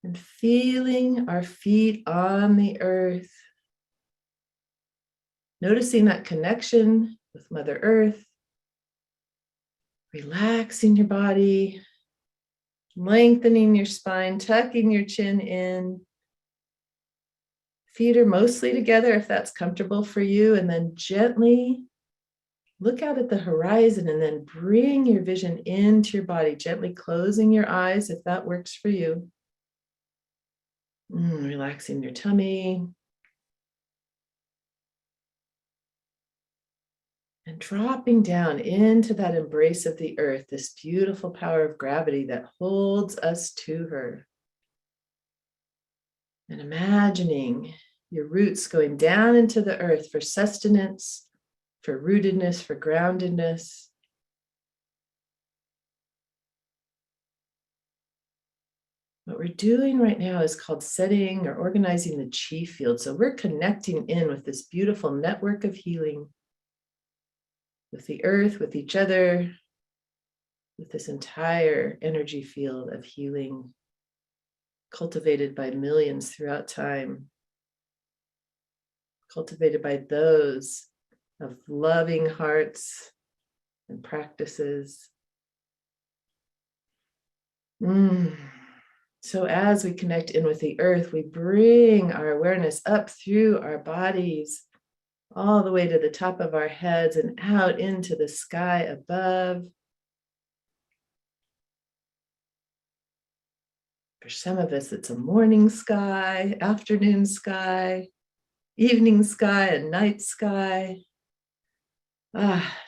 And feeling our feet on the earth. Noticing that connection with Mother Earth. Relaxing your body. Lengthening your spine, tucking your chin in. Feet are mostly together if that's comfortable for you. And then gently look out at the horizon and then bring your vision into your body, gently closing your eyes if that works for you. Relaxing your tummy. And dropping down into that embrace of the earth, this beautiful power of gravity that holds us to her. And imagining your roots going down into the earth for sustenance, for rootedness, for groundedness. What we're doing right now is called setting or organizing the chi field. So we're connecting in with this beautiful network of healing. With the earth, with each other, with this entire energy field of healing cultivated by millions throughout time, cultivated by those of loving hearts and practices. So as we connect in with the earth, we bring our awareness up through our bodies, all the way to the top of our heads and out into the sky above. For some of us, it's a morning sky, afternoon sky, evening sky, and night sky.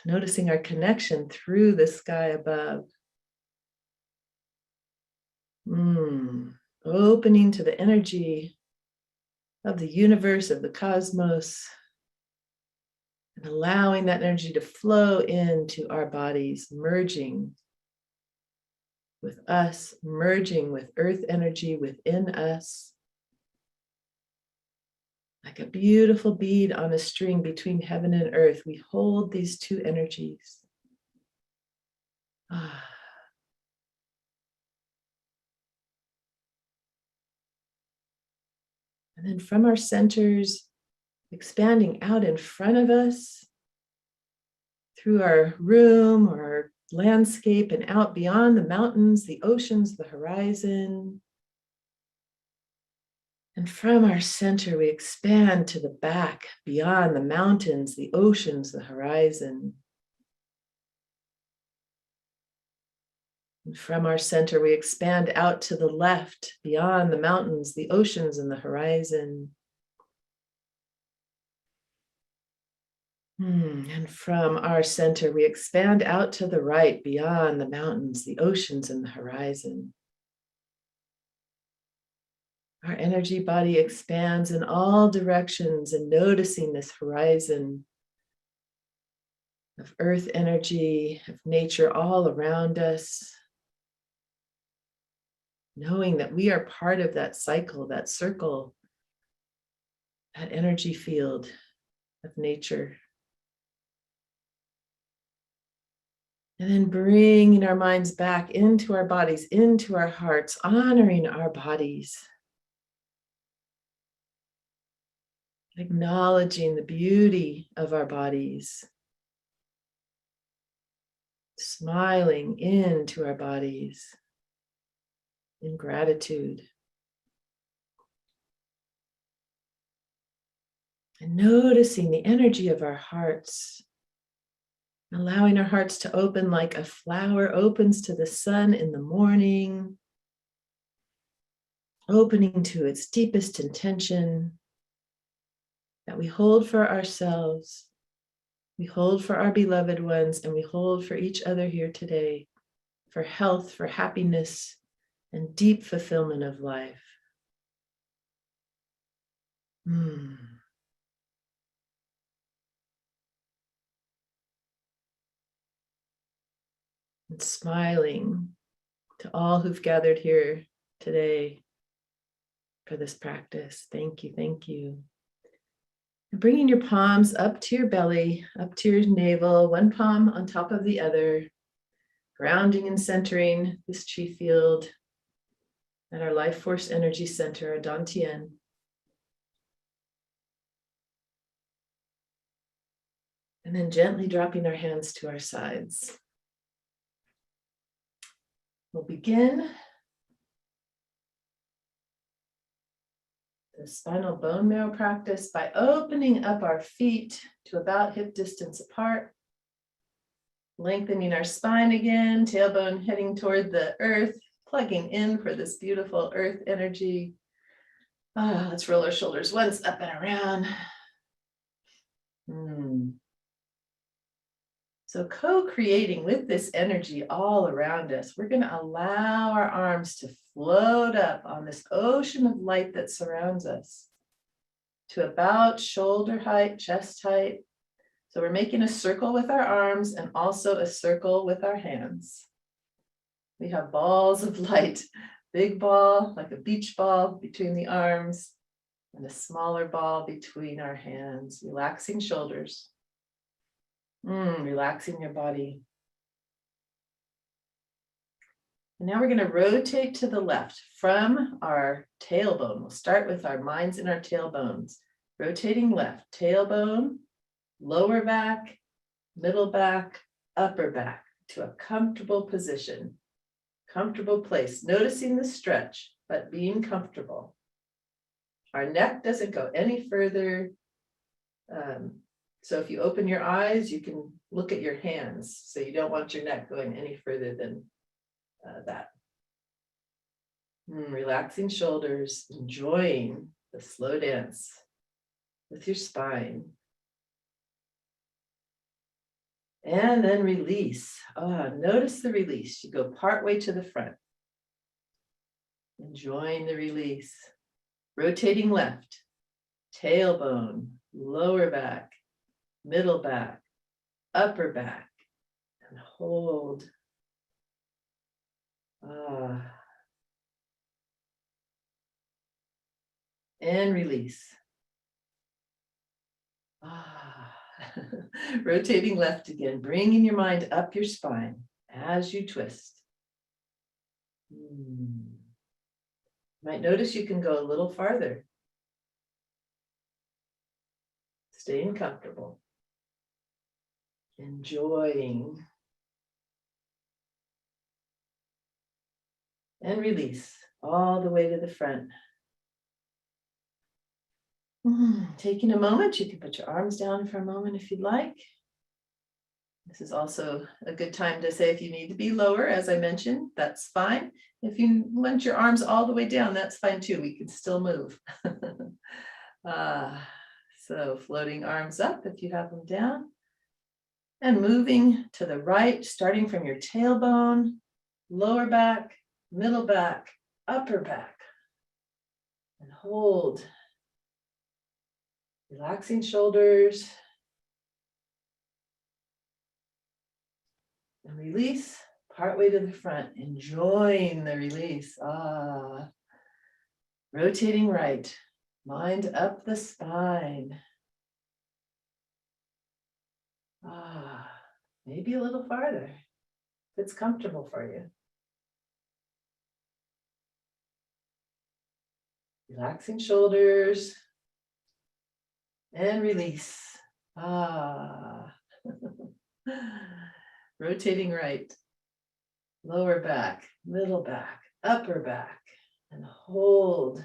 Noticing our connection through the sky above. Opening to the energy of the universe, of the cosmos. And allowing that energy to flow into our bodies, merging with us, merging with earth energy within us. Like a beautiful bead on a string between heaven and earth, we hold these two energies. And then from our centers, expanding out in front of us, through our room or our landscape and out beyond the mountains, the oceans, the horizon. And from our center, we expand to the back, beyond the mountains, the oceans, the horizon. And from our center, we expand out to the left, beyond the mountains, the oceans, and the horizon. And from our center, we expand out to the right, beyond the mountains, the oceans, and the horizon. Our energy body expands in all directions and noticing this horizon of earth energy, of nature all around us. Knowing that we are part of that cycle, that circle, that energy field of nature. And then bringing our minds back into our bodies, into our hearts, honoring our bodies. Acknowledging the beauty of our bodies. Smiling into our bodies in gratitude. And noticing the energy of our hearts. Allowing our hearts to open like a flower opens to the sun in the morning. Opening to its deepest intention that we hold for ourselves, we hold for our beloved ones, and we hold for each other here today, for health, for happiness, and deep fulfillment of life. And smiling to all who've gathered here today for this practice. Thank you, thank you. And bringing your palms up to your belly, up to your navel, one palm on top of the other, grounding and centering this chi field at our life force energy center, our Dantian. And then gently dropping our hands to our sides. We'll begin the spinal bone marrow practice by opening up our feet to about hip distance apart, lengthening our spine again, tailbone heading toward the earth, plugging in for this beautiful earth energy. Let's roll our shoulders once up and around. So co-creating with this energy all around us, we're going to allow our arms to float up on this ocean of light that surrounds us to about shoulder height, chest height. So we're making a circle with our arms and also a circle with our hands. We have balls of light, big ball, like a beach ball between the arms, and a smaller ball between our hands, relaxing shoulders. Relaxing your body. And now we're going to rotate to the left from our tailbone. We'll start with our minds in our tailbones. Rotating left, tailbone, lower back, middle back, upper back to a comfortable position, comfortable place. Noticing the stretch, but being comfortable. Our neck doesn't go any further. So if you open your eyes, you can look at your hands. So you don't want your neck going any further than that. Relaxing shoulders, enjoying the slow dance with your spine. And then release. Notice the release. You go partway to the front. Enjoying the release. Rotating left, tailbone, lower back, middle back, upper back, and hold. And release. Rotating left again, bringing your mind up your spine as you twist. You might notice you can go a little farther. Staying comfortable. Enjoying. And release all the way to the front. Taking a moment, you can put your arms down for a moment if you'd like. This is also a good time to say if you need to be lower, as I mentioned, that's fine. If you want your arms all the way down, that's fine too. We can still move. So floating arms up if you have them down. And moving to the right, starting from your tailbone, lower back, middle back, upper back. And hold. Relaxing shoulders. And release, partway to the front, enjoying the release. Rotating right, mind up the spine. Maybe a little farther, if it's comfortable for you. Relaxing shoulders. And release. Rotating right, lower back, middle back, upper back, and hold.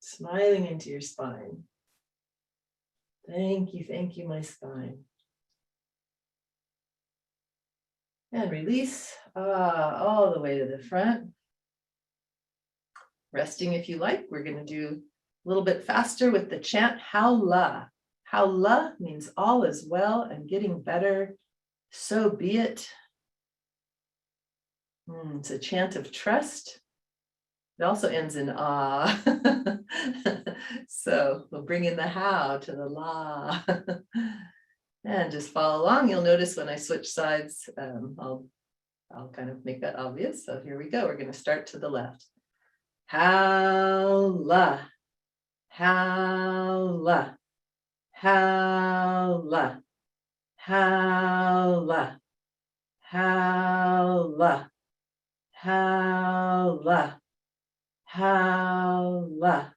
Smiling into your spine. Thank you, my spine. And release, all the way to the front. Resting if you like. We're going to do a little bit faster with the chant How La. How La means all is well and getting better. So be it. It's a chant of trust. It also ends in ah. So we'll bring in the how to the la. And just follow along. You'll notice when I switch sides, I'll kind of make that obvious. So here we go. We're going to start to the left. How la. How la. How la. How la. How la. howla, howla,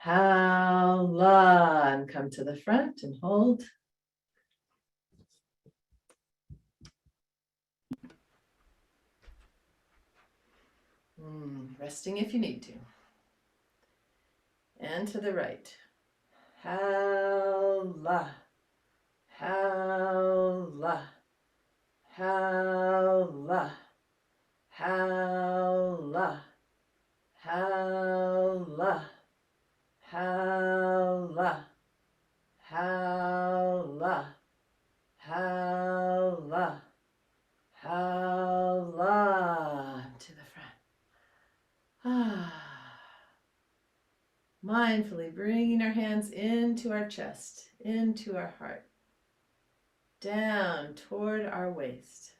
howla, and come to the front and hold. Resting if you need to. And to the right. Howla, howla, howla, howla, howla, howla, howla, howla, howla. To the front. Mindfully bringing our hands into our chest, into our heart, down toward our waist,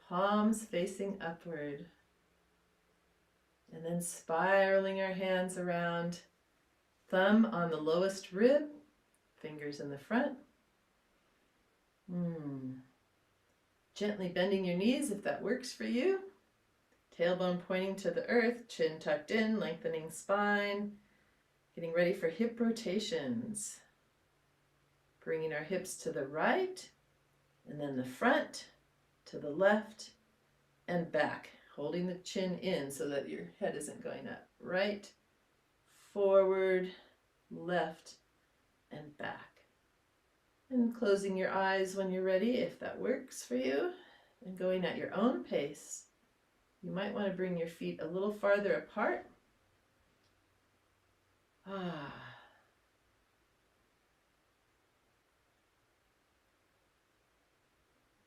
palms facing upward, and then spiraling our hands around, thumb on the lowest rib, fingers in the front. Gently bending your knees if that works for you. Tailbone pointing to the earth, chin tucked in, lengthening spine. Getting ready for hip rotations. Bringing our hips to the right, and then the front, to the left, and back. Holding the chin in so that your head isn't going up. Right, forward, left, and back. And closing your eyes when you're ready, if that works for you. And going at your own pace. You might want to bring your feet a little farther apart.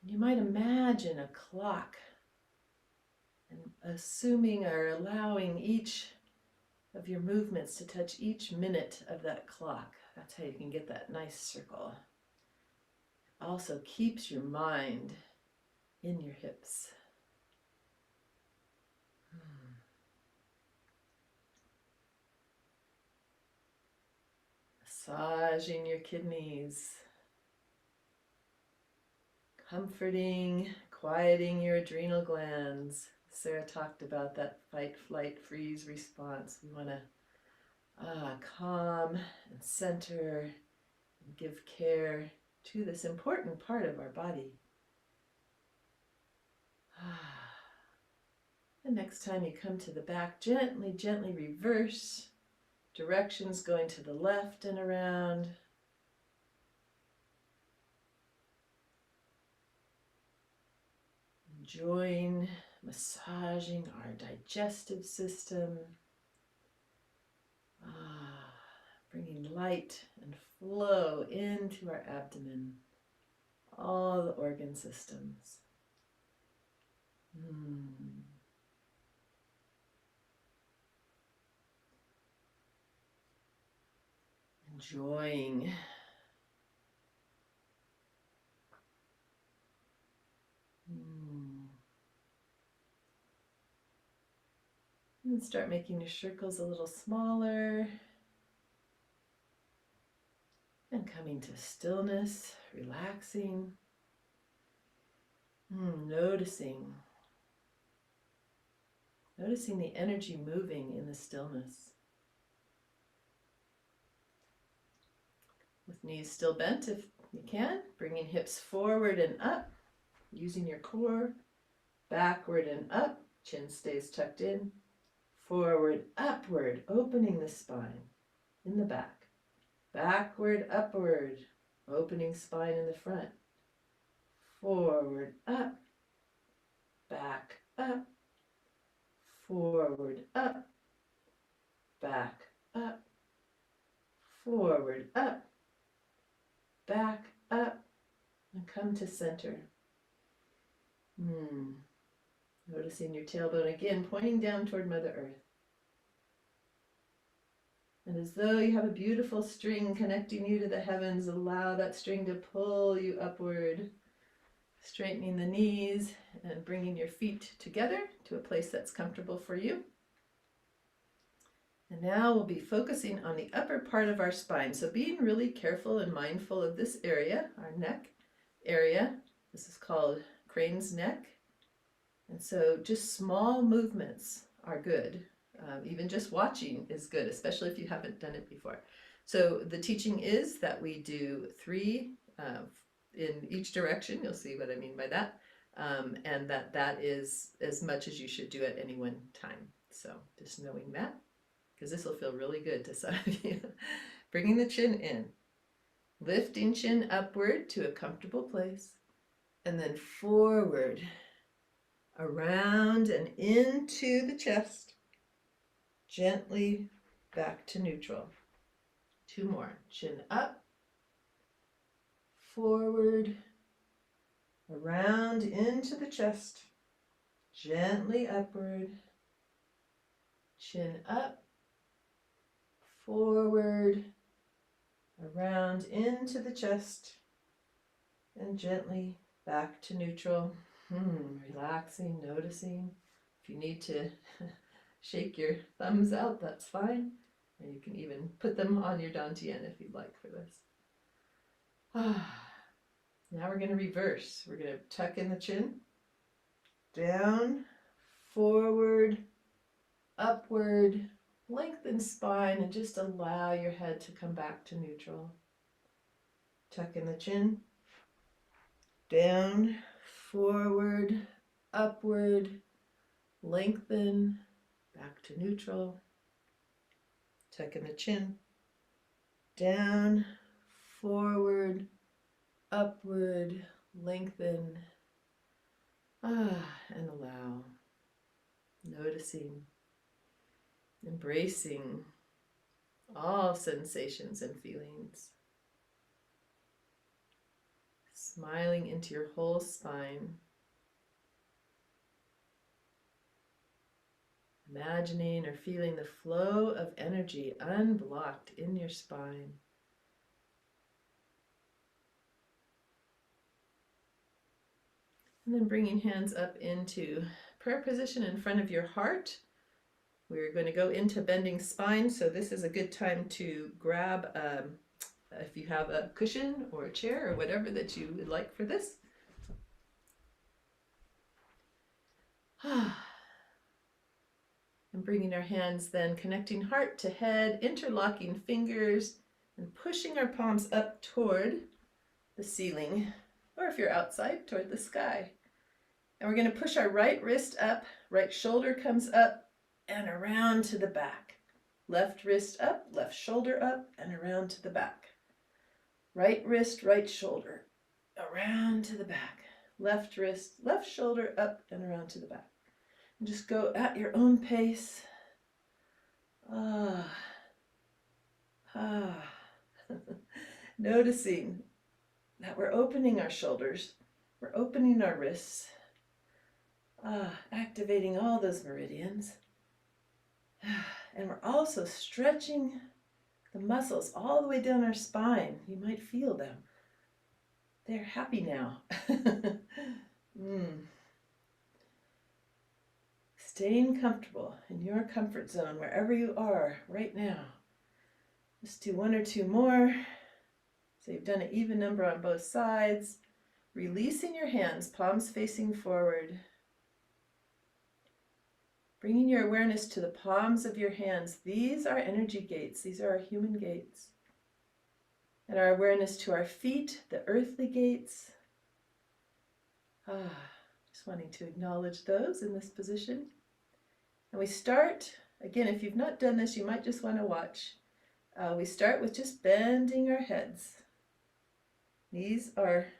You might imagine a clock and assuming or allowing each of your movements to touch each minute of that clock. That's how you can get that nice circle. Also keeps your mind in your hips. Massaging your kidneys. Comforting, quieting your adrenal glands. Sarah talked about that fight, flight, freeze response. We want to calm and center and give care to this important part of our body. And next time you come to the back, gently, gently reverse. Directions going to the left and around. Enjoying massaging our digestive system. Bringing light and flow into our abdomen. All the organ systems. Enjoying. And start making your circles a little smaller. And coming to stillness, relaxing. Noticing. Noticing the energy moving in the stillness. With knees still bent if you can, bringing hips forward and up, using your core, backward and up, chin stays tucked in, forward, upward, opening the spine in the back, backward, upward, opening spine in the front, forward, up, back, up, forward, up, back, up, forward, up, back, up, and come to center. Noticing your tailbone again, pointing down toward Mother Earth. And as though you have a beautiful string connecting you to the heavens, allow that string to pull you upward, straightening the knees and bringing your feet together to a place that's comfortable for you. And now we'll be focusing on the upper part of our spine. So being really careful and mindful of this area, our neck area. This is called crane's neck. And so just small movements are good. Even just watching is good, especially if you haven't done it before. So the teaching is that we do 3 in each direction. You'll see what I mean by that. And that is as much as you should do at any one time. So just knowing that, because this will feel really good to some of you. Bringing the chin in, lifting chin upward to a comfortable place, and then forward, around and into the chest, gently back to neutral. 2 more. Chin up, forward, around into the chest, gently upward, chin up, forward, around into the chest, and gently back to neutral. Relaxing, noticing. If you need to shake your thumbs out, that's fine. And you can even put them on your dantian if you'd like for this. Now we're going to reverse. We're going to tuck in the chin, down, forward, upward, lengthen spine, and just allow your head to come back to neutral. Tuck in the chin, down, forward, upward, lengthen, back to neutral. Tuck in the chin, down, forward, upward, lengthen, and allow. Noticing, embracing all sensations and feelings. Smiling into your whole spine. Imagining or feeling the flow of energy unblocked in your spine. And then bringing hands up into prayer position in front of your heart. We're going to go into bending spine, so this is a good time to grab, if you have a cushion or a chair or whatever that you would like for this. And bringing our hands then, connecting heart to head, interlocking fingers, and pushing our palms up toward the ceiling, or if you're outside, toward the sky. And we're going to push our right wrist up, right shoulder comes up, and around to the back. Left wrist up, left shoulder up, and around to the back. Right wrist, right shoulder, around to the back. Left wrist, left shoulder up, and around to the back. And just go at your own pace. Noticing that we're opening our shoulders, we're opening our wrists, activating all those meridians. And we're also stretching the muscles all the way down our spine. You might feel them. They're happy now. Staying comfortable in your comfort zone wherever you are right now. Just do 1 or 2 more. So you've done an even number on both sides. Releasing your hands, palms facing forward. Bringing your awareness to the palms of your hands. These are energy gates. These are our human gates. And our awareness to our feet, the earthly gates. Just wanting to acknowledge those in this position. And we start, again, if you've not done this, you might just want to watch. We start with just bending our heads. Knees are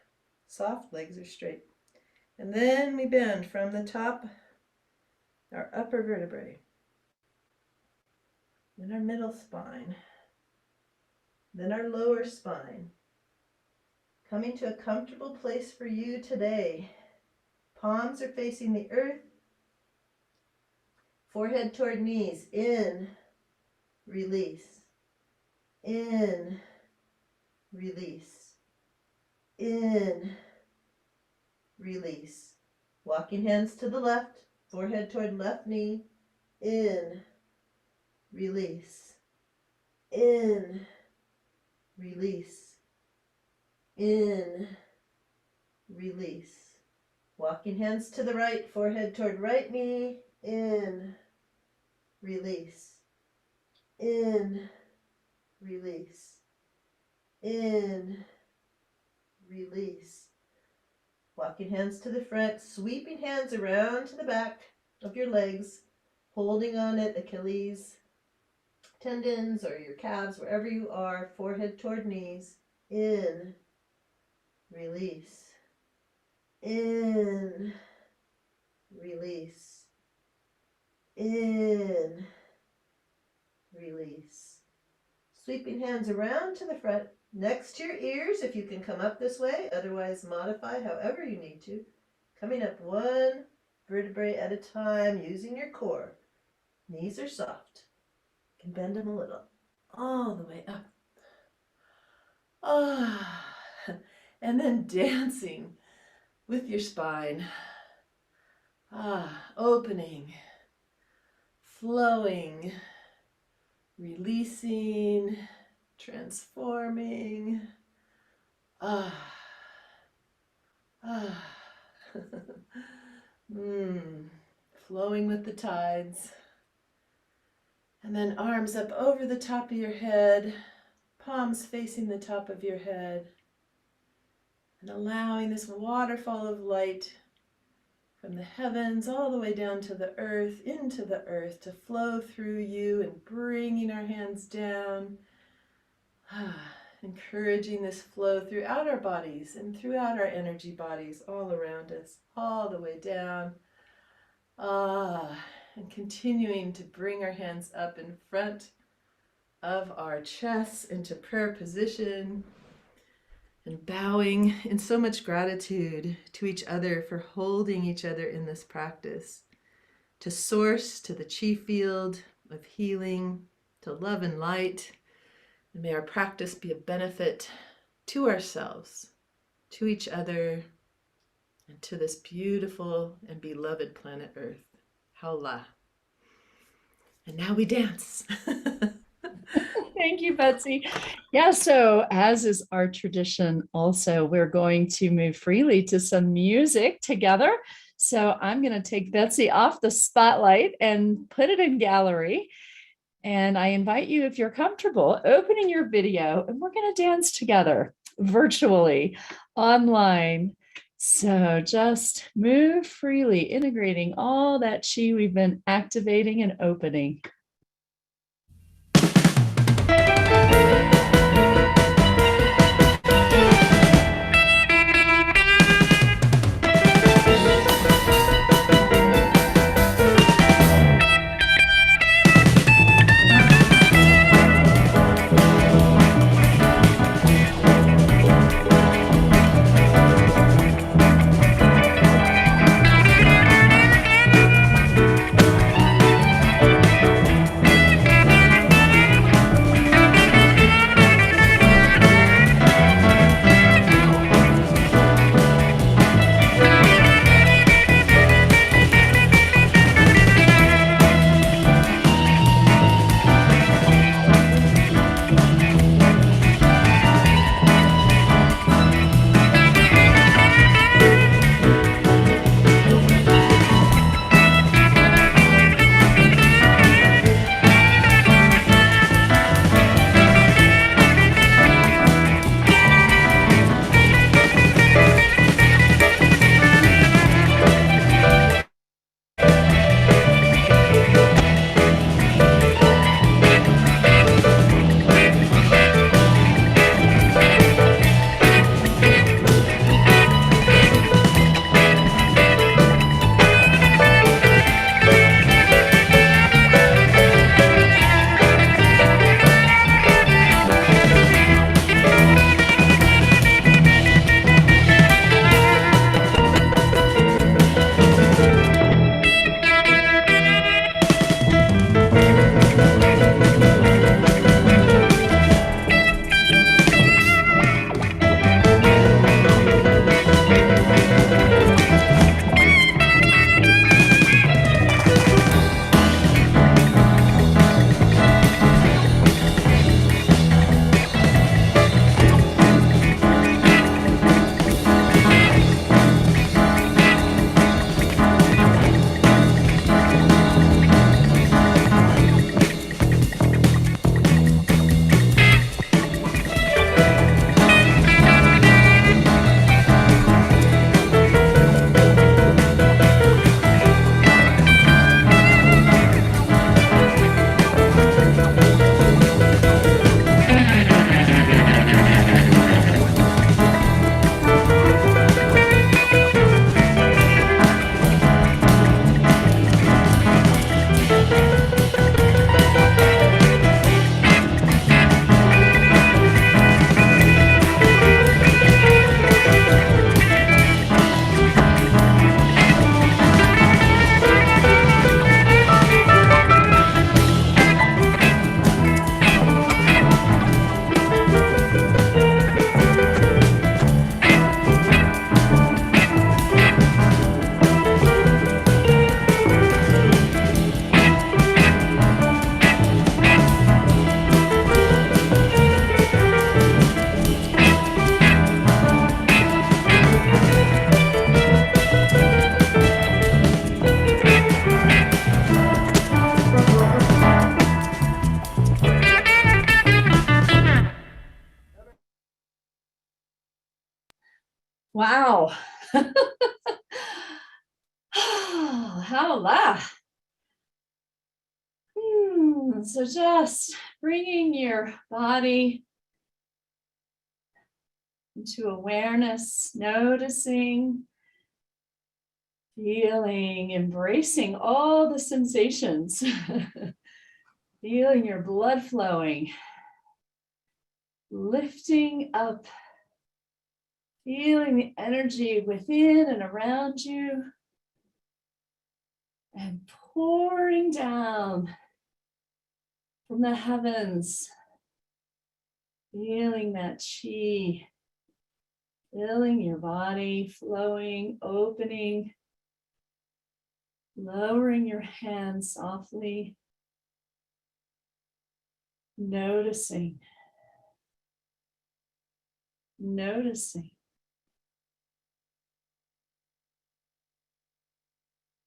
soft, legs are straight. And then we bend from the top, our upper vertebrae, then our middle spine, then our lower spine. Coming to a comfortable place for you today. Palms are facing the earth, forehead toward knees. In, release. In, release. In, release. Walking hands to the left, forehead toward left knee. In, release. In, release. In, release. Walking hands to the right, forehead toward right knee. In, release. In, release. In, release. Walking hands to the front, sweeping hands around to the back of your legs, holding on at Achilles tendons or your calves, wherever you are, forehead toward knees. In, release. In, release. In, release. Sweeping hands around to the front, next to your ears if you can come up this way, otherwise modify however you need to. Coming up one vertebrae at a time using your core. Knees are soft. You can bend them a little. All the way up. Ah, and then dancing with your spine. Opening, flowing, releasing, transforming. Flowing with the tides. And then arms up over the top of your head, palms facing the top of your head, and allowing this waterfall of light from the heavens all the way down to the earth, into the earth, to flow through you and bringing our hands down, encouraging this flow throughout our bodies and throughout our energy bodies all around us, all the way down. And continuing to bring our hands up in front of our chests into prayer position, and bowing in so much gratitude to each other for holding each other in this practice, to source, to the chi field of healing, to love and light. And may our practice be a benefit to ourselves, to each other, and to this beautiful and beloved planet Earth. Haula. And now we dance. Thank you, Betsy. Yeah, so as is our tradition, also, we're going to move freely to some music together. So I'm going to take Betsy off the spotlight and put it in gallery. And I invite you, if you're comfortable, opening your video, and we're going to dance together virtually, online. So just move freely, integrating all that chi we've been activating and opening. Wow. Hola. So just bringing your body into awareness, noticing, feeling, embracing all the sensations, feeling your blood flowing, lifting up, feeling the energy within and around you, and pouring down from the heavens, feeling that chi, filling your body, flowing, opening, lowering your hands softly, noticing,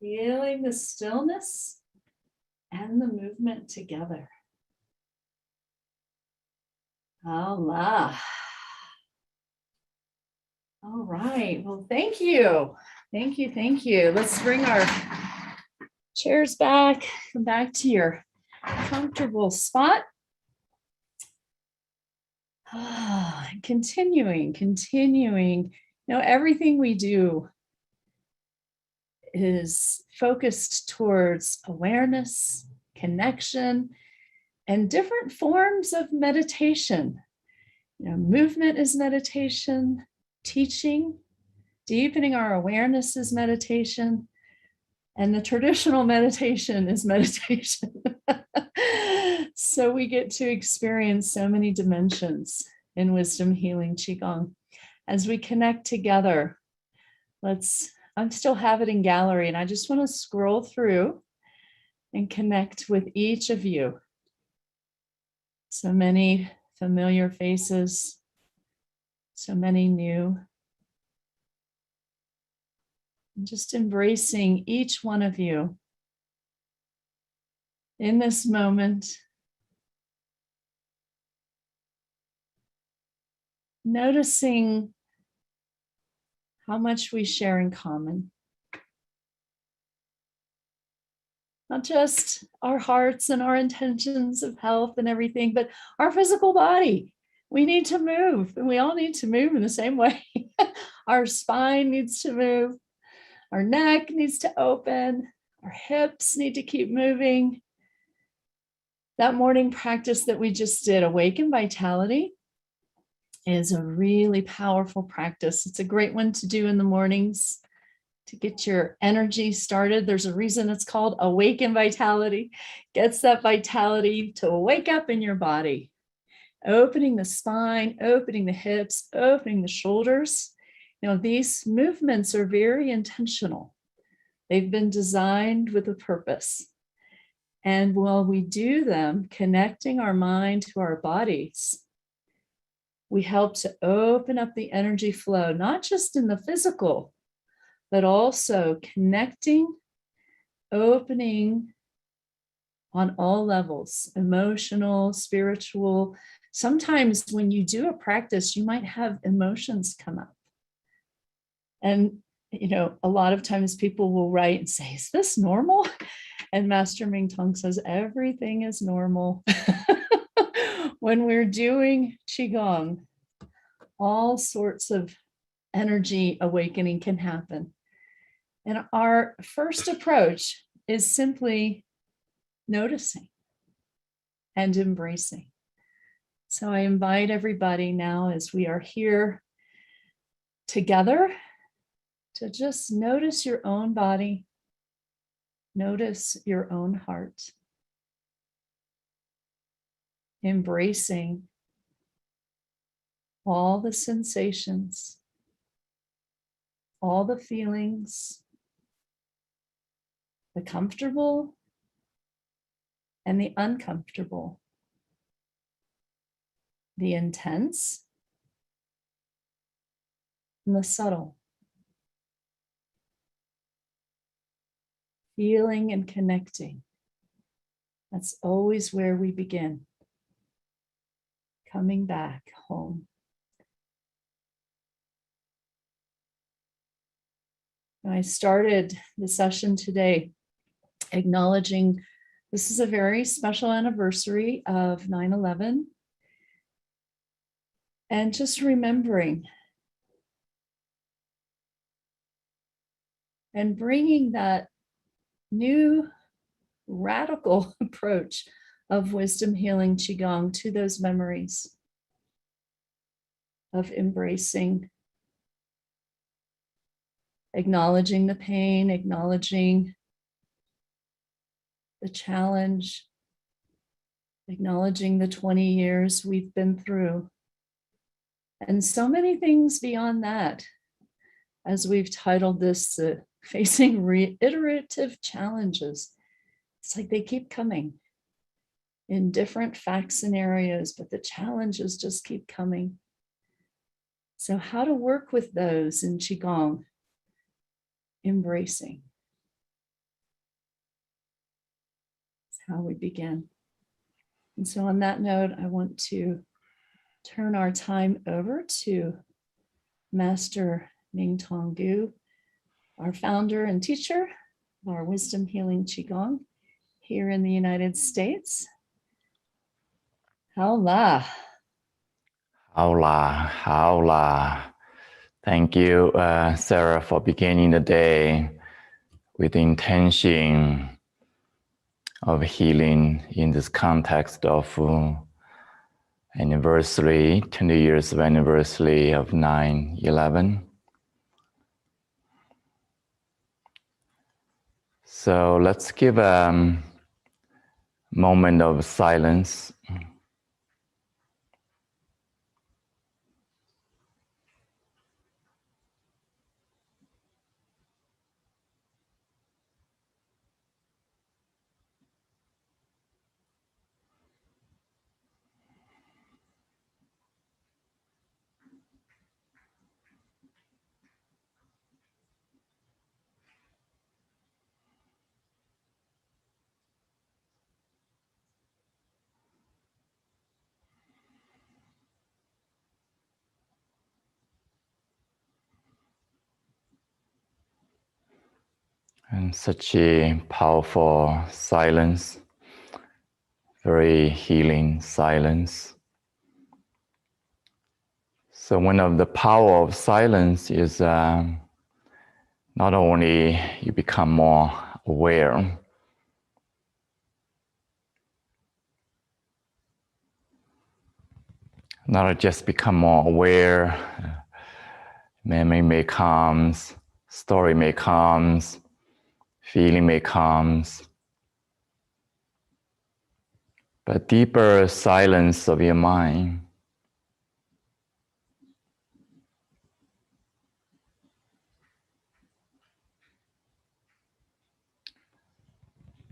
feeling the stillness and the movement together. Allah. All right. Well, thank you. Thank you. Thank you. Let's bring our chairs back. Come back to your comfortable spot. Continuing. Everything we do is focused towards awareness, connection, and different forms of meditation. Movement is meditation, teaching, deepening our awareness is meditation, and the traditional meditation is meditation. So we get to experience so many dimensions in wisdom, healing, Qigong. As we connect together, I'm still have it in gallery, and I just want to scroll through and connect with each of you. So many familiar faces, so many new. And just embracing each one of you in this moment. Noticing how much we share in common. Not just our hearts and our intentions of health and everything, but our physical body. We need to move, and we all need to move in the same way. Our spine needs to move. Our neck needs to open. Our hips need to keep moving. That morning practice that we just did, Awaken Vitality, is a really powerful practice. It's a great one to do in the mornings to get your energy started. There's a reason it's called Awaken Vitality. Gets that vitality to wake up in your body. Opening the spine, opening the hips, opening the shoulders. These movements are very intentional. They've been designed with a purpose. And while we do them, connecting our mind to our bodies, we help to open up the energy flow, not just in the physical, but also connecting, opening on all levels, emotional, spiritual. Sometimes when you do a practice, you might have emotions come up. And, a lot of times people will write and say, is this normal? And Master Mingtong says, everything is normal. When we're doing Qigong, all sorts of energy awakening can happen. And our first approach is simply noticing and embracing. So I invite everybody now, as we are here together, to just notice your own body, notice your own heart, embracing all the sensations, all the feelings, the comfortable and the uncomfortable, the intense and the subtle. Feeling and connecting. That's always where we begin. Coming back home. I started the session today acknowledging this is a very special anniversary of 9/11, and just remembering and bringing that new radical approach of wisdom healing Qigong to those memories of embracing, acknowledging the pain, acknowledging the challenge, acknowledging the 20 years we've been through, and so many things beyond that. As we've titled this, facing reiterative challenges. It's like they keep coming in different fact scenarios, but the challenges just keep coming. So how to work with those in Qigong? Embracing. That's how we begin. And so on that note, I want to turn our time over to Master Mingtong Gu, our founder and teacher of our wisdom healing Qigong here in the United States. Haola. Haola, haola. Thank you, Sarah, for beginning the day with the intention of healing in this context of anniversary, 20 years of anniversary of 9/11. So let's give a moment of silence. And such a powerful silence, very healing silence. So one of the power of silence is not only you become more aware, not just become more aware, memory may come, story may come, feeling may come, but deeper silence of your mind.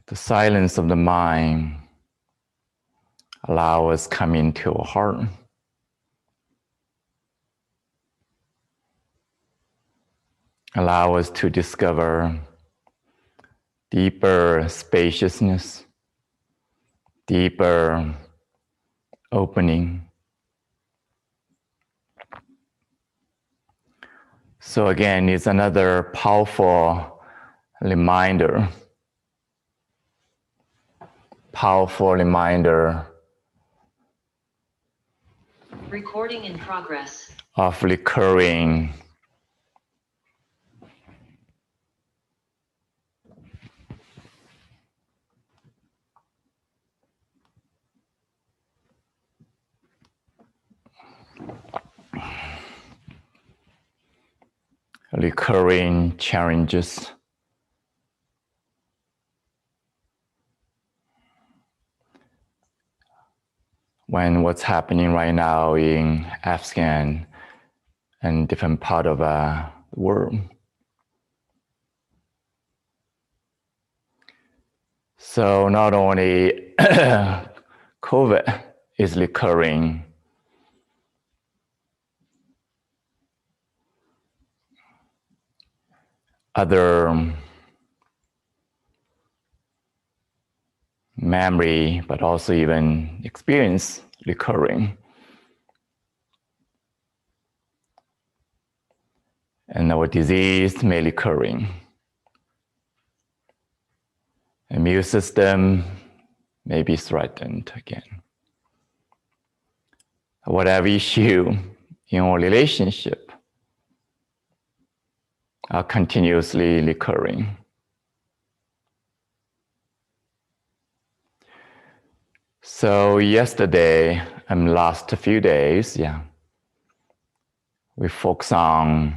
The silence of the mind allow us come into our heart. Allow us to discover deeper spaciousness, deeper opening. So again, it's another powerful reminder Recording in progress. Of recurring challenges. When what's happening right now in Afghan and different part of the world. So not only COVID is recurring, other memory, but also even experience recurring. and our disease may recurring. Immune system may be threatened again. Whatever issue in our relationship are continuously recurring. So yesterday and last few days, we focus on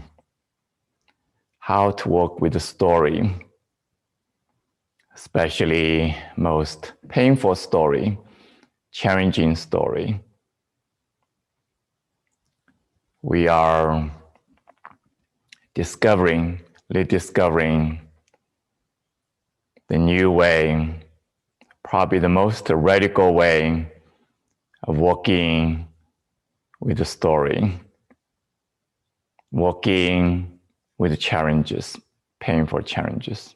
how to work with the story, especially most painful story, challenging story. We are rediscovering the new way, probably the most radical way of working with the story, working with challenges, painful challenges,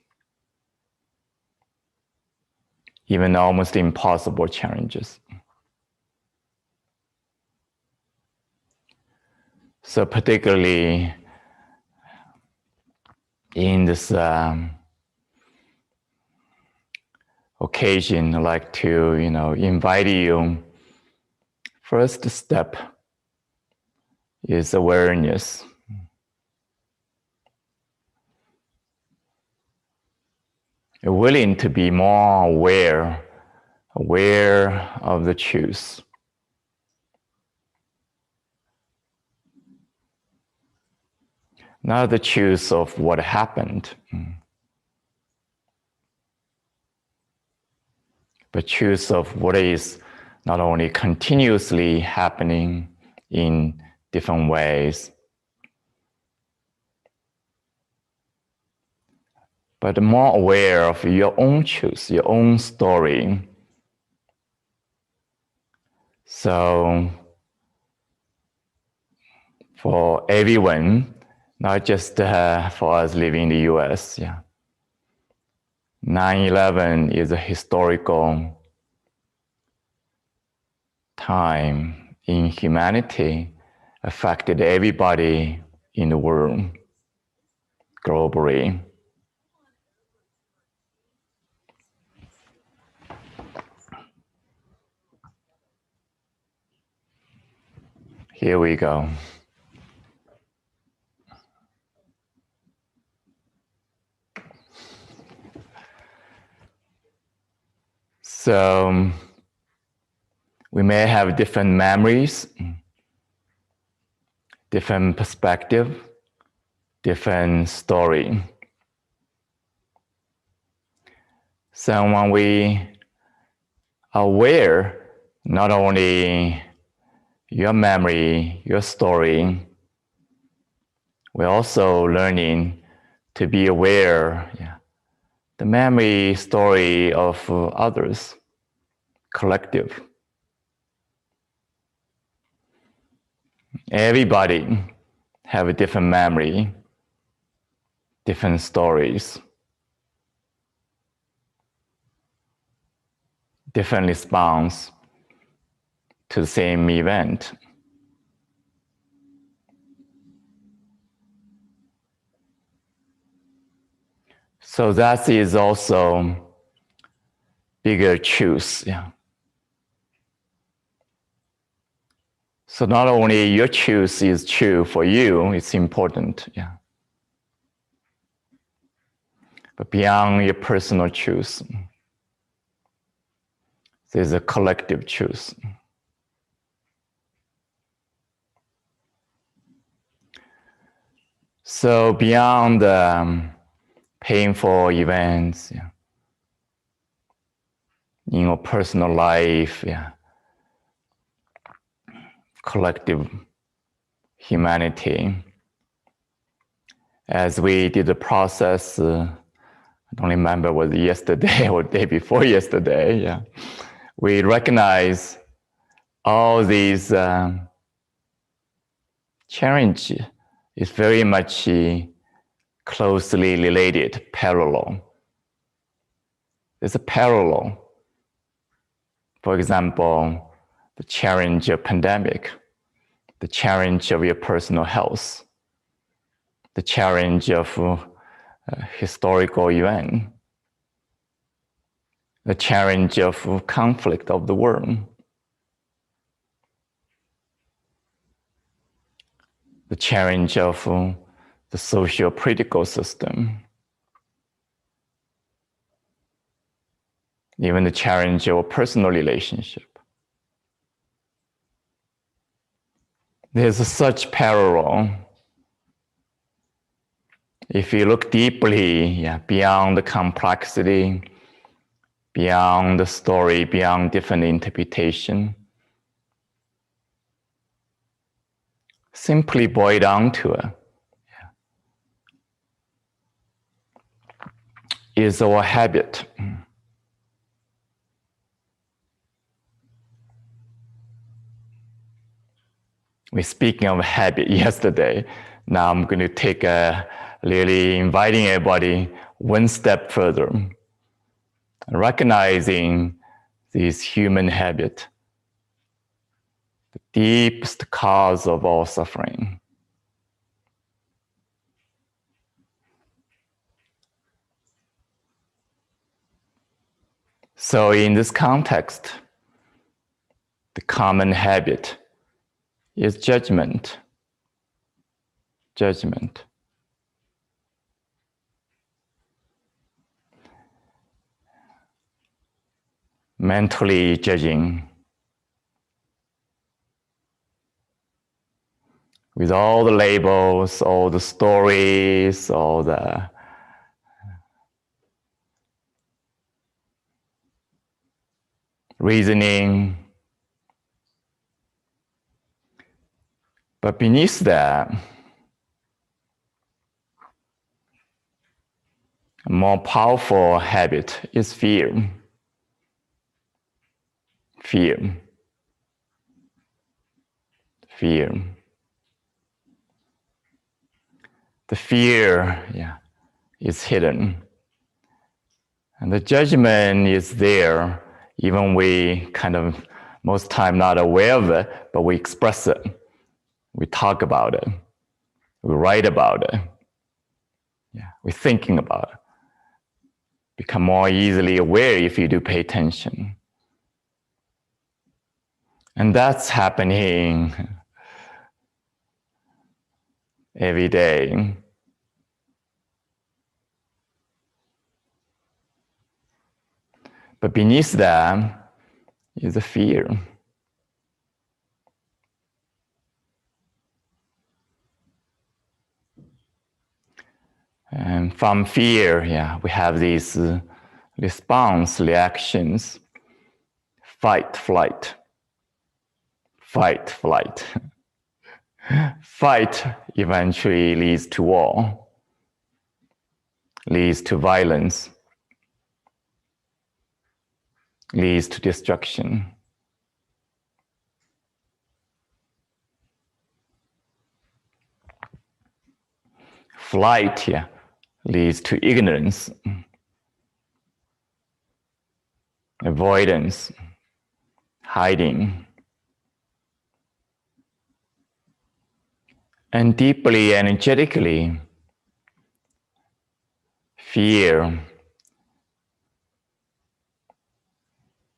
even almost impossible challenges. So particularly in this occasion, I'd like to, invite you. First step is awareness. You're willing to be more aware of the truth. Not the truth of what happened, but truth of what is not only continuously happening in different ways, but more aware of your own truth, your own story. So for everyone, not just for us living in the US, 9/11 is a historical time in humanity, affected everybody in the world, globally. Here we go. So we may have different memories, different perspective, different story. So when we are aware, not only your memory, your story, we're also learning to be aware, the memory story of others, collective. Everybody have a different memory, different stories, different response to the same event. So that is also bigger truth. So not only your truth is true for you, it's important, but beyond your personal truth, there's a collective truth. So beyond the painful events in your personal life, collective humanity, as we did the process, I don't remember was it yesterday or day before yesterday, we recognize all these challenges is very much closely related, parallel. There's a parallel. For example, the challenge of pandemic, the challenge of your personal health, the challenge of historical event, the challenge of conflict of the world, the challenge of the social political system, even the challenge of personal relationship. There's such parallel. If you look deeply, beyond the complexity, beyond the story, beyond different interpretation, simply boil down to it. Is our habit. We're speaking of habit yesterday. Now I'm going to take really inviting everybody one step further, recognizing this human habit, the deepest cause of all suffering. So in this context, the common habit is judgment. Judgment. Mentally judging. With all the labels, all the stories, all the reasoning. But beneath that, a more powerful habit is fear. Fear. Fear. The fear, is hidden. And the judgment is there, even we kind of most time not aware of it, but we express it. We talk about it. We write about it. We're thinking about it. Become more easily aware if you do pay attention. And that's happening every day. But beneath that is a fear. And from fear, we have these reactions. Fight, flight. Fight, flight. Fight eventually leads to war, leads to violence, leads to destruction. Flight leads to ignorance, avoidance, hiding. And deeply energetically, fear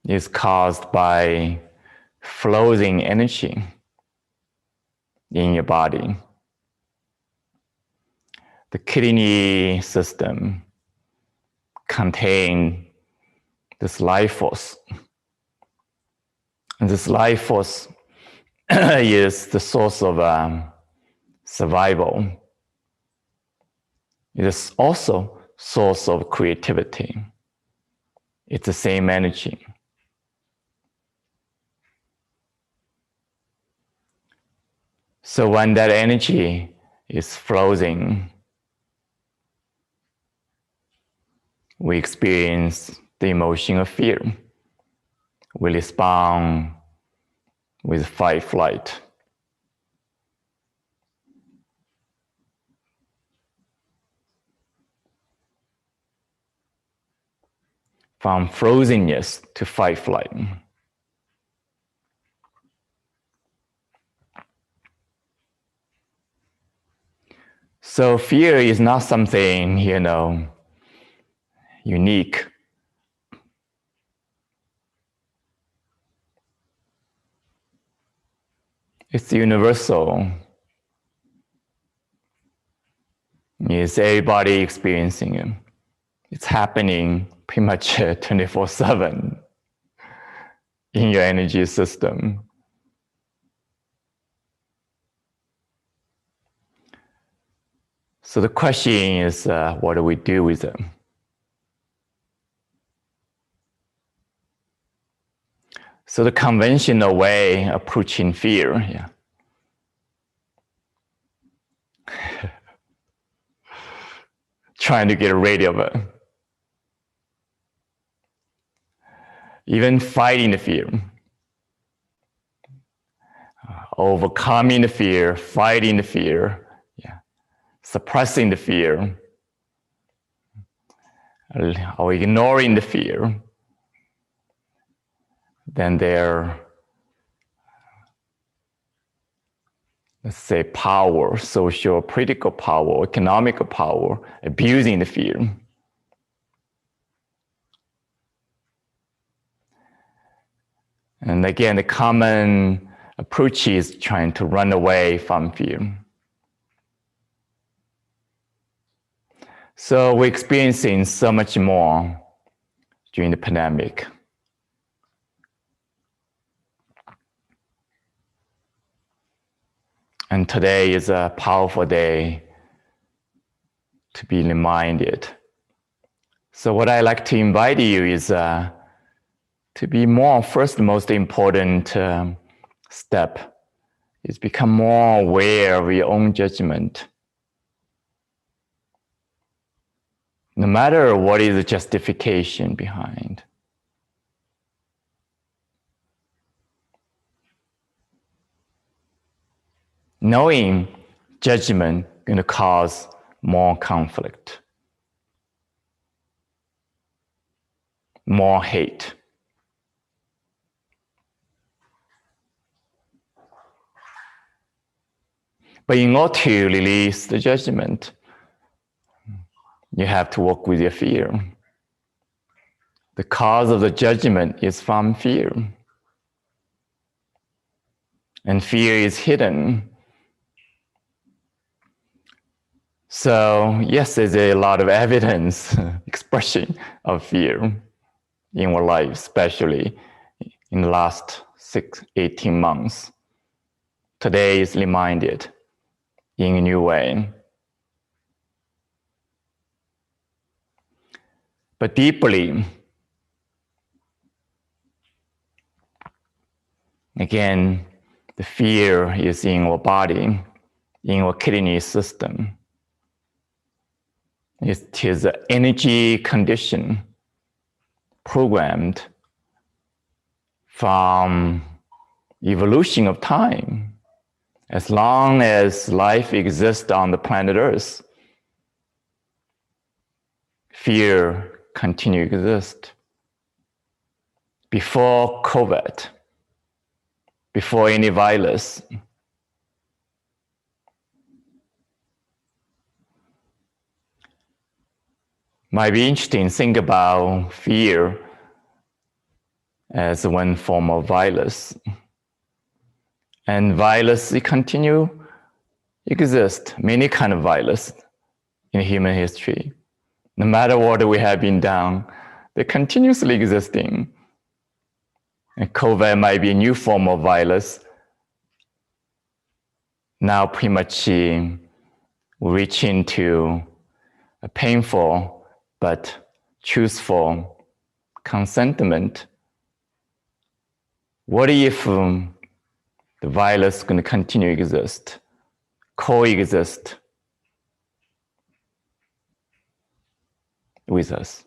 is caused by floating energy in your body. The kidney system contains this life force. And this life force is the source of survival. It is also source of creativity. It's the same energy. So when that energy is floating, we experience the emotion of fear. We respond with fight, flight. From frozenness to fight, flight. So fear is not something, unique. It's universal. It's everybody experiencing it. It's happening pretty much 24/7 in your energy system. So the question is, what do we do with it? So the conventional way approaching fear, trying to get rid of it. Even fighting the fear. Overcoming the fear, fighting the fear, suppressing the fear, or ignoring the fear. Then their, let's say, power, social, political power, economical power, abusing the fear. And again, the common approach is trying to run away from fear. So we're experiencing so much more during the pandemic. And today is a powerful day to be reminded. So what I like to invite you is to be more, first, the most important step is become more aware of your own judgment. No matter what is the justification behind. Knowing judgment is going to cause more conflict, more hate. But in order to release the judgment, you have to work with your fear. The cause of the judgment is from fear. And fear is hidden. So yes, there's a lot of evidence, expression of fear in our life, especially in the last 18 months. Today is reminded in a new way. But deeply, again, the fear is in our body, in our kidney system. It is an energy condition programmed from evolution of time. As long as life exists on the planet Earth, fear continues to exist. Before COVID, before any virus, might be interesting to think about fear as one form of virus. And virus continue exist, many kind of virus in human history. No matter what we have been done, they're continuously existing. And COVID might be a new form of virus. Now pretty much reach into a painful but truthful consentment. What if the virus is going to continue to exist, coexist with us?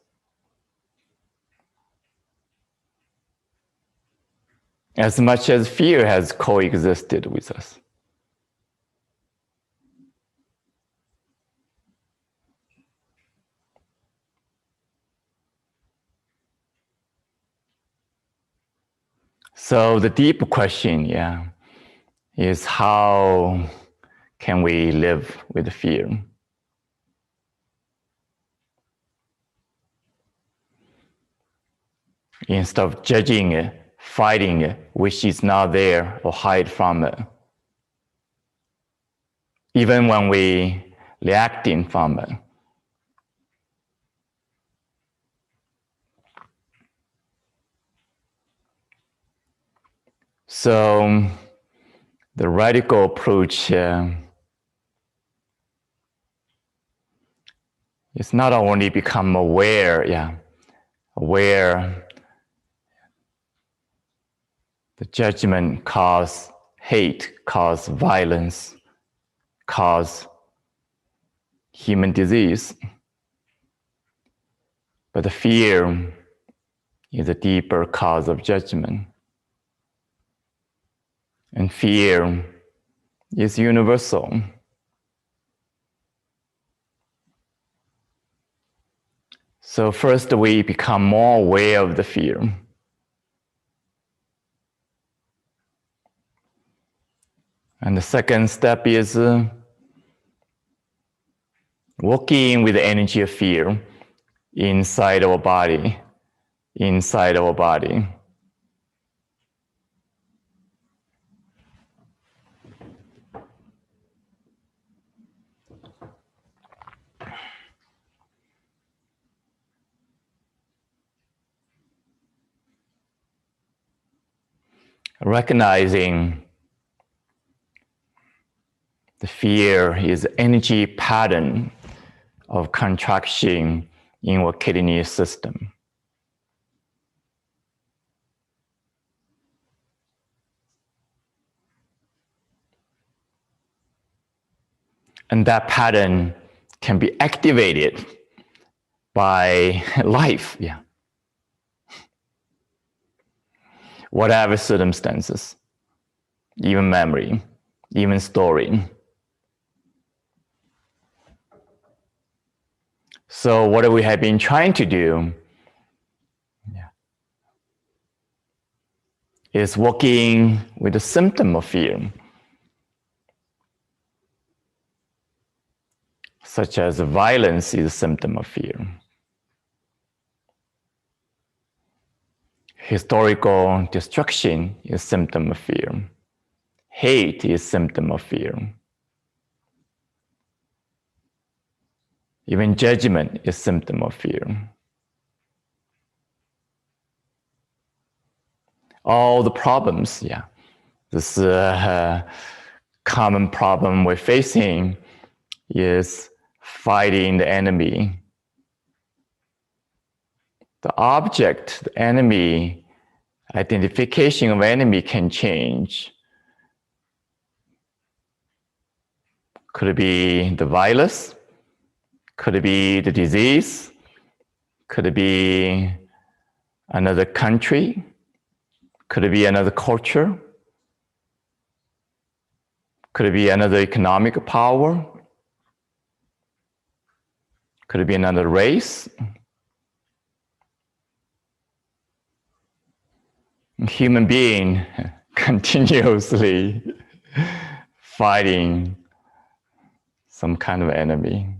As much as fear has coexisted with us. So the deep question, is how can we live with fear? Instead of judging it, fighting it, wish it's not there or hide from it. Even when we reacting from it. So the radical approach is not only become aware, aware the judgment cause hate, cause violence, cause human disease. But the fear is a deeper cause of judgment. And fear is universal. So first we become more aware of the fear. And the second step is working with the energy of fear inside our body, inside our body. Recognizing the fear is energy pattern of contraction in our kidney system. And that pattern can be activated by life, whatever circumstances, even memory, even story. So what we have been trying to do is working with the symptom of fear, such as violence is a symptom of fear. Historical destruction is a symptom of fear. Hate is a symptom of fear. Even judgment is a symptom of fear. All the problems, this common problem we're facing is fighting the enemy. The object, the enemy, identification of enemy can change. Could it be the virus? Could it be the disease? Could it be another country? Could it be another culture? Could it be another economic power? Could it be another race? Human being continuously fighting some kind of enemy.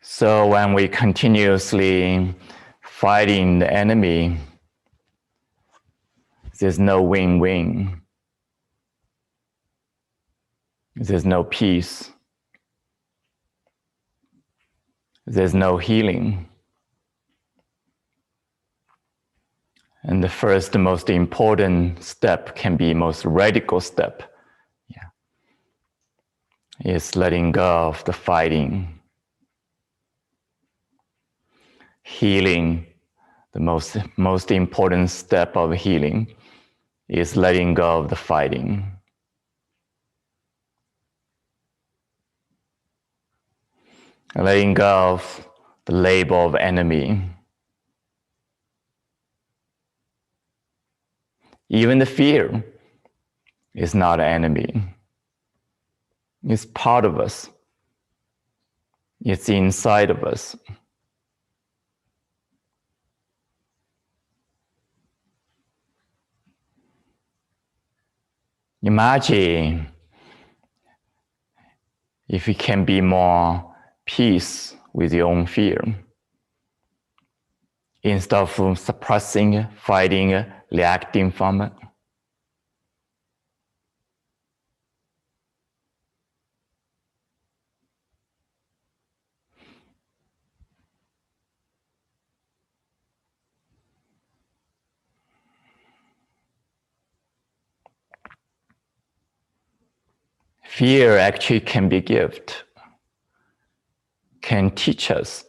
So when we continuously fighting the enemy, there's no win-win. There's no peace. There's no healing. And the first, most important step can be most radical step. is letting go of the fighting. Healing, the most important step of healing is letting go of the fighting. Letting go of the label of enemy. Even the fear is not an enemy. It's part of us. It's inside of us. Imagine if you can be more peace with your own fear. Instead of suppressing, fighting, reacting from it. Fear actually can be a gift, can teach us,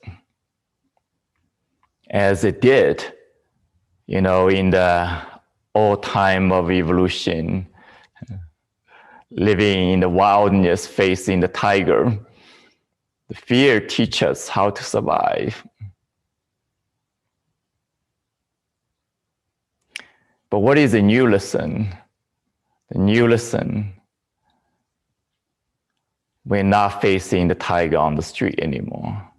as it did, in the old time of evolution, living in the wilderness, facing the tiger. The fear teaches us how to survive. But what is the new lesson? The new lesson, we're not facing the tiger on the street anymore.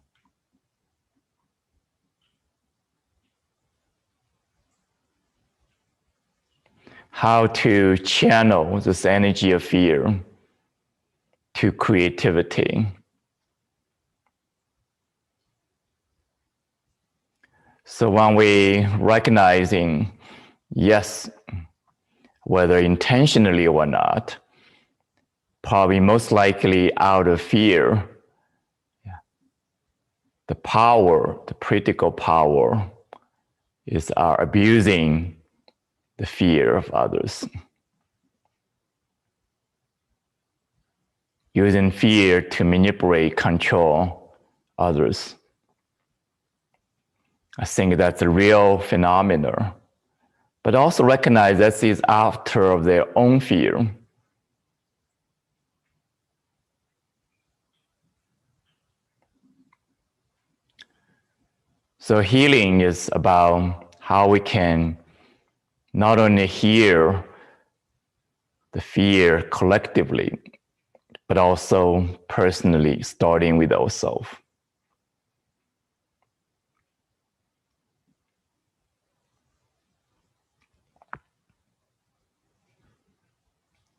How to channel this energy of fear to creativity. So when we recognizing, yes, whether intentionally or not, probably most likely out of fear, the power, the critical power, is our abusing the fear of others. Using fear to manipulate, control others. I think that's a real phenomenon. But also recognize that is after of their own fear. So healing is about how we can not only hear the fear collectively, but also personally, starting with ourselves.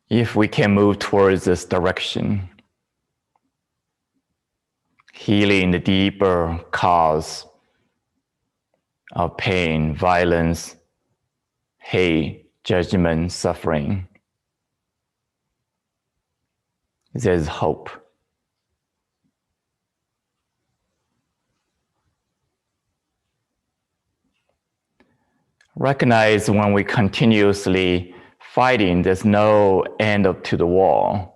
If we can move towards this direction, healing the deeper cause of pain, violence, hate, judgment, suffering, there's hope. Recognize when we continuously fighting, there's no end up to the wall.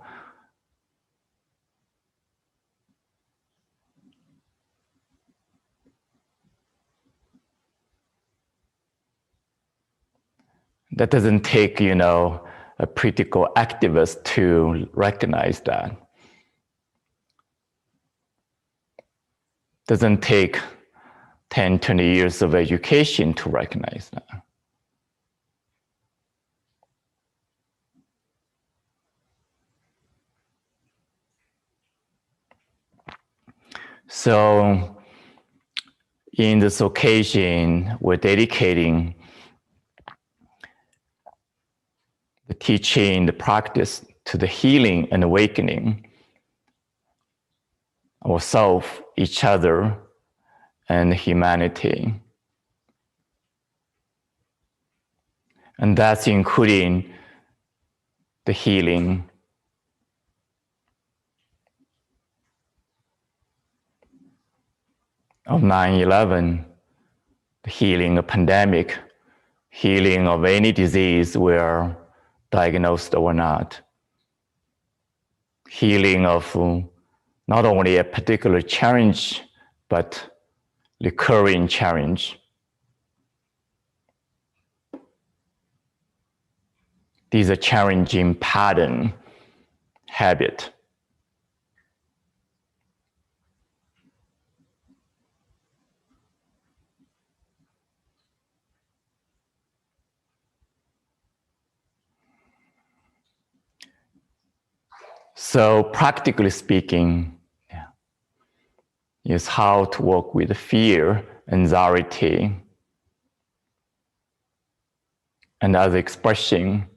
That doesn't take, a critical activist to recognize that. Doesn't take 10, 20 years of education to recognize that. So, in this occasion, we're dedicating the teaching, the practice to the healing and awakening ourselves, each other, and humanity. And that's including the healing of 9/11, the healing of pandemic, healing of any disease we're diagnosed or not, healing of not only a particular challenge, but recurring challenge. These are challenging pattern, habit. So practically speaking, is how to work with fear, anxiety, and other expression.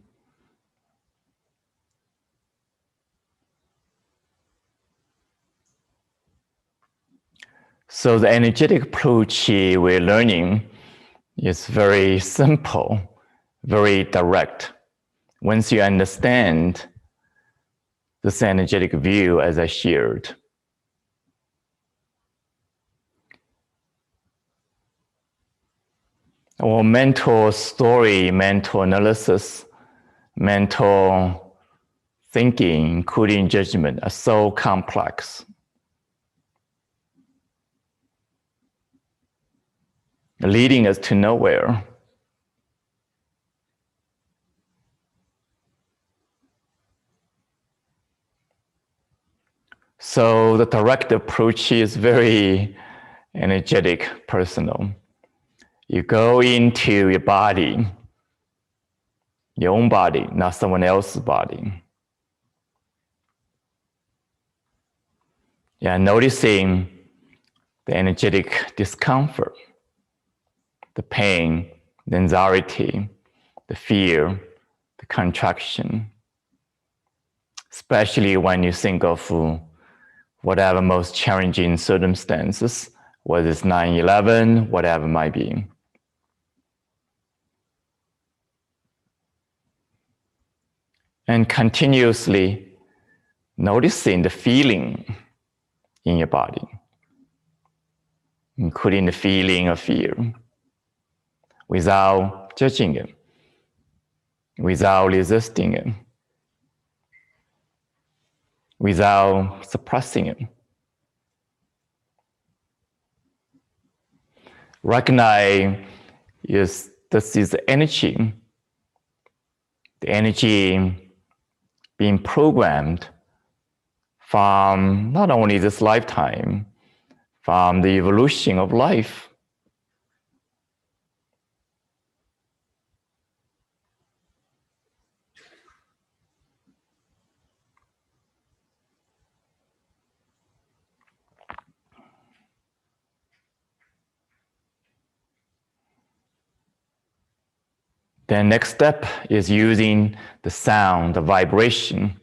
So the energetic approach we're learning is very simple, very direct. Once you understand this energetic view as I shared, our mental story, mental analysis, mental thinking, including judgment, are so complex. Leading us to nowhere. So the direct approach is very energetic, personal. You go into your body, your own body, not someone else's body. Yeah, noticing the energetic discomfort, the pain, the anxiety, the fear, the contraction. Especially when you think of whatever most challenging circumstances, whether it's 9/11, whatever it might be. And continuously noticing the feeling in your body, including the feeling of fear, without judging it, without resisting it, without suppressing it. Recognize this is energy, the energy being programmed from not only this lifetime, from the evolution of life. The next step is using the sound, the vibration,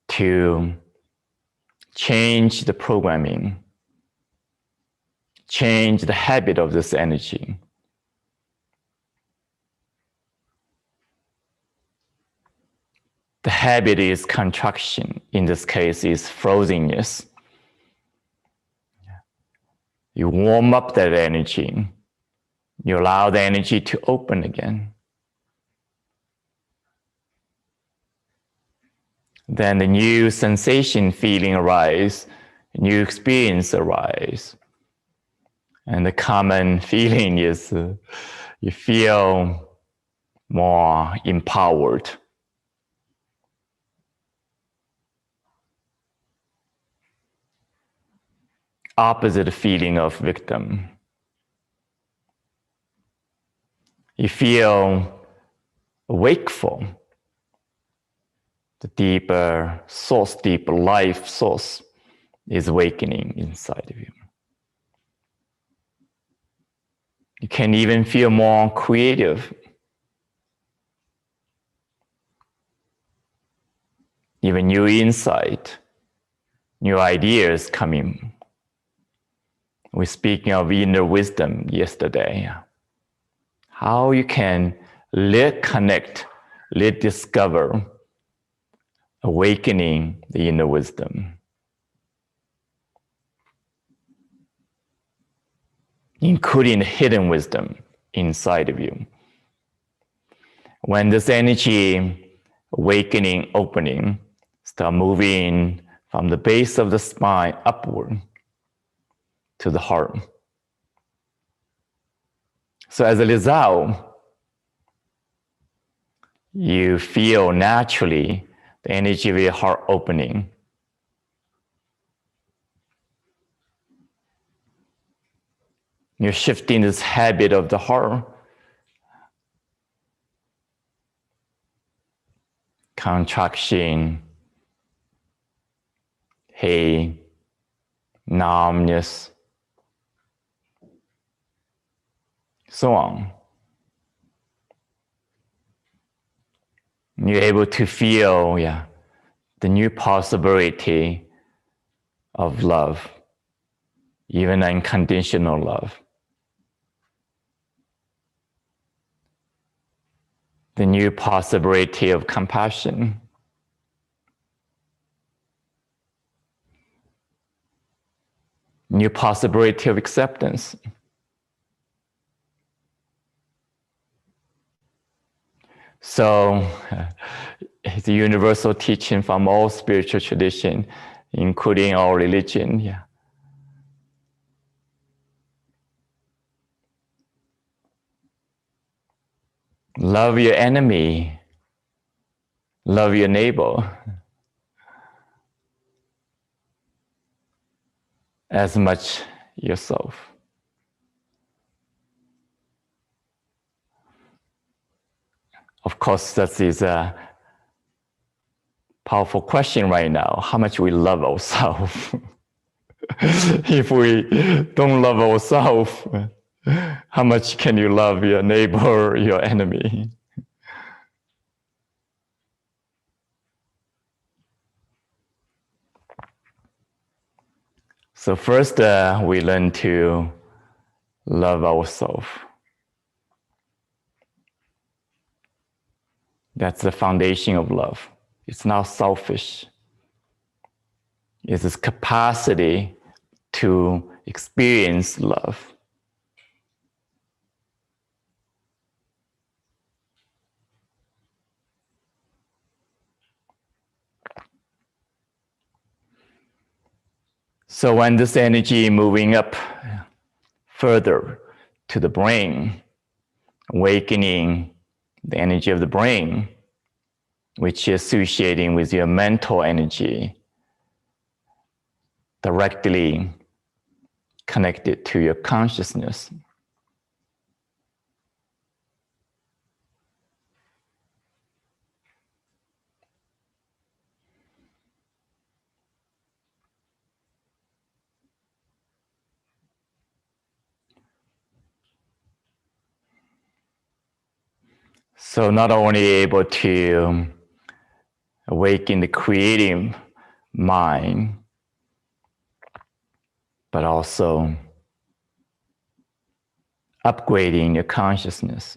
to change the programming, change the habit of this energy. The habit is contraction. In this case, is frozenness. You warm up that energy. You allow the energy to open again. Then the new sensation, feeling arise, new experience arise. And the common feeling is you feel more empowered. Opposite feeling of victim. You feel wakeful. The deeper source, deeper life source is awakening inside of you. You can even feel more creative. Even new insight, new ideas coming. We're speaking of inner wisdom yesterday. How you can connect, discover, awakening the inner wisdom. Including the hidden wisdom inside of you. When this energy, awakening, opening, Start moving from the base of the spine upward to the heart. So as a result, you feel naturally the energy of your heart opening. You're shifting this habit of the heart. Contraction, pain, numbness, so on. You're able to feel, the new possibility of love, even unconditional love. The new possibility of compassion. New possibility of acceptance. So it's a universal teaching from all spiritual tradition, including our religion. Love your enemy. Love your neighbor as much yourself. Of course, that is a powerful question right now. How much we love ourselves? If we don't love ourselves, how much can you love your neighbor, your enemy? So first, we learn to love ourselves. That's the foundation of love. It's not selfish. It's this capacity to experience love. So when this energy moving up further to the brain, awakening the energy of the brain, which is associating with your mental energy, directly connected to your consciousness. So not only able to awaken the creative mind, but also upgrading your consciousness.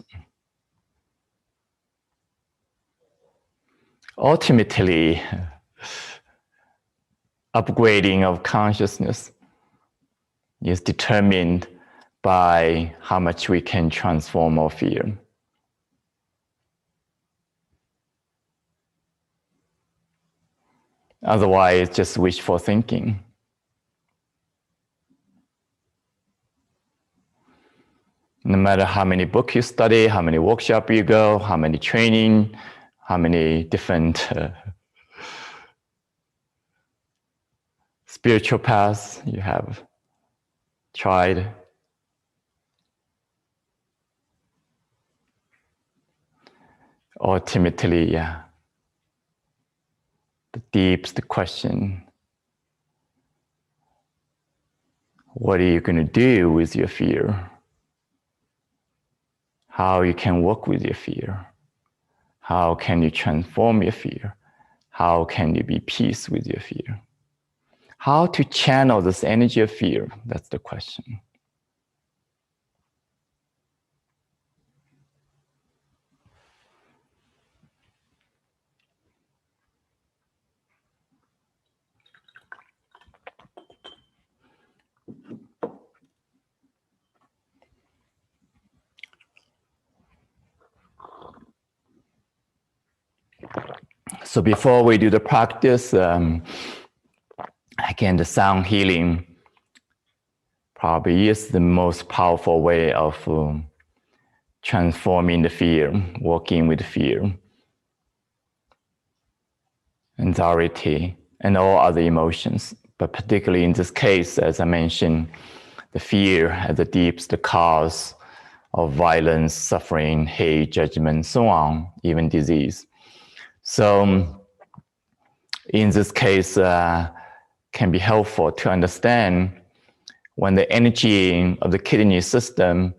Ultimately, upgrading of consciousness is determined by how much we can transform our fear. Otherwise, just wishful thinking. No matter how many books you study, how many workshops you go, how many training, how many different spiritual paths you have tried, ultimately, the deepest question, what are you going to do with your fear? How you can work with your fear? How can you transform your fear? How can you be peace with your fear? How to channel this energy of fear? That's the question. So before we do the practice, again, the sound healing probably is the most powerful way of transforming the fear, working with fear, anxiety, and all other emotions. But particularly in this case, as I mentioned, the fear as the deepest cause of violence, suffering, hate, judgment, so on, even disease. So in this case, can be helpful to understand when the energy of the kidney system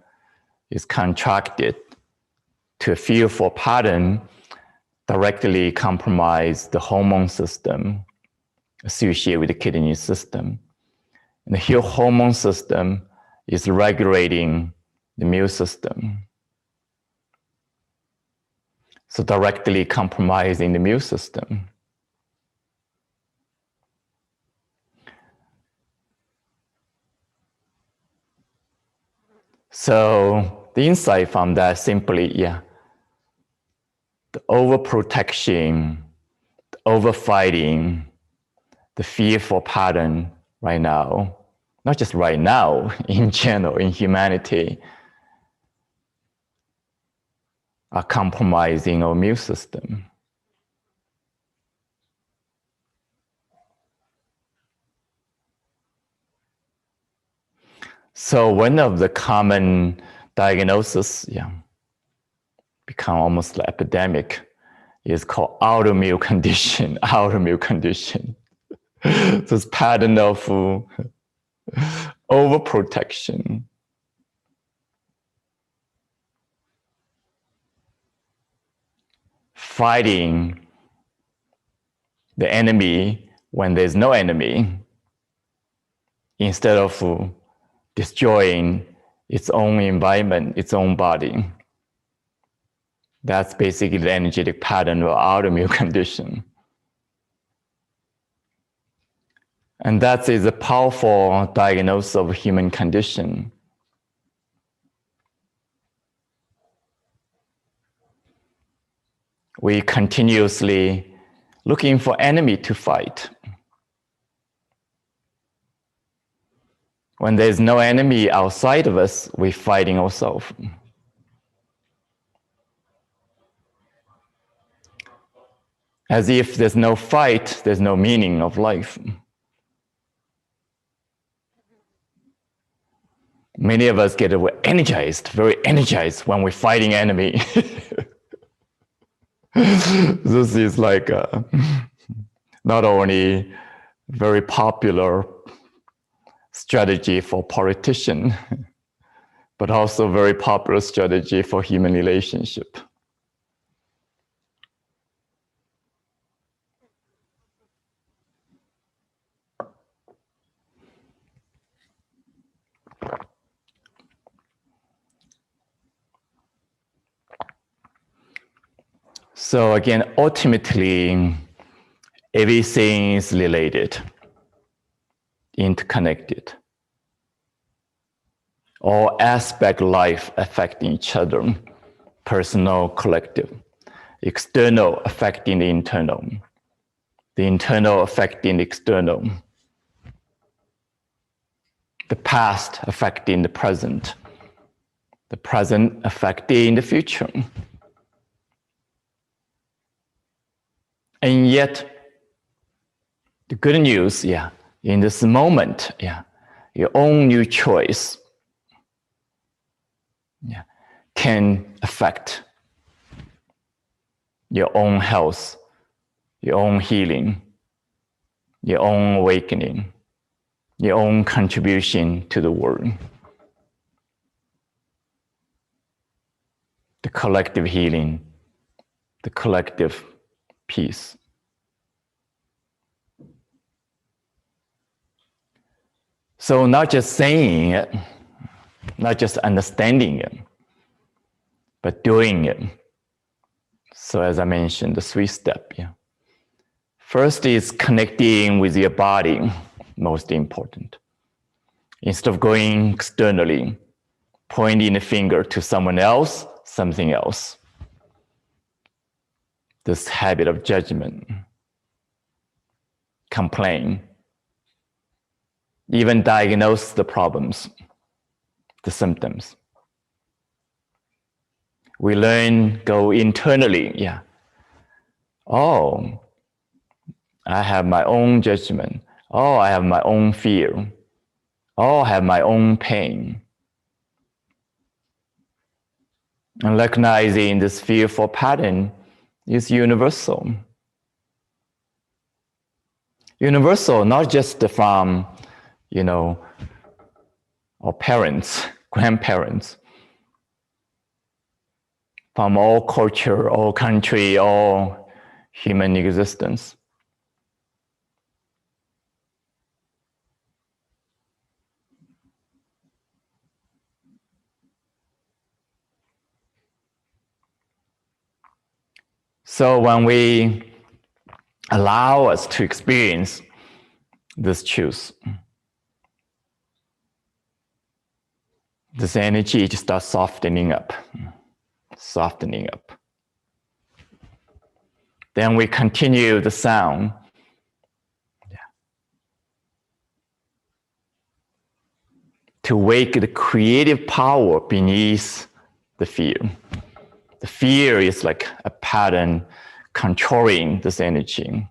is contracted to a fearful pattern, directly compromise the hormone system associated with the kidney system. And the hormone system is regulating the immune system. So directly compromising the immune system. So the insight from that simply, the overprotection, the overfighting, the fearful pattern right now, not just right now, in general, in humanity, are compromising our immune system. So one of the common diagnoses, become almost like epidemic, is called autoimmune condition. Autoimmune condition. This pattern of overprotection, fighting the enemy when there's no enemy, instead of destroying its own environment, its own body. That's basically the energetic pattern of autoimmune condition. And that is a powerful diagnosis of human condition. We continuously looking for enemy to fight. When there's no enemy outside of us, we're fighting ourselves. As if there's no fight, there's no meaning of life. Many of us get energized, very energized when we're fighting enemy. This is like not only very popular strategy for politicians, but also very popular strategy for human relationship. So again, ultimately, everything is related, interconnected. All aspect of life affecting each other, personal, collective, external affecting the internal affecting the external, the past affecting the present affecting the future. And yet, the good news, in this moment, your own new choice, can affect your own health, your own healing, your own awakening, your own contribution to the world. The collective healing, the collective peace. So not just saying it, not just understanding it, but doing it. So as I mentioned, the 3 steps. First is connecting with your body, most important. Instead of going externally, pointing the finger to someone else, something else. this habit of judgment, complain, even diagnose the problems, the symptoms. We learn, go internally, yeah. Oh, I have my own judgment. Oh, I have my own fear. Oh, I have my own pain. And recognizing this fearful pattern is universal. Universal, not just from, our parents, grandparents, from all culture, all country, all human existence. So when we allow us to experience this truth, this energy just starts softening up. Then we continue the sound. To wake the creative power beneath the fear. The fear is like a pattern controlling this energy.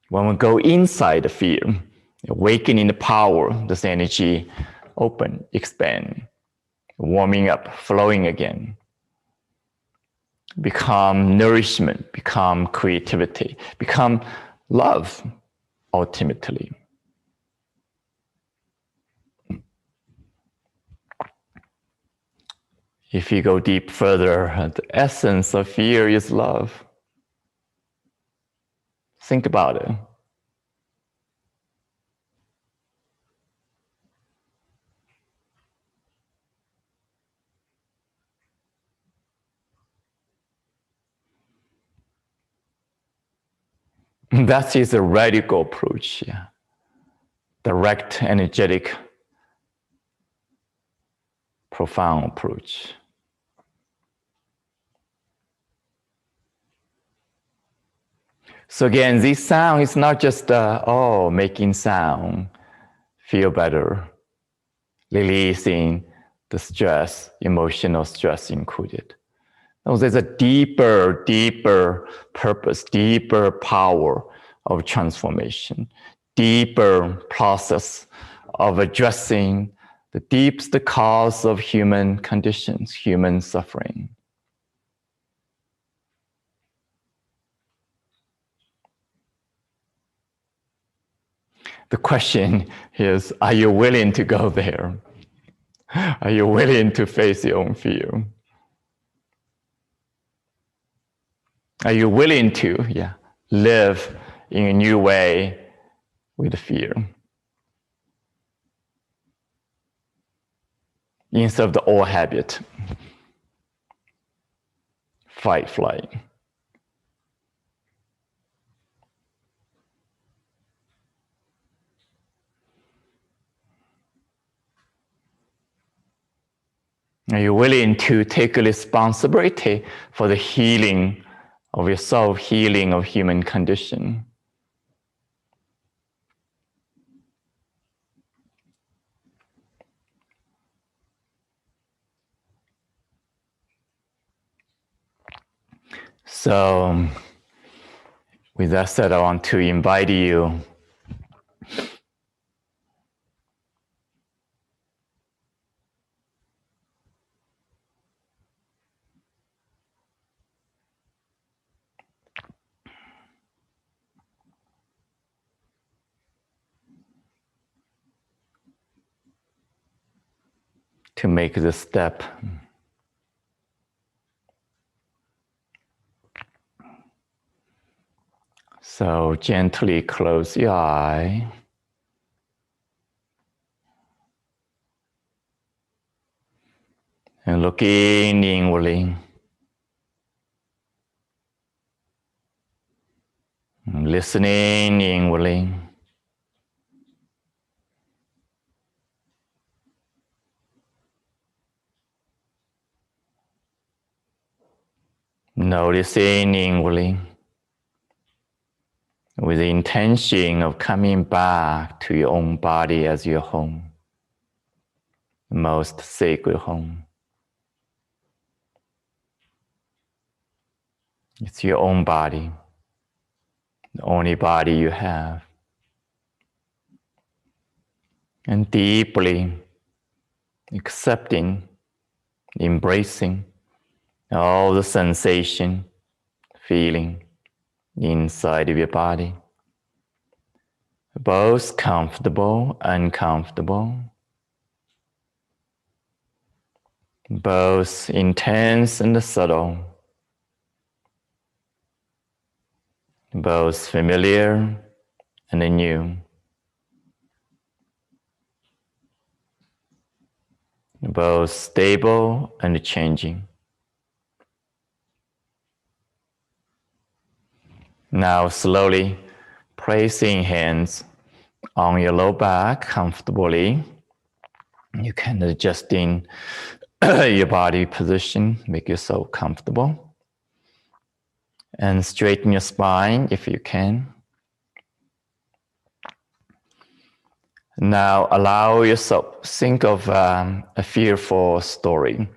When we go inside the fear, awakening the power, this energy open, expand, warming up, flowing again. Become nourishment, become creativity, become love, ultimately. If you go deep further, the essence of fear is love. Think about it. That is a radical approach, yeah. Direct, energetic, profound approach. So again, this sound is not just, making sound feel better, releasing the stress, emotional stress included. No, there's a deeper purpose, deeper power of transformation, deeper process of addressing the deepest cause of human conditions, human suffering. The question is, are you willing to go there? Are you willing to face your own fear? Are you willing to live in a new way with fear? Instead of the old habit, fight, flight. Are you willing to take responsibility for the healing of yourself, healing of human condition? So, with that said, I want to invite you to make this step. So gently close your eye. And look in inwardly. Listening inwardly. Noticing inwardly with the intention of coming back to your own body as your home, the most sacred home. It's your own body, the only body you have. And deeply accepting, embracing all the sensation, feeling inside of your body, both comfortable, uncomfortable, both intense and subtle, both familiar and new, both stable and changing. Now slowly placing hands on your low back comfortably. You can adjusting your body position, make yourself comfortable. And straighten your spine if you can. Now allow yourself, think of a fearful story.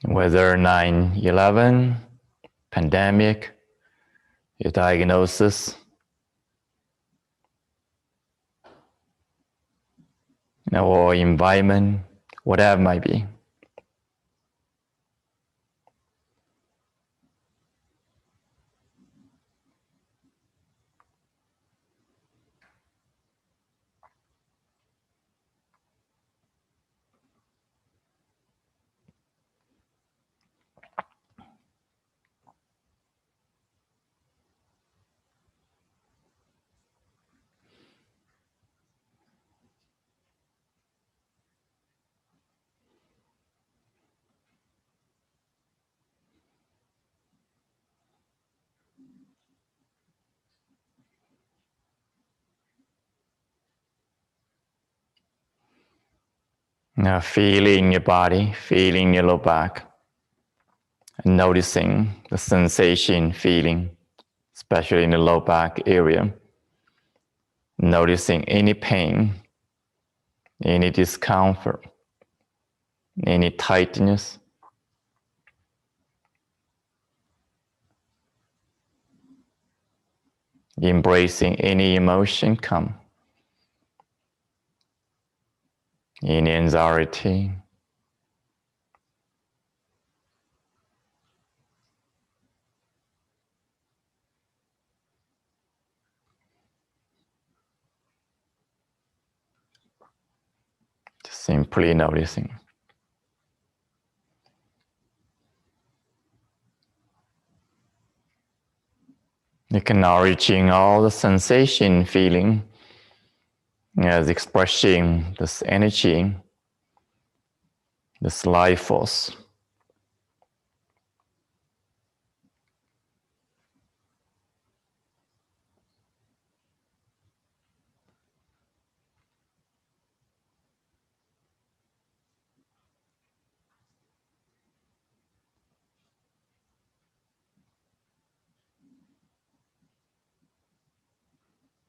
Whether 9/11, pandemic, your diagnosis, or environment, whatever it might be. Now feeling your body, feeling your low back, and noticing the sensation, feeling, especially in the low back area. Noticing any pain, any discomfort, any tightness. Embracing any emotion come. Any anxiety. Just simply noticing. Acknowledging all the sensation, feeling, as expressing this energy, this life force.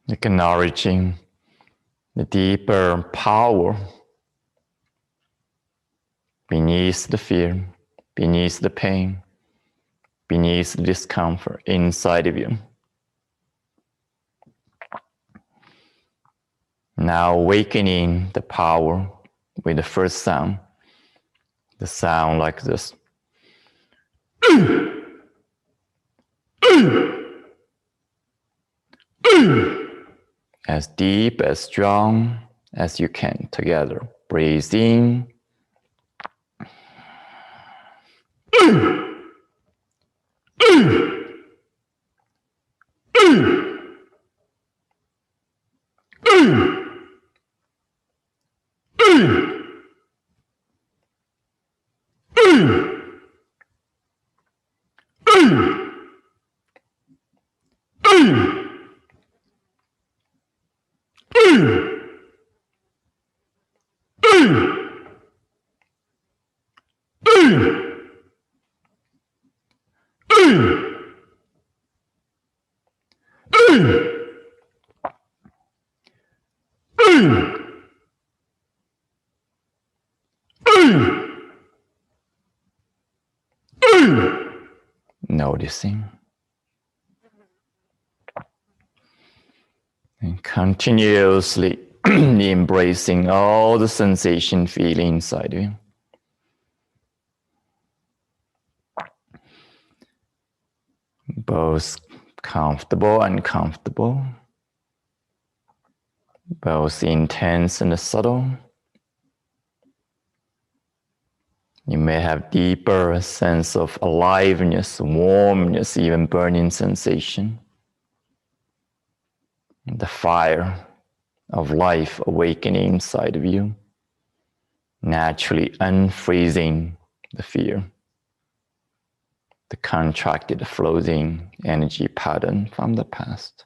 Acknowledging the deeper power beneath the fear, beneath the pain, beneath the discomfort inside of you. Now awakening the power with the first sound, the sound like this. As deep, as strong as you can together. Breathe in. Noticing. And continuously embracing all the sensation feeling inside you. Both comfortable and uncomfortable. Both intense and subtle. You may have deeper sense of aliveness, warmness, even burning sensation. The fire of life awakening inside of you, naturally unfreezing the fear, the contracted floating energy pattern from the past.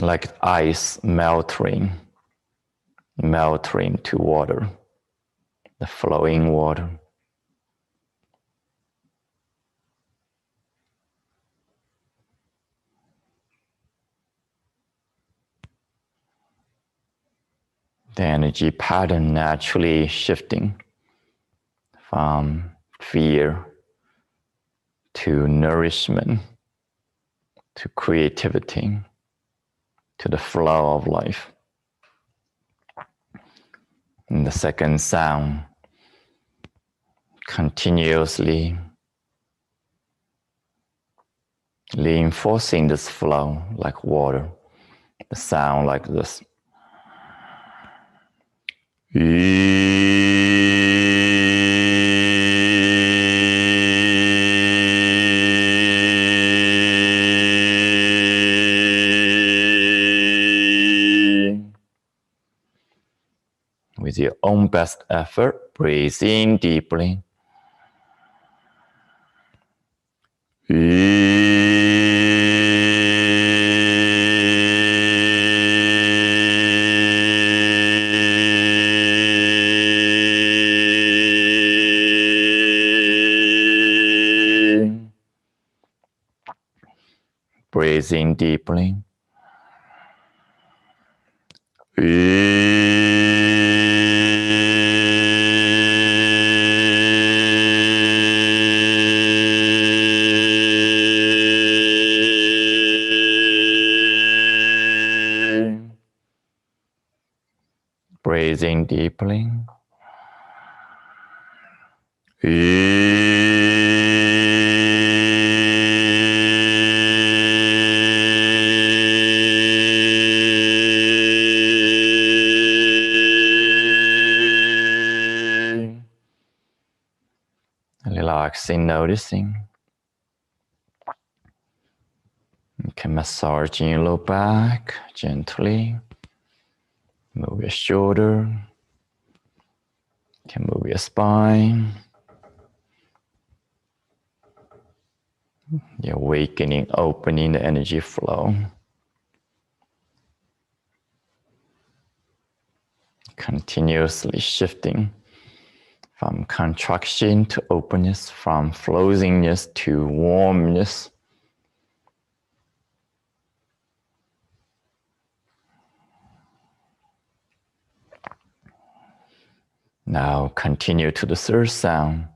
Like ice melting to water, the flowing water. The energy pattern naturally shifting from fear to nourishment, to creativity, to the flow of life. And the second sound, continuously reinforcing this flow like water. The sound like this. With your own best effort, breathe in deeply. Breathe in deeply. Breathe in deeply. Relaxing, noticing. You can massage your low back gently. Move your shoulder. You can move your spine. You're awakening, opening the energy flow. Continuously shifting from contraction to openness, from floatingness to warmness. Now continue to the third sound,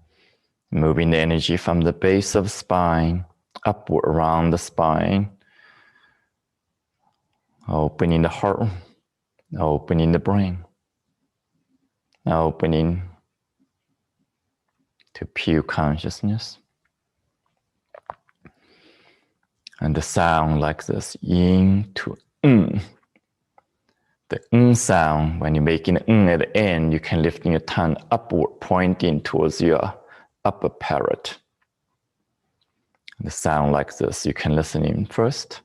moving the energy from the base of the spine upward around the spine, opening the heart, opening the brain, opening to pure consciousness. And the sound like this, yin to The sound, when you're making at the end, you can lift your tongue upward, pointing towards your upper parrot. The sound like this, you can listen in first.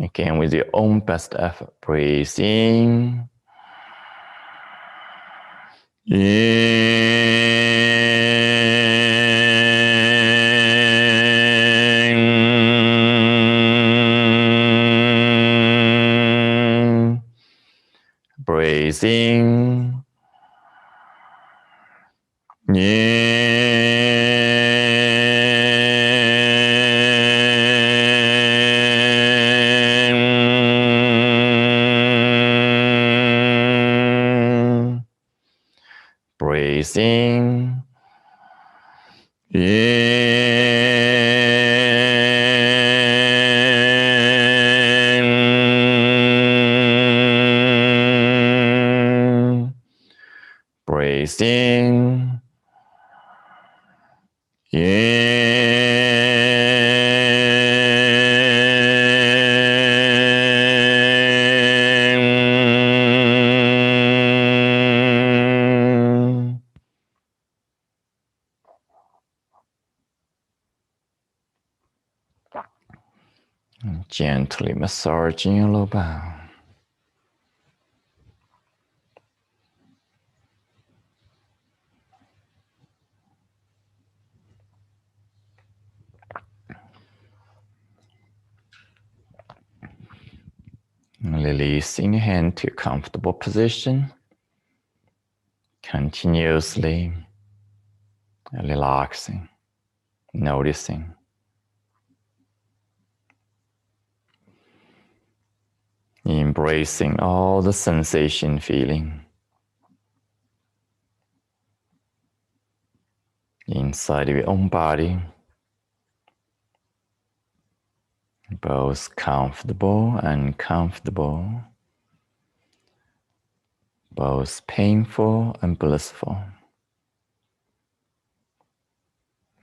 Again, with your own best effort, breathe in. Breathe in. In. Breathe in. In. Breathe in. In. Gently massaging your lower back. Releasing your hand to a comfortable position. Continuously relaxing, noticing. Embracing all the sensation feeling inside of your own body, both comfortable and uncomfortable, both painful and blissful,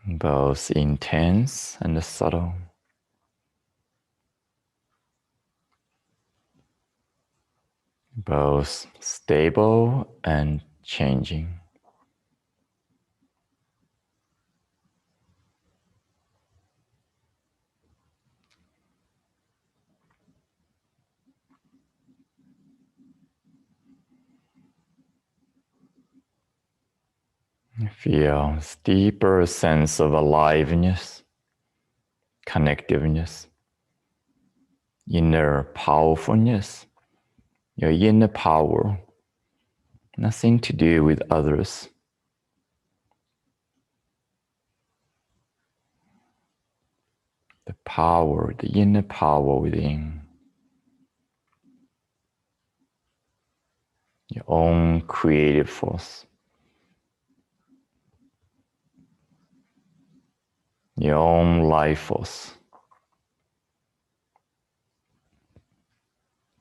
both intense and subtle. Both stable and changing. Feel this deeper sense of aliveness, connectiveness, inner powerfulness, your inner power, nothing to do with others. The power, the inner power within, your own creative force, your own life force,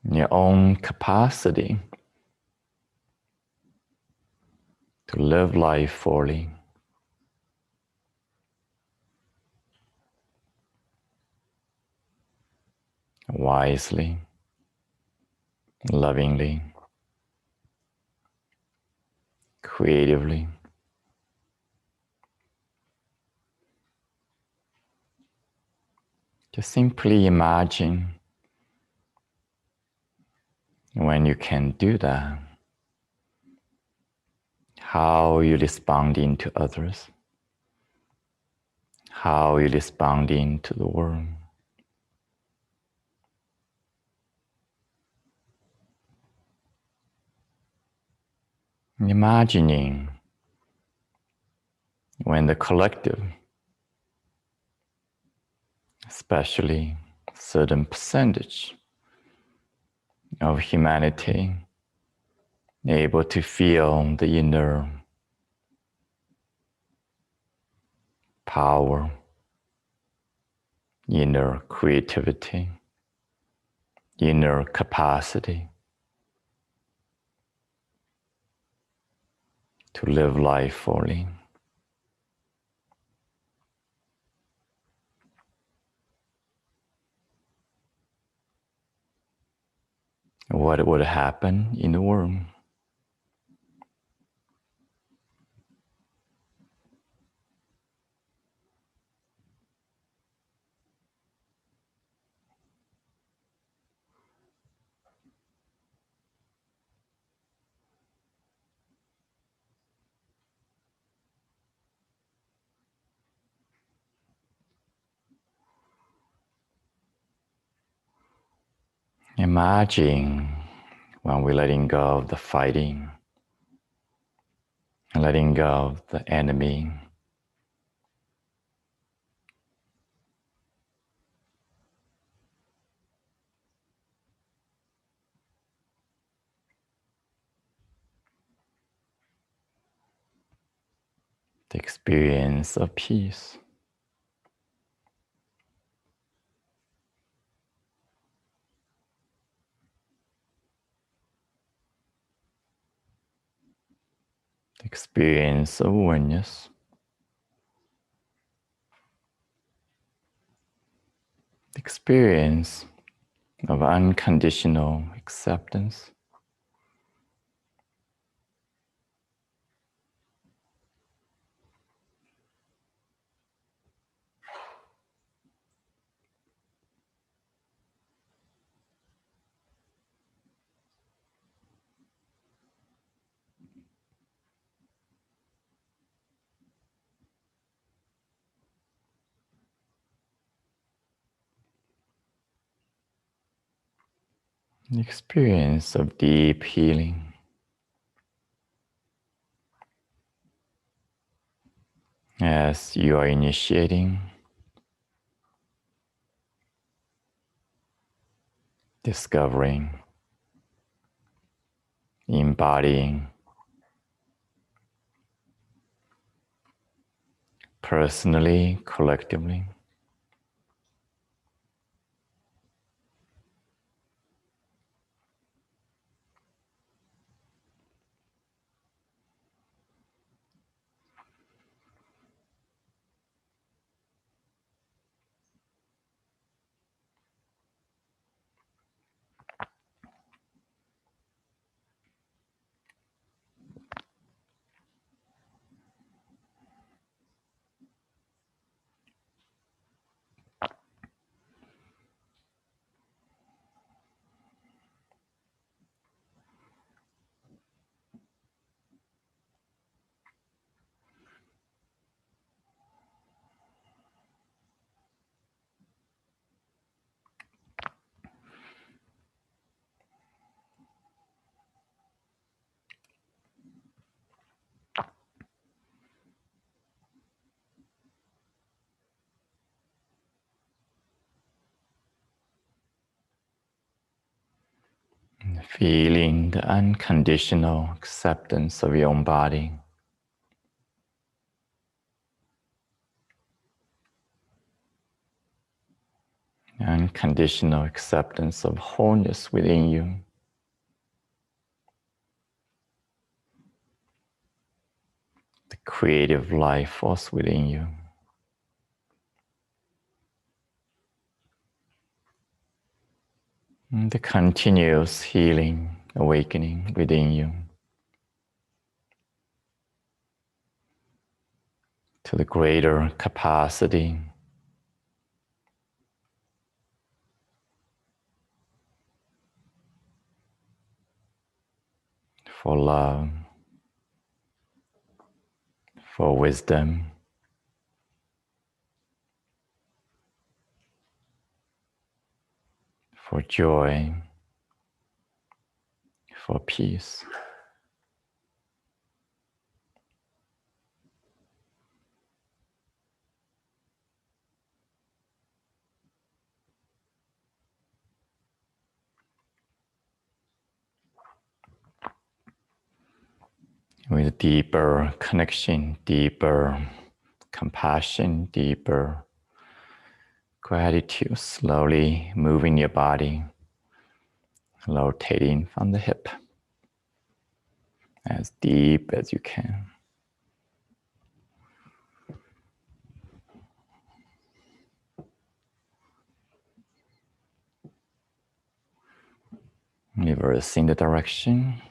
your own capacity to live life fully, wisely, lovingly, creatively. Just simply imagine when you can do that, how you responding to others, how you responding to the world. Imagining when the collective, especially a certain percentage of humanity, able to feel the inner power, inner creativity, inner capacity to live life fully. What would happen in the world? Imagine when we're letting go of the fighting, and letting go of the enemy. The experience of peace. The experience of oneness. The experience of unconditional acceptance. The experience of deep healing. As you are initiating, discovering, embodying, personally, collectively. Feeling the unconditional acceptance of your own body. Unconditional acceptance of wholeness within you. The creative life force within you. And the continuous healing, awakening within you. To the greater capacity for love, for wisdom, for joy, for peace. With deeper connection, deeper compassion, deeper gratitude, slowly moving your body, rotating from the hip as deep as you can. Reversing the direction.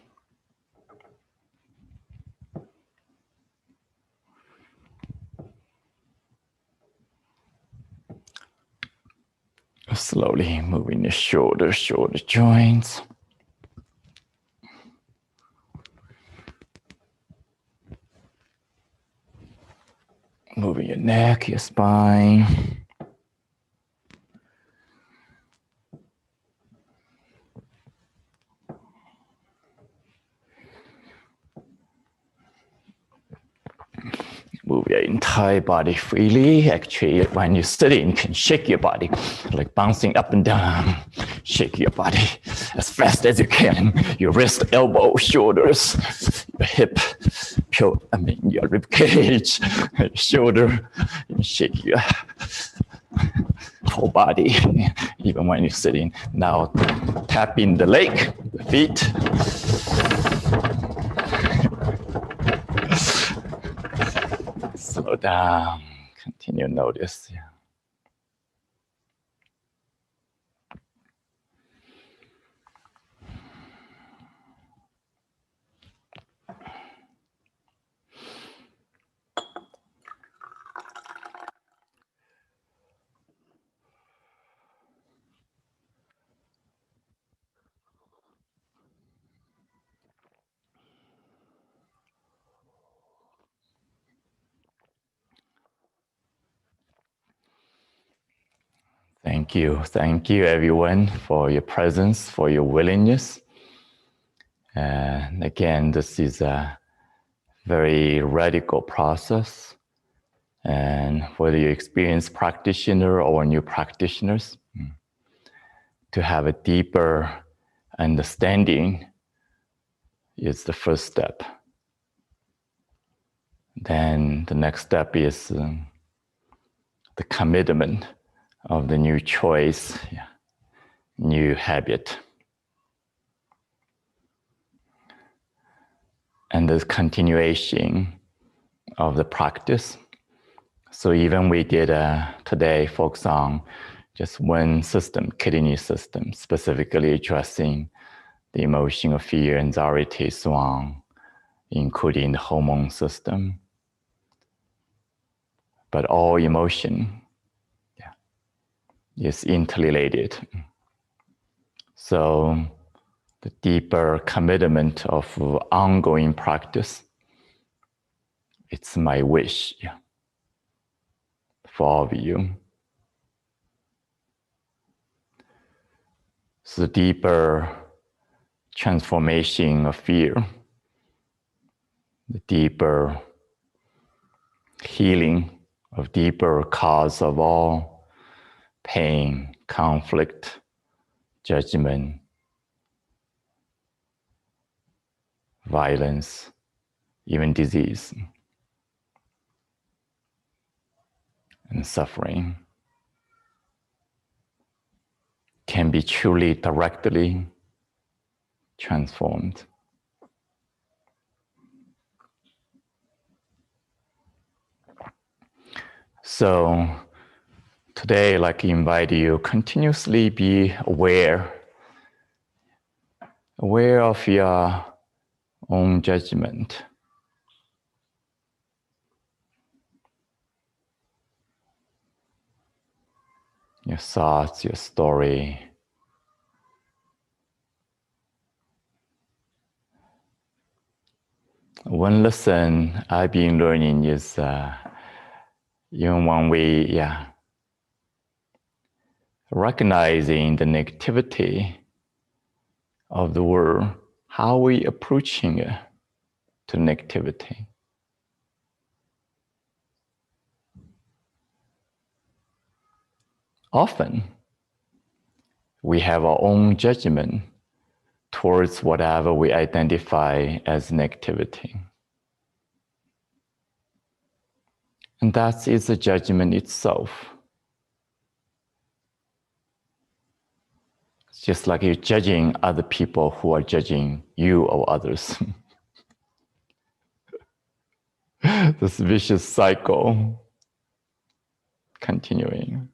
Slowly moving the shoulder joints. Moving your neck, your spine. Move your entire body freely. Actually, when you're sitting, you can shake your body, like bouncing up and down. Shake your body as fast as you can. Your wrist, elbow, shoulders, your hip, your rib cage, your shoulder. And shake your whole body, even when you're sitting. Now, tap in the leg, the feet. Slow down, continue to notice. Yeah. Thank you everyone for your presence, for your willingness. And again, this is a very radical process. And whether you're experienced practitioner or new practitioners, to have a deeper understanding is the first step. Then the next step is the commitment of the new choice, new habit. And the continuation of the practice. So even we did today focus on just one system, kidney system, specifically addressing the emotion of fear, anxiety, so on, including the hormone system. But all emotion is interrelated. So the deeper commitment of ongoing practice, it's my wish for all of you. So the deeper transformation of fear, the deeper healing of deeper cause of all pain, conflict, judgment, violence, even disease and suffering can be truly directly transformed. So today, I'd like to invite you continuously be aware of your own judgment. Your thoughts, your story. One lesson I've been learning is even when we recognizing the negativity of the world, how we approaching it to negativity. Often, we have our own judgment towards whatever we identify as negativity. And that is a judgment itself. It's just like you're judging other people who are judging you or others. This vicious cycle continuing.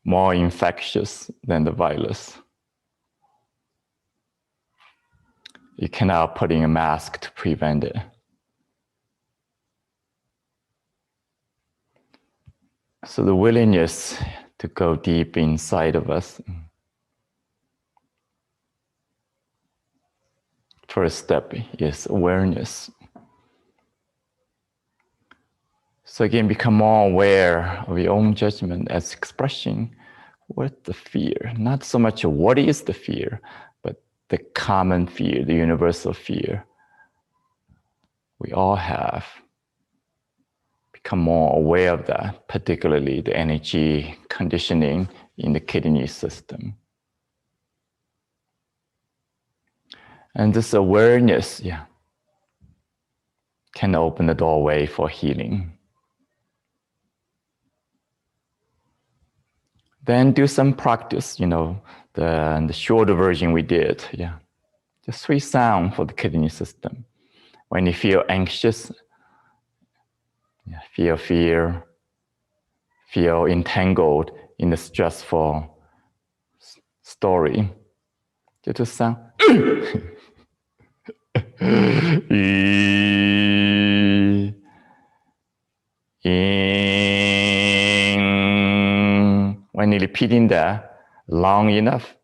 More infectious than the virus. You cannot put in a mask to prevent it. So the willingness to go deep inside of us. First step is awareness. So again, become more aware of your own judgment as expressing what the fear, not so much what is the fear, but the common fear, the universal fear we all have. Become more aware of that, particularly the energy conditioning in the kidney system. And this awareness, can open the doorway for healing. Then do some practice, the shorter version we did, Just 3 sounds for the kidney system. When you feel anxious, feel fear, feel entangled in the stressful story, just a sound. When you're repeating that long enough,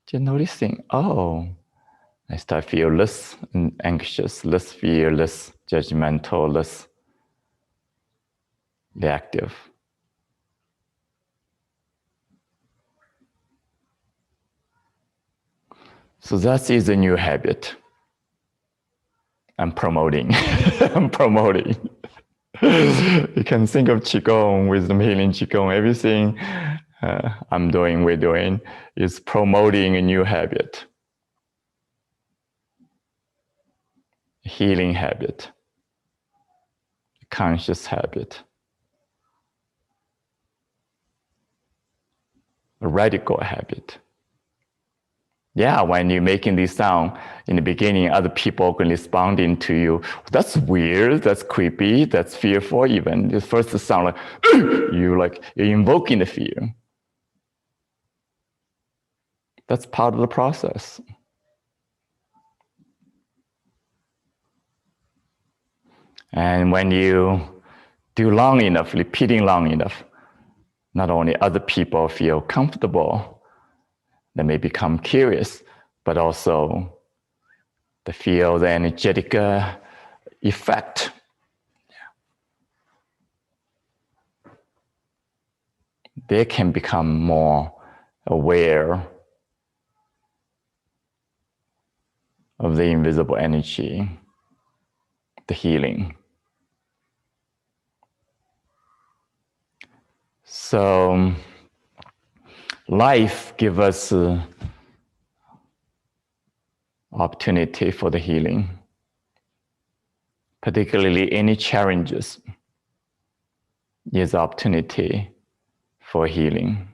just noticing, I start to feel less anxious, less fear, less judgmental, less reactive. So that is a new habit I'm promoting. I'm promoting. You can think of Qigong, wisdom healing Qigong, everything we're doing is promoting a new habit. A healing habit. A conscious habit. A radical habit. When you're making this sound, in the beginning, other people can responding to you. That's weird, that's creepy, that's fearful even. The first sound like, you're invoking the fear. That's part of the process. And when you do long enough, repeating long enough, not only other people feel comfortable, they may become curious, but also they feel the energetic effect. They can become more aware of the invisible energy, the healing. So life gives us opportunity for the healing, particularly any challenges is opportunity for healing.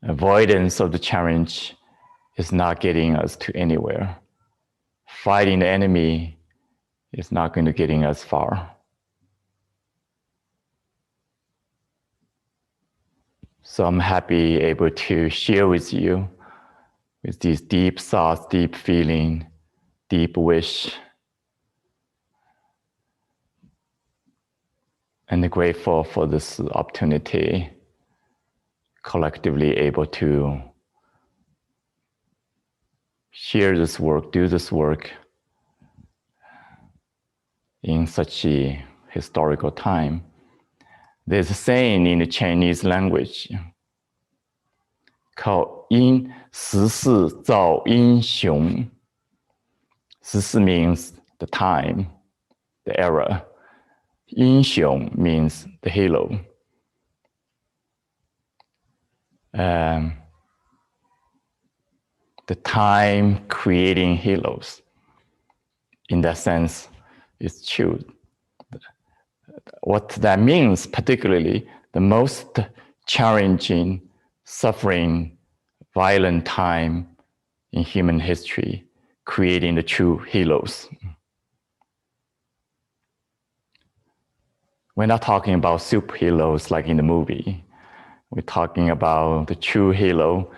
Avoidance of the challenge is not getting us to anywhere. Fighting the enemy is not going to getting us far. So I'm happy able to share with you with these deep thoughts, deep feeling, deep wish, and grateful for this opportunity, collectively able to share this work, do this work in such a historical time. There's a saying in the Chinese language called 因时势造英雄. 时势 means the time, the era. 英雄 means the hero. The time creating heroes. In that sense, it's true. What that means, particularly, the most challenging, suffering, violent time in human history, creating the true heroes. We're not talking about superheroes like in the movie. We're talking about the true hero,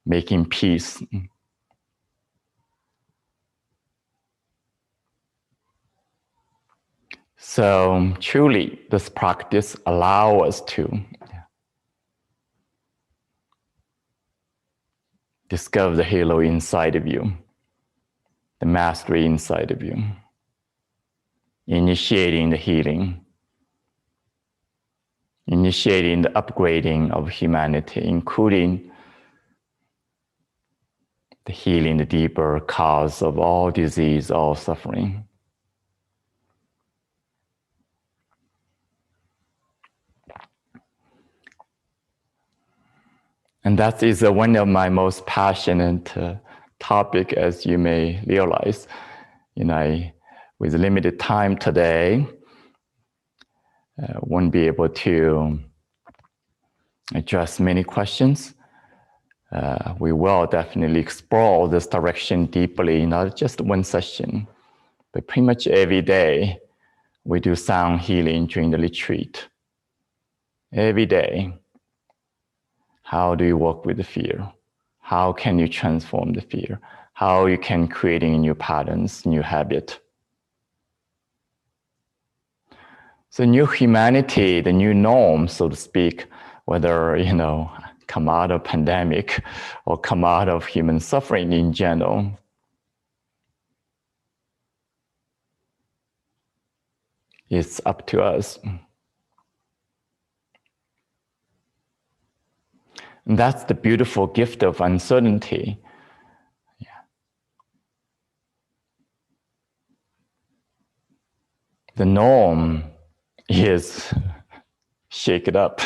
making peace. So truly, this practice allows us to discover the halo inside of you, the mastery inside of you, initiating the healing, initiating the upgrading of humanity, including the healing, the deeper cause of all disease, all suffering. And that is one of my most passionate topic, as you may realize. With limited time today, won't be able to address many questions. We will definitely explore this direction deeply, not just one session, but pretty much every day. We do sound healing during the retreat. Every day. How do you work with the fear? How can you transform the fear? How you can creating new patterns, new habit. So new humanity, the new norm, so to speak, whether, come out of pandemic or come out of human suffering in general. It's up to us. And that's the beautiful gift of uncertainty. Yeah. The norm is shake it up.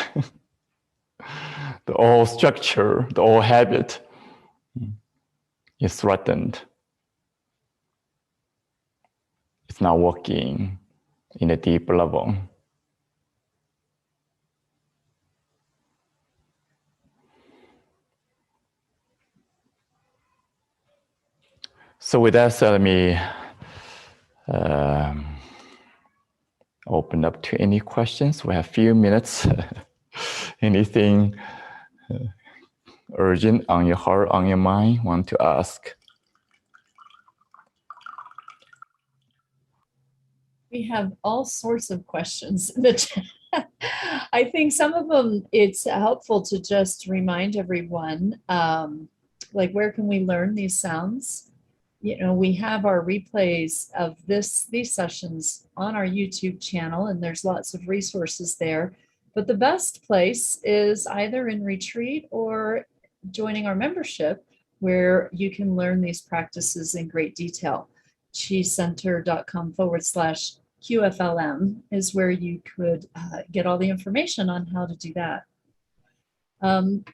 The old structure, the old habit is threatened. It's not working in a deep level. So with that said, let me open up to any questions. We have a few minutes. Anything urgent on your heart, on your mind, want to ask? We have all sorts of questions in the chat. I think some of them, it's helpful to just remind everyone, like, where can we learn these sounds? We have our replays of these sessions on our YouTube channel, and there's lots of resources there. But the best place is either in retreat or joining our membership, where you can learn these practices in great detail. qicenter.com/QFLM is where you could get all the information on how to do that.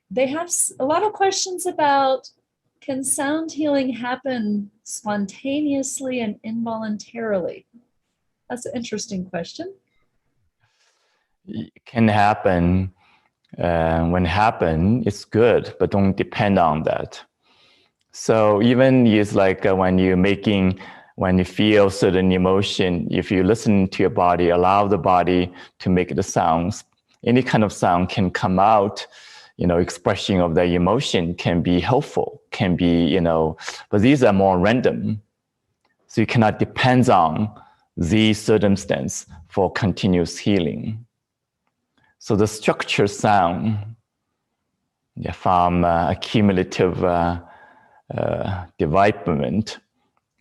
They have a lot of questions about, can sound healing happen spontaneously and involuntarily? That's an interesting question. It can happen. When it happens, it's good, but don't depend on that. So even it's like when you feel certain emotion, if you listen to your body, allow the body to make the sounds, any kind of sound can come out, expression of the emotion can be helpful, can be, but these are more random. So you cannot depend on these circumstances for continuous healing. So the structure sound, from accumulative development,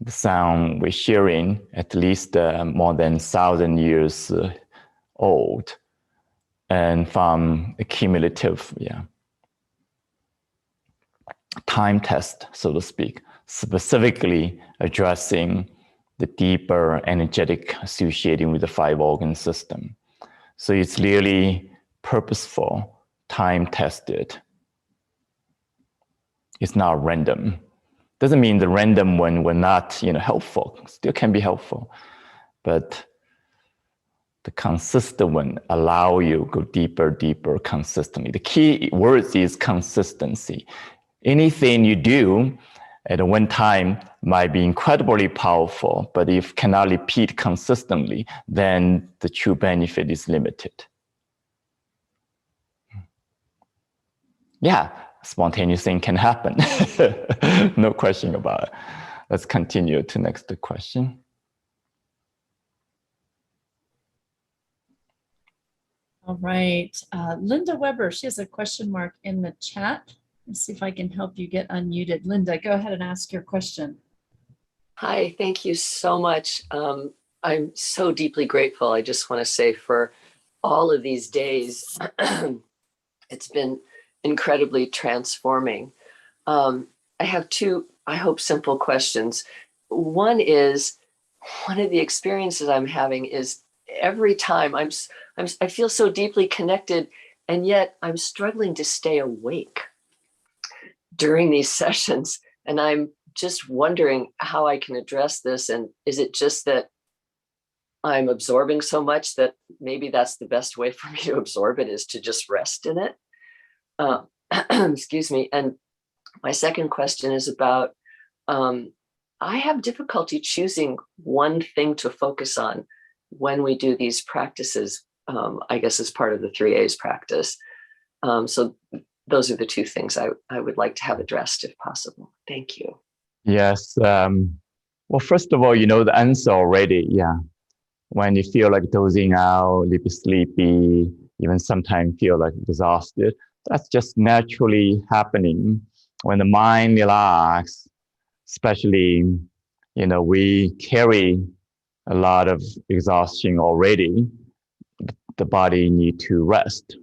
the sound we're sharing at least more than 1,000 years old, and from accumulative, time test, so to speak, specifically addressing the deeper energetic associating with the 5-organ system. So it's really purposeful, time tested. It's not random. Doesn't mean the random one will not, helpful. Still can be helpful, but the consistent one allow you go deeper, consistently. The key word is consistency. Anything you do at one time might be incredibly powerful, but if cannot repeat consistently, then the true benefit is limited. Yeah, spontaneous thing can happen. No question about it. Let's continue to next question. All right, Linda Weber, she has a question mark in the chat. Let's see if I can help you get unmuted. Linda, go ahead and ask your question. Hi, thank you so much. I'm so deeply grateful. I just want to say for all of these days, it's been incredibly transforming. I have two I hope, simple questions. One is, one of the experiences I'm having is every time I feel so deeply connected, and yet I'm struggling to stay awake during these sessions. And I'm just wondering how I can address this. And is it just that I'm absorbing so much that maybe that's the best way for me to absorb it, is to just rest in it? Excuse me. And my second question is about, I have difficulty choosing one thing to focus on when we do these practices, I guess as part of the 3A's practice. So those are the two things I would like to have addressed if possible. Thank you. Yes. Well, first of all, you know the answer already. Yeah. When you feel like dozing out, a little bit sleepy, even sometimes feel like exhausted, that's just naturally happening when the mind relaxes. Especially, you know, we carry a lot of exhaustion already. The body needs to rest.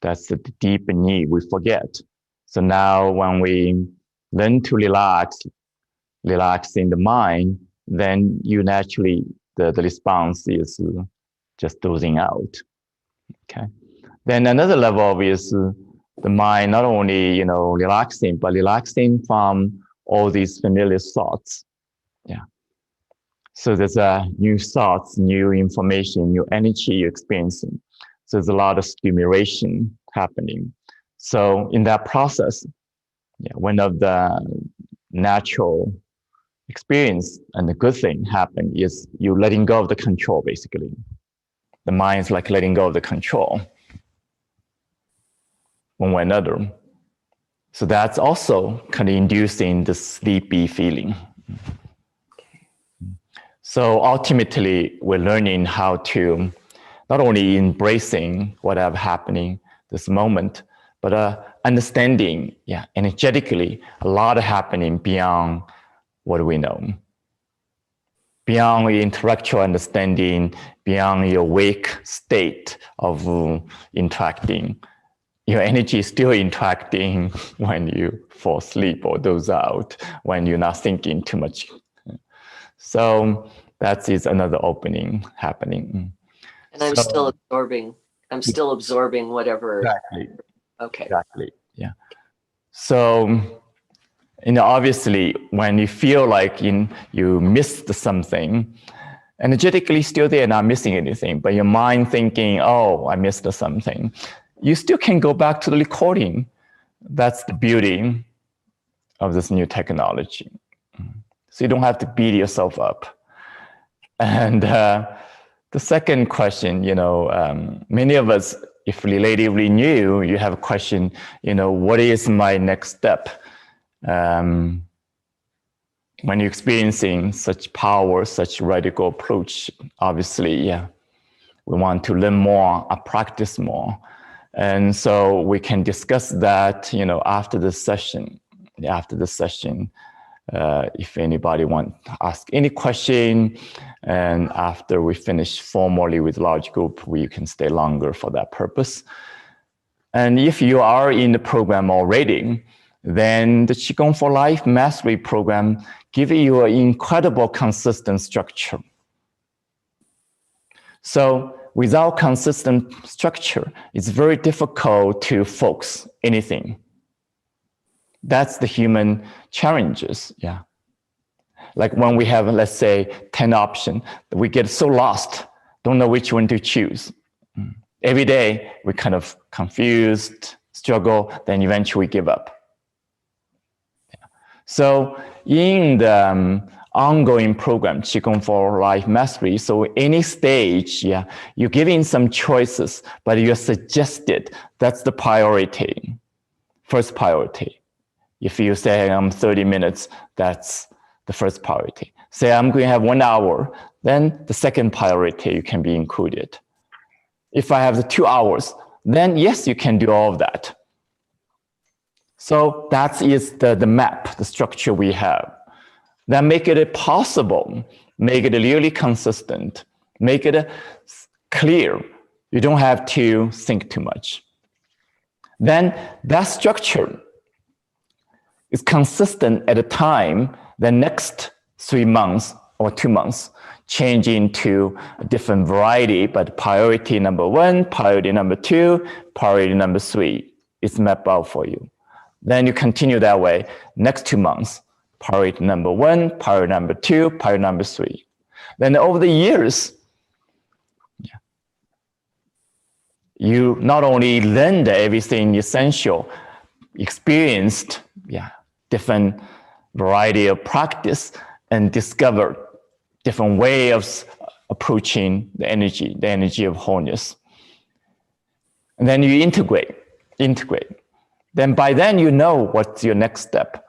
That's the deep need we forget. So now when we learn to relax in the mind, then you naturally, the response is just dozing out. Okay. Then another level is the mind not only, you know, relaxing, but relaxing from all these familiar thoughts. Yeah. So there's new thoughts, new information, new energy you're experiencing. So there's a lot of stimulation happening. So in that process, yeah, one of the natural experience and the good thing happen is you letting go of the control, basically. The mind's like letting go of the control one way or another. So that's also kind of inducing the sleepy feeling. So ultimately, we're learning how to not only embracing whatever happening this moment, but understanding, yeah, energetically, a lot happening beyond what we know. Beyond your intellectual understanding, beyond your awake state of interacting. Your energy is still interacting when you fall asleep or doze out, when you're not thinking too much. So that is another opening happening. And I'm still absorbing whatever. Exactly. Okay. Exactly. Yeah. So, you know, obviously, when you feel like you missed something, energetically still there, not missing anything, but your mind thinking, oh, I missed something, you still can go back to the recording. That's the beauty of this new technology. So you don't have to beat yourself up. And the second question, you know, many of us, if relatively new, you have a question, you know, what is my next step? When you're experiencing such power, such radical approach, obviously, yeah, we want to learn more, practice more. And so we can discuss that, you know, after the session. If anybody wants to ask any question, and after we finish formally with large group, we can stay longer for that purpose. And if you are in the program already, then the Qigong for Life Mastery program gives you an incredible consistent structure. So without consistent structure, it's very difficult to focus anything. That's the human challenges, yeah. Like when we have, let's say, 10 options, we get so lost, don't know which one to choose. Every day, we kind of confused, struggle, then eventually give up. Yeah. So in the ongoing program, Qigong for Life Mastery, so any stage, yeah, you're giving some choices, but you're suggested, that's the priority, first priority. If you say I'm 30 minutes, that's the first priority. Say I'm going to have 1 hour, then the second priority can be included. If I have the 2 hours, then yes, you can do all of that. So that is the map, the structure we have. That make it possible, make it really consistent, make it clear. You don't have to think too much. Then that structure is consistent at a time, the next 3 months or 2 months, changing to a different variety, but priority number 1, priority number 2, priority number 3 is mapped out for you. Then you continue that way, next 2 months, priority number 1, priority number 2, priority number 3. Then over the years, you not only learned everything essential, experienced different variety of practice, and discovered different way of approaching the energy of wholeness. And then you integrate. Then by then you know what's your next step.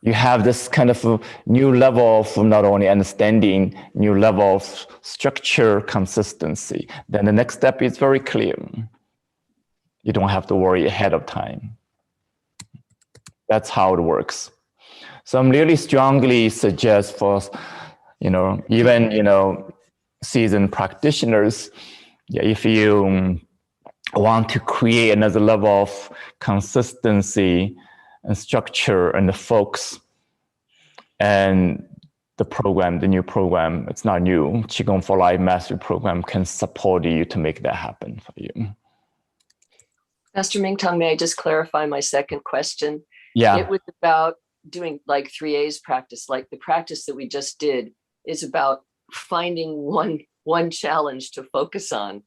You have this kind of a new level of not only understanding, new level of structure, consistency. Then the next step is very clear. You don't have to worry ahead of time. That's how it works. So I'm really strongly suggest for, even, seasoned practitioners, if you want to create another level of consistency and structure and the focus, and the new program, it's not new, Qigong for Life Mastery Program can support you to make that happen for you. Master Mingtong, may I just clarify my second question? Yeah. It was about doing like 3A's practice, like the practice that we just did is about finding one challenge to focus on.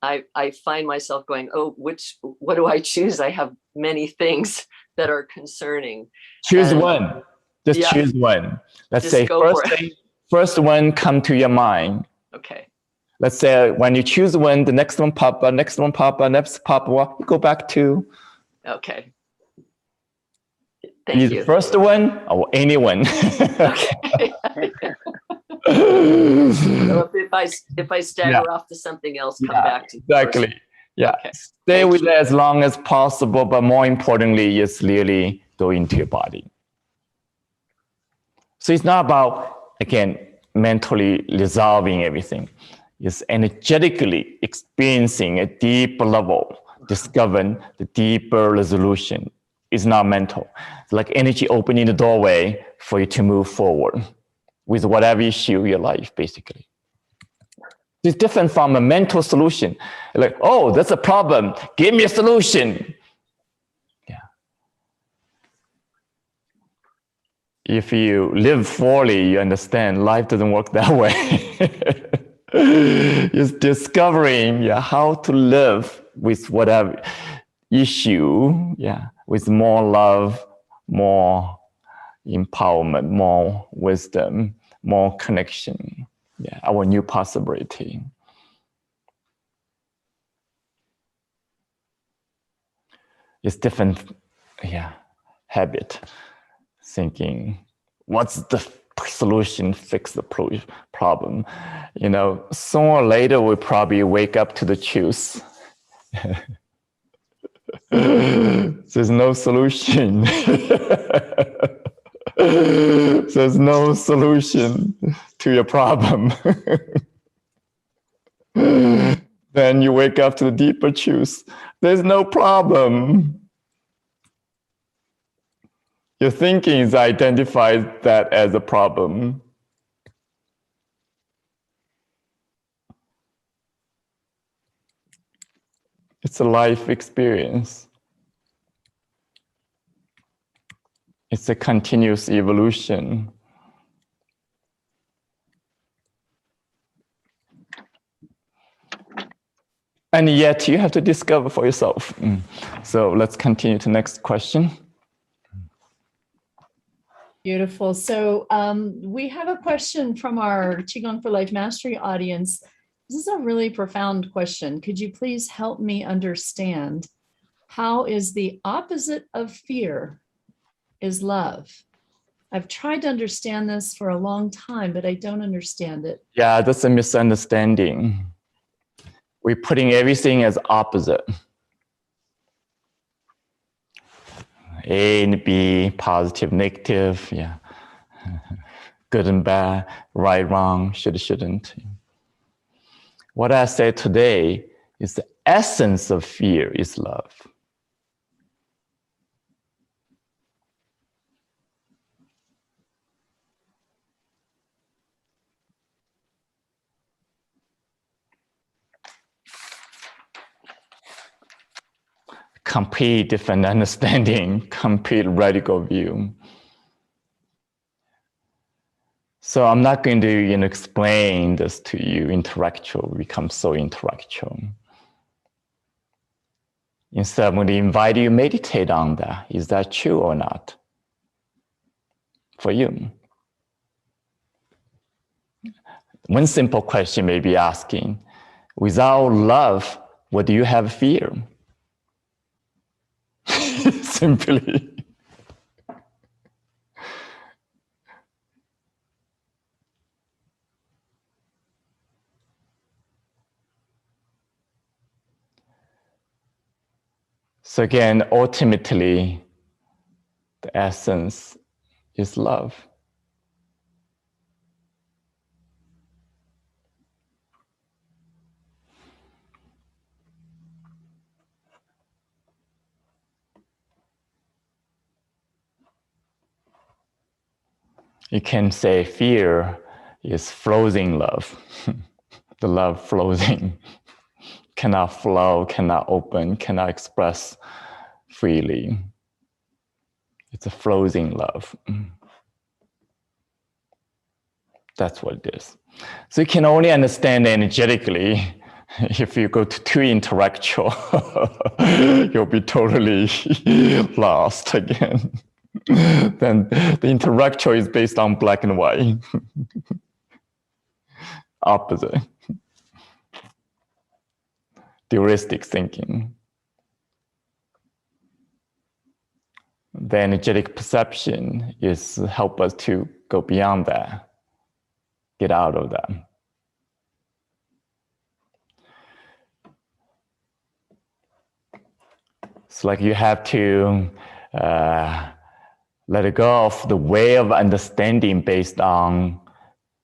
I find myself going, oh, what do I choose? I have many things that are concerning. Choose one. Just choose one. Let's say first one come to your mind. Okay. Let's say when you choose one, the next one pop up, next one pop up, next pop up, you go back to. Okay. Thank you. First one or anyone. Okay. So if I stagger off to something else, come back to exactly. Yeah. Okay. Stay with it as long as possible, but more importantly, is really go into your body. So it's not about, again, mentally resolving everything. It's energetically experiencing a deeper level, discovering the deeper resolution. It's not mental. It's like energy opening the doorway for you to move forward with whatever issue in your life, basically. It's different from a mental solution. Like, oh, that's a problem. Give me a solution. Yeah. If you live fully, you understand life doesn't work that way. It's discovering how to live with whatever issue, with more love, more empowerment, more wisdom, more connection. Our new possibility. It's different, habit, thinking, what's the solution, fix the problem? Sooner or later, we'll probably wake up to the truth. There's no solution. There's no solution to your problem. Then you wake up to the deeper truth. There's no problem. Your thinking is identified that as a problem. It's a life experience. It's a continuous evolution. And yet you have to discover for yourself. So let's continue to the next question. Beautiful. So we have a question from our Qigong for Life Mastery audience. This is a really profound question. Could you please help me understand how is the opposite of fear is love? I've tried to understand this for a long time, but I don't understand it. Yeah, that's a misunderstanding. We're putting everything as opposite. A and B, positive, negative, good and bad, right, wrong, should, shouldn't. What I said today is the essence of fear is love. complete different understanding, complete radical view. So I'm not going to explain this to you. Intellectual becomes so intellectual. Instead, I'm going to invite you to meditate on that. Is that true or not for you? One simple question may be asking, without love, what do you have fear? Simply. So again, ultimately, the essence is love. You can say fear is floating love. The love floating. Cannot flow, cannot open, cannot express freely. It's a floating love. That's what it is. So you can only understand energetically. If you go to too intellectual, you'll be totally lost again. Then the intellectual is based on black and white. Opposite. Dualistic thinking. The energetic perception is help us to go beyond that, get out of that. It's like you have to let go of the way of understanding based on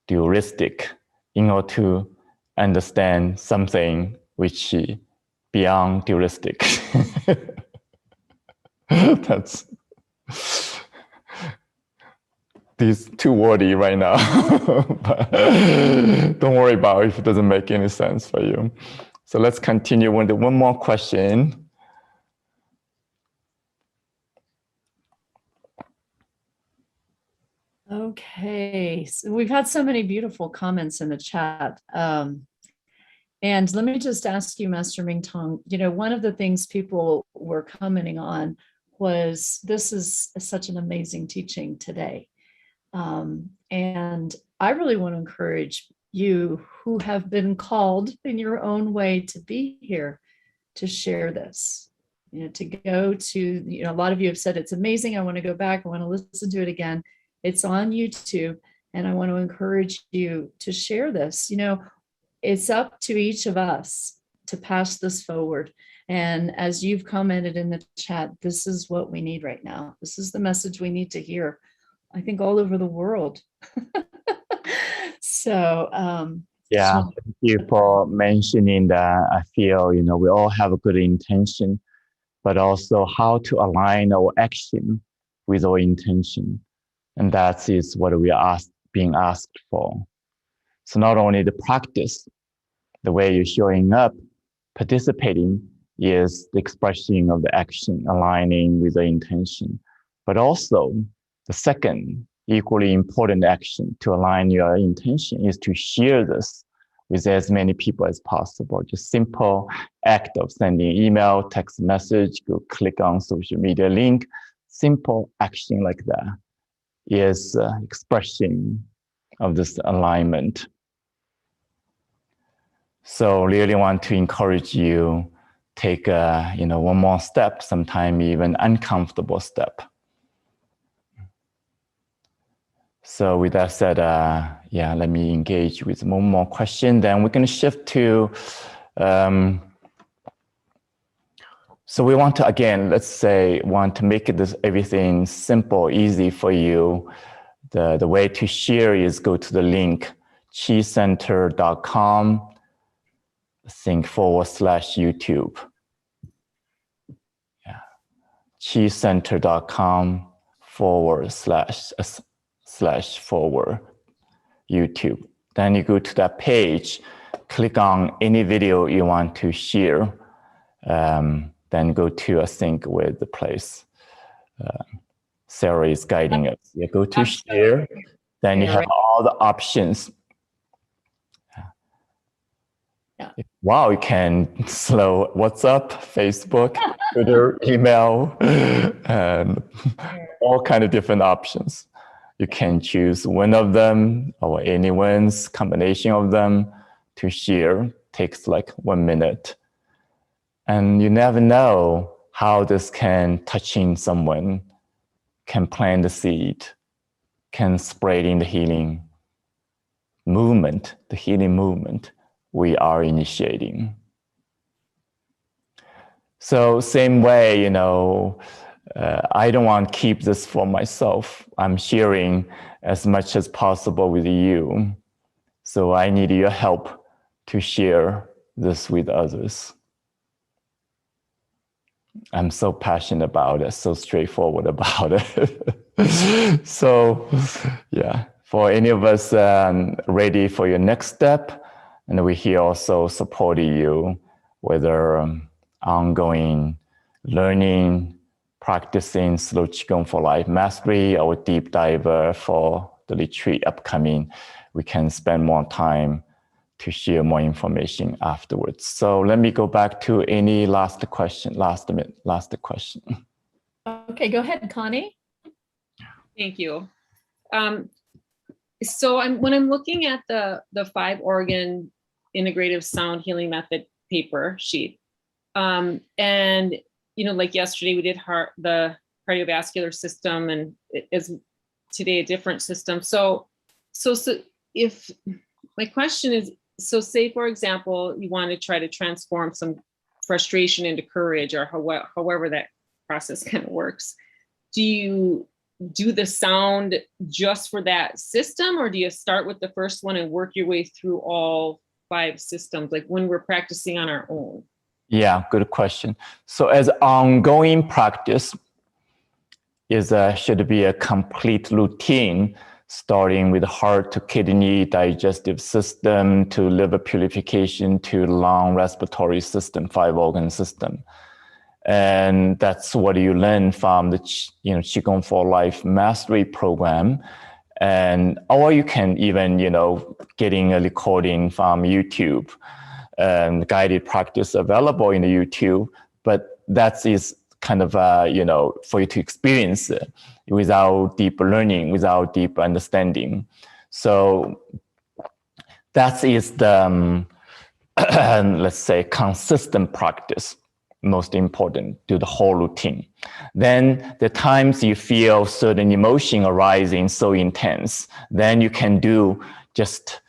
dualistic in order to understand something which is beyond dualistic. That's these too wordy right now. But don't worry about it if it doesn't make any sense for you. So let's continue with one more question. Okay, so we've had so many beautiful comments in the chat. And let me just ask you, Master Mingtong, one of the things people were commenting on was this is such an amazing teaching today. And I really want to encourage you who have been called in your own way to be here to share this, to go to, a lot of you have said, it's amazing. I want to go back. I want to listen to it again. It's on YouTube. And I want to encourage you to share this. It's up to each of us to pass this forward. And as you've commented in the chat, this is what we need right now. This is the message we need to hear, I think, all over the world. So, yeah, thank you for mentioning that. I feel, we all have a good intention, but also how to align our action with our intention. And that is what we are being asked for. So not only the practice, the way you're showing up, participating is the expression of the action, aligning with the intention. But also the second equally important action to align your intention is to share this with as many people as possible. Just simple act of sending email, text message, go click on social media link. Simple action like that is expression of this alignment. So really want to encourage you, take one more step, sometimes even uncomfortable step. So with that said, let me engage with one more question. Then we're going to shift to, so we want to, again, want to make this everything simple, easy for you. The way to share is go to the link, qicenter.com. /YouTube. Yeah. qicenter.com /YouTube. Then you go to that page, click on any video you want to share. then go to a sync with the place. Sarah is guiding us. You go to share, then you have all the options. Yeah. Wow, you can slow WhatsApp, Facebook, Twitter, email, and all kind of different options. You can choose one of them or anyone's combination of them to share. Takes like 1 minute. And you never know how this can touching someone, can plant the seed, can spread in the healing movement, the healing movement we are initiating. So same way, you know, I don't want to keep this for myself. I'm sharing as much as possible with you. So I need your help to share this with others. I'm so passionate about it, so straightforward about it. So yeah, for any of us ready for your next step, and we're here also supporting you, whether ongoing learning, practicing slow Qigong for life mastery, or deep dive for the retreat upcoming. We can spend more time to share more information afterwards. So let me go back to any last question. Okay, go ahead, Connie. Thank you. So when I'm looking at the 5-organ integrative sound healing method paper sheet, and you know, like yesterday we did the cardiovascular system, and it is today a different system. So if my question is, so say for example, you want to try to transform some frustration into courage, or however that process kind of works, do you do the sound just for that system, or do you start with the first one and work your way through all 5 systems, like when we're practicing on our own? Yeah, good question. So as ongoing practice should be a complete routine, starting with heart to kidney, digestive system, to liver purification, to lung, respiratory system, 5-organ system. And that's what you learn from the Qigong for Life Mastery program. And or you can even getting a recording from YouTube, guided practice available in the YouTube. But that is kind of for you to experience it without deep learning, without deep understanding. So that is the let's say consistent practice, most important to the whole routine. Then the times you feel certain emotion arising so intense, then you can do just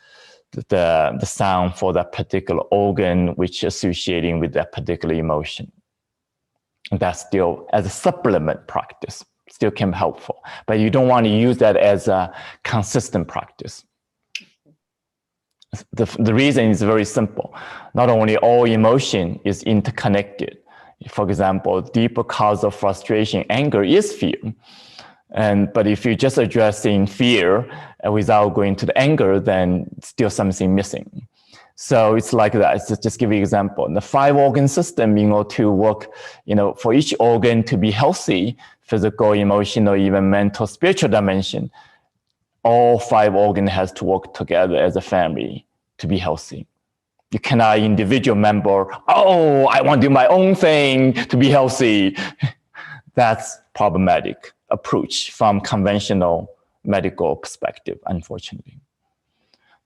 the sound for that particular organ which is associating with that particular emotion. And that's still as a supplement practice, still can be helpful, but you don't want to use that as a consistent practice. The reason is very simple. Not only all emotion is interconnected. For example, deeper cause of frustration, anger is fear. But if you're just addressing fear without going to the anger, then still something missing. So it's like that. So just give you an example. The 5-organ system, in order to work, for each organ to be healthy, physical, emotional, even mental, spiritual dimension, all 5 organs has to work together as a family to be healthy. You cannot individual member, oh, I want to do my own thing to be healthy. That's problematic approach from conventional medical perspective, unfortunately.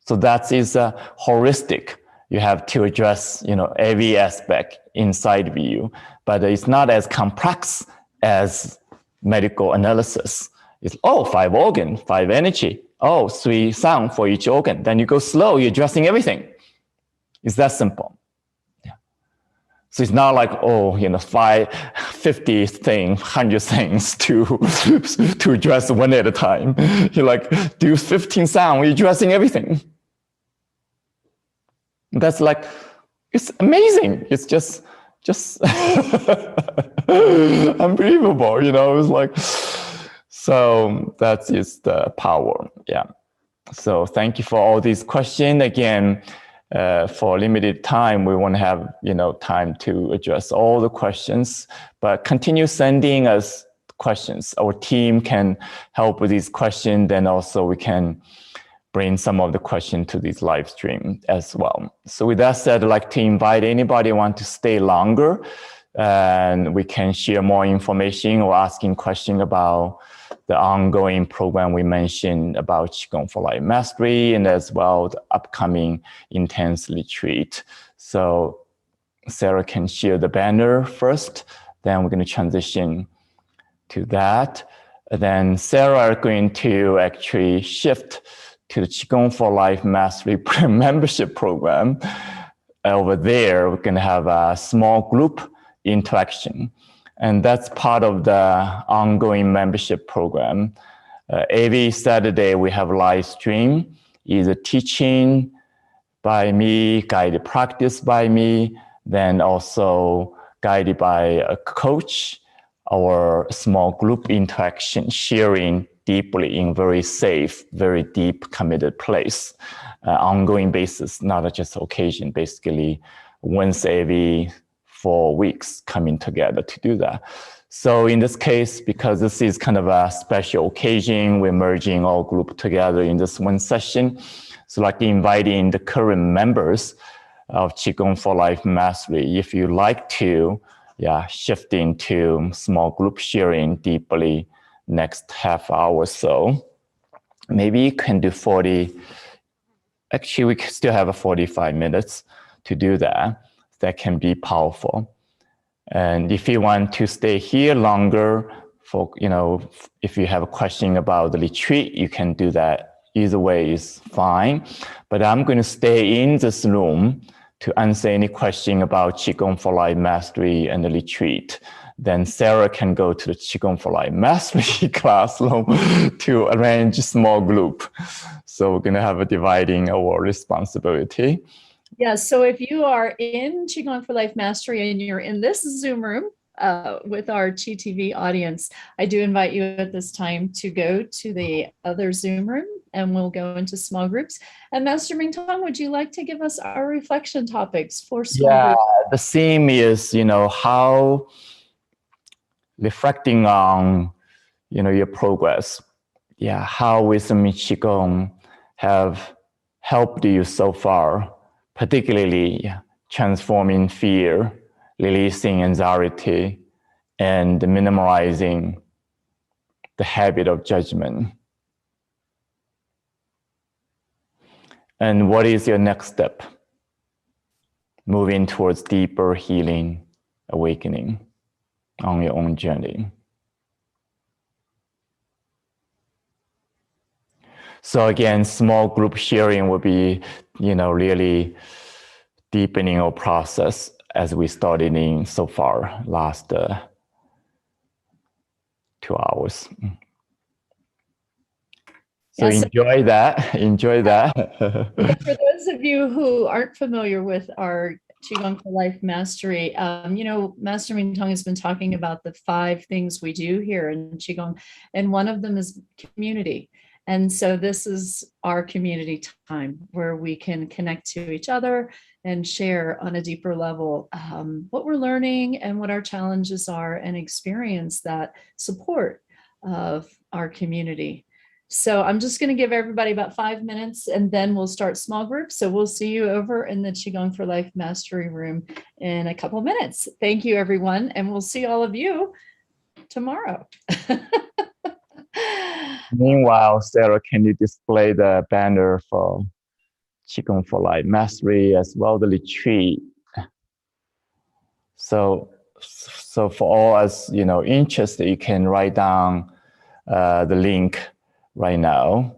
So that is holistic. You have to address, every aspect inside of you, but it's not as complex as medical analysis. It's 5 organ, 5 energy, 3 sound for each organ. Then you go slow, you're addressing everything. It's that simple. Yeah. So it's not like, 50 things, 100 things to address one at a time. You do 15 sound, you're addressing everything. That's it's amazing. It's just unbelievable, it's so that is the power. Yeah. So thank you for all these questions. Again, for limited time, we won't have time to address all the questions, but continue sending us questions. Our team can help with these questions, and also we can bring some of the questions to this live stream as well. So with that said, I'd like to invite anybody who want to stay longer, and we can share more information or asking questions about the ongoing program we mentioned about Qigong for Life Mastery, and as well the upcoming intense retreat. So Sarah can share the banner first, then we're going to transition to that. And then Sarah are going to actually shift to the Qigong for Life Mastery membership program. Over there, we're going to have a small group interaction. And that's part of the ongoing membership program. Every Saturday, we have a live stream, either teaching by me, guided practice by me, then also guided by a coach, or small group interaction, sharing deeply in very safe, very deep, committed place, ongoing basis, not just occasion, basically once every 4 weeks coming together to do that. So in this case, because this is kind of a special occasion, we're merging all group together in this one session. So like inviting the current members of Qigong for Life Mastery, if you like to, shift into small group sharing deeply next half hour or so. Maybe you can do 40, actually we can still have a 45 minutes to do that. That can be powerful. And if you want to stay here longer, for if you have a question about the retreat, you can do that. Either way is fine. But I'm going to stay in this room to answer any question about Qigong for Life Mastery and the retreat. Then Sarah can go to the Qigong for Life Mastery classroom to arrange a small group. So we're going to have a dividing our responsibility. Yeah, so if you are in Qigong for Life Mastery and you're in this Zoom room with our Qi TV audience, I do invite you at this time to go to the other Zoom room and we'll go into small groups. And Master Mingtong, would you like to give us our reflection topics for small groups? The theme is, how reflecting on, your progress. How wisdom and Qigong have helped you so far, particularly transforming fear, releasing anxiety, and minimizing the habit of judgment. And what is your next step? Moving towards deeper healing, awakening on your own journey. So again, small group sharing will be, really deepening our process as we started in so far last 2 hours. So enjoy that. For those of you who aren't familiar with our Qigong for Life Mastery, Master Mingtong has been talking about the 5 things we do here in Qigong, and one of them is community. And so this is our community time where we can connect to each other and share on a deeper level what we're learning and what our challenges are, and experience that support of our community. So I'm just going to give everybody about 5 minutes and then we'll start small groups. So we'll see you over in the Qigong for Life Mastery room in a couple of minutes. Thank you, everyone. And we'll see all of you tomorrow. Meanwhile, Sarah, can you display the banner for Qigong for Life Mastery as well, the retreat? So for all us, interested, you can write down the link right now.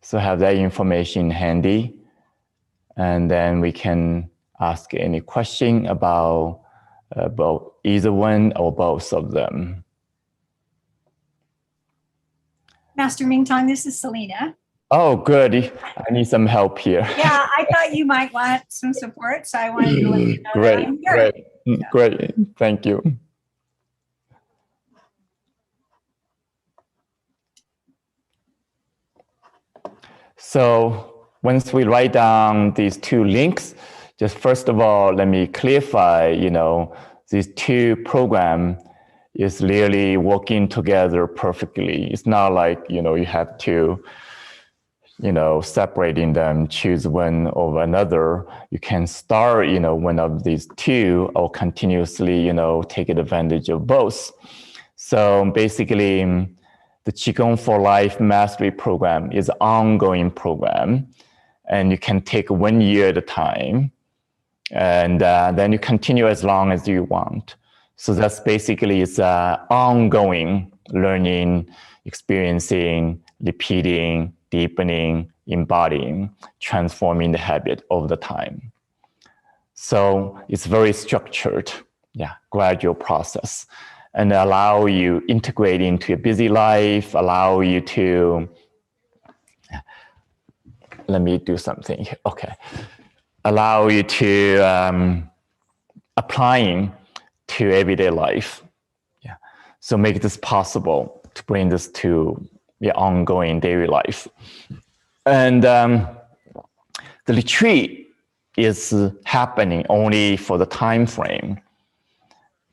So have that information handy, and then we can ask any question about either one or both of them. Master Mingtong, this is Selena. Oh, good. I need some help here. Yeah, I thought you might want some support, so I wanted to let you know that I'm here. Great. Thank you. So once we write down these two links, just first of all, let me clarify, these two programs is really working together perfectly. It's not like, you have to, separating them, choose one over another. You can start, one of these two or continuously, take advantage of both. So basically, the Qigong for Life Mastery Program is an ongoing program, and you can take 1 year at a time, and then you continue as long as you want. So that's basically it's ongoing learning, experiencing, repeating, deepening, embodying, transforming the habit over the time. So it's very structured, gradual process, and allow you integrate into your busy life, allow you to, let me do something, okay. Allow you to applying to everyday life. So make this possible to bring this to your ongoing daily life. And the retreat is happening only for the time frame,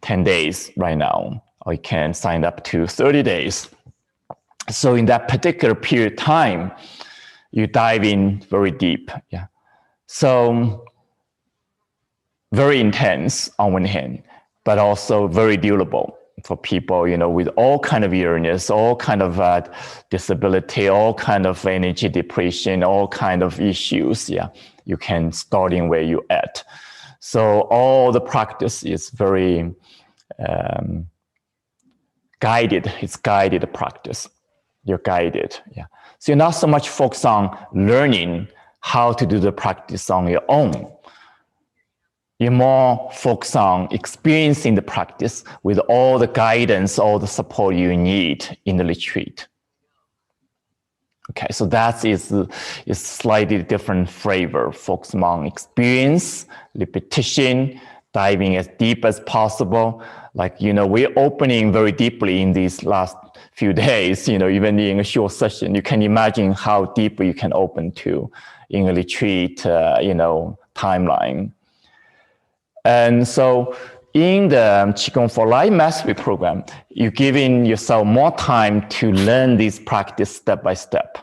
10 days right now, or you can sign up to 30 days. So in that particular period of time, you dive in very deep. So very intense on one hand, but also very durable for people, with all kind of illness, all kind of disability, all kind of energy depletion, all kind of issues. You can start in where you're at. So all the practice is very guided. It's guided practice. You're guided. So you're not so much focused on learning how to do the practice on your own. You're more focused on experiencing the practice with all the guidance, all the support you need in the retreat. Okay, so that is slightly different flavor, focusing on experience, repetition, diving as deep as possible. Like, we're opening very deeply in these last few days, even in a short session. You can imagine how deeply you can open to in a retreat, timeline. And so in the Qigong for Life Mastery Program, you're giving yourself more time to learn this practice step by step.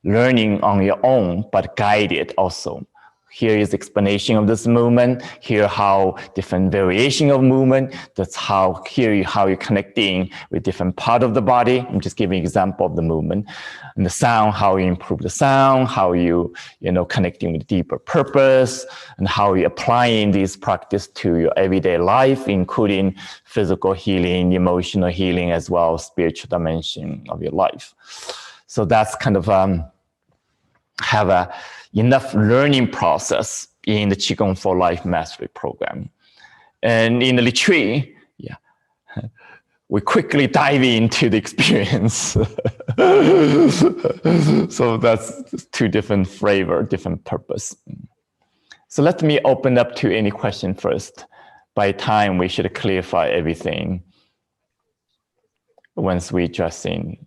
Learning on your own, but guided also. Here is explanation of this movement. Here how different variation of movement. That's how you're connecting with different part of the body. I'm just giving an example of the movement. And the sound, how you improve the sound, how you connecting with deeper purpose, and how you applying this practice to your everyday life, including physical healing, emotional healing, as well as spiritual dimension of your life. So that's kind of have a enough learning process in the Qigong for Life Mastery Program. And in the retreat, we quickly dive into the experience. So that's two different flavor, different purpose. So let me open up to any question first. By time, we should clarify everything once we address in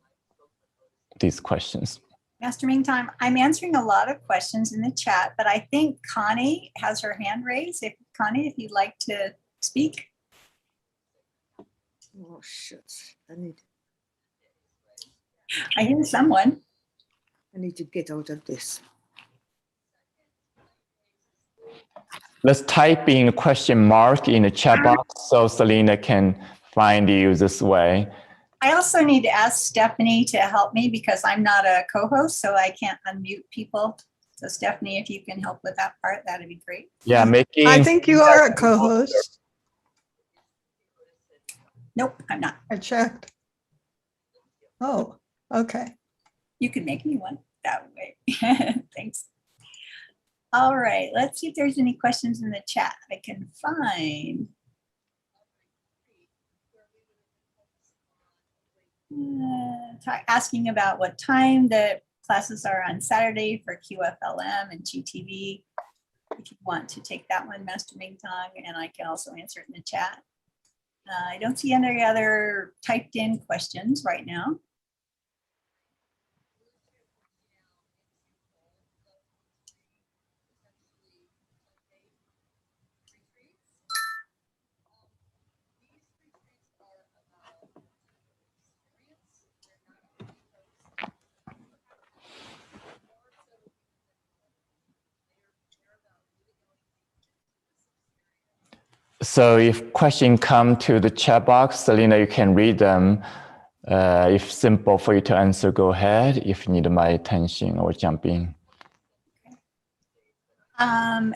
these questions. Master Mingtong, I'm answering a lot of questions in the chat, but I think Connie has her hand raised. Connie, if you'd like to speak. Oh, shit. I hear someone. I need to get out of this. Let's type in a question mark in the chat box so Selena can find you this way. I also need to ask Stephanie to help me because I'm not a co-host, so I can't unmute people. So Stephanie, if you can help with that part, that'd be great. Yeah, making. I think you are a co-host. Nope, I'm not. I checked. Oh, okay. You can make me one that way. Thanks. All right, let's see if there's any questions in the chat I can find. Asking about what time the classes are on Saturday for QFLM and GTV. If you want to take that one, Master Mingtong, and I can also answer it in the chat. I don't see any other typed in questions right now. So if question come to the chat box, Selena, you can read them. If simple for you to answer, go ahead. If you need my attention or jump in.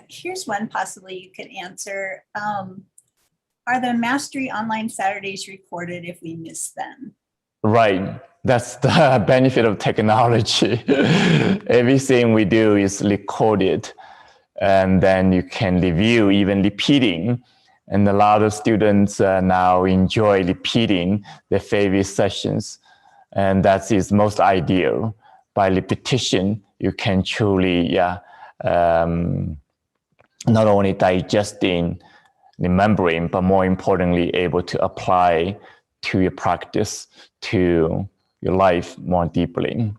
Here's one possibly you could answer. Are the Mastery Online Saturdays recorded if we miss them? Right. That's the benefit of technology. Everything we do is recorded, and then you can review, even repeating. And a lot of students now enjoy repeating their favorite sessions. And that is most ideal. By repetition, you can truly, not only digesting, remembering, but more importantly, able to apply to your practice, to your life more deeply.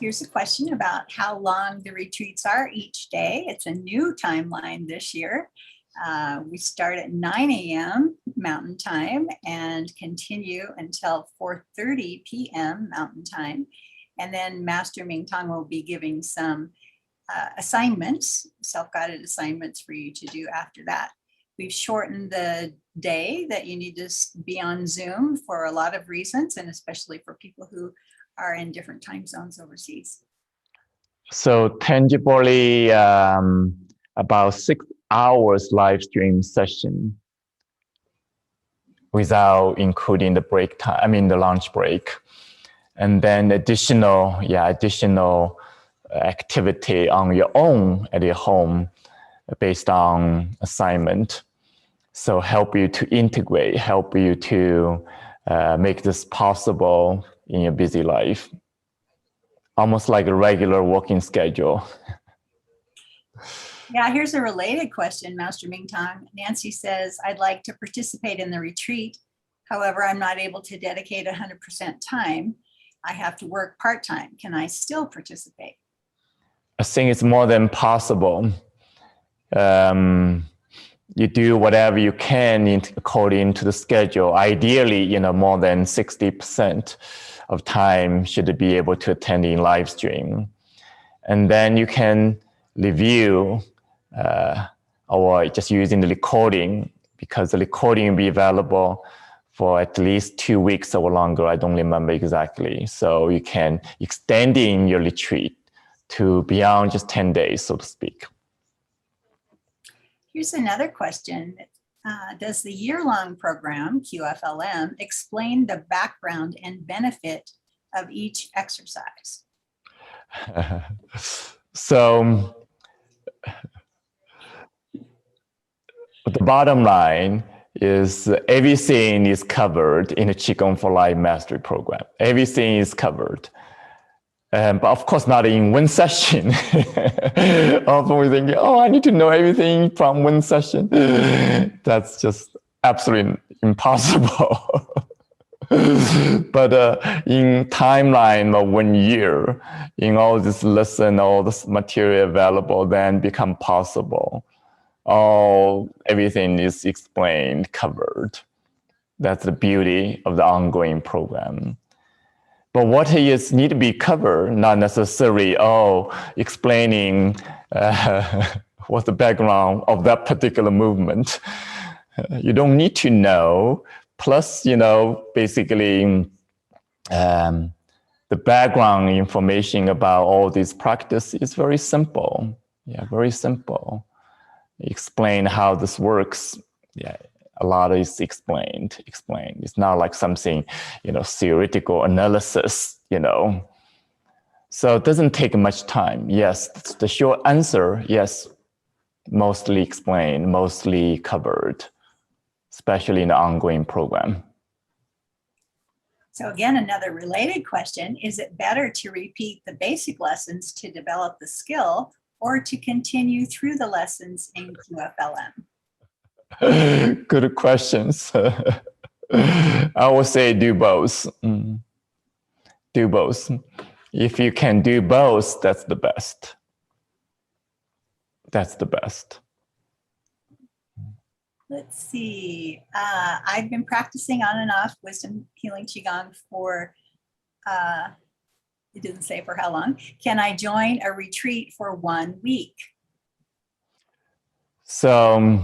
Here's a question about how long the retreats are each day. It's a new timeline this year. We start at 9 a.m. Mountain Time and continue until 4:30 p.m. Mountain Time. And then Master Mingtong will be giving some assignments, self-guided assignments for you to do after that. We've shortened the day that you need to be on Zoom for a lot of reasons, and especially for people who are in different time zones overseas. So tangibly, about 6 hours live stream session without including the break time, I mean the lunch break. And then additional activity on your own at your home based on assignment. So help you to integrate, help you to make this possible in your busy life. Almost like a regular working schedule. Yeah, here's a related question, Master Mingtong. Nancy says, I'd like to participate in the retreat. However, I'm not able to dedicate 100% time. I have to work part-time. Can I still participate? I think it's more than possible. You do whatever you can according to the schedule. Ideally, more than 60% of time should be able to attend in live stream. And then you can review or just using the recording, because the recording will be available for at least 2 weeks or longer. I don't remember exactly. So you can extending your retreat to beyond just 10 days, so to speak. Here's another question. Does the year-long program, QFLM, explain the background and benefit of each exercise? So the bottom line is everything is covered in the Qigong for Life Mastery program. Everything is covered. But of course, not in one session. Often we think, oh, I need to know everything from one session. That's just absolutely impossible. But in timeline of 1 year, in all this lesson, all this material available, then become possible. Everything is explained, covered. That's the beauty of the ongoing program. But what is need to be covered, not necessarily explaining what's the background of that particular movement. You don't need to know. Plus, basically the background information about all these practices is very simple. Yeah, very simple. Explain how this works. Yeah. A lot is explained. It's not like something, theoretical analysis, So it doesn't take much time. Yes, the short answer, yes, mostly explained, mostly covered, especially in the ongoing program. So again, another related question, is it better to repeat the basic lessons to develop the skill or to continue through the lessons in QFLM? Good questions. I would say do both. Do both. If you can do both, that's the best. That's the best. Let's see. I've been practicing on and off wisdom healing Qigong for, it didn't say for how long. Can I join a retreat for 1 week? So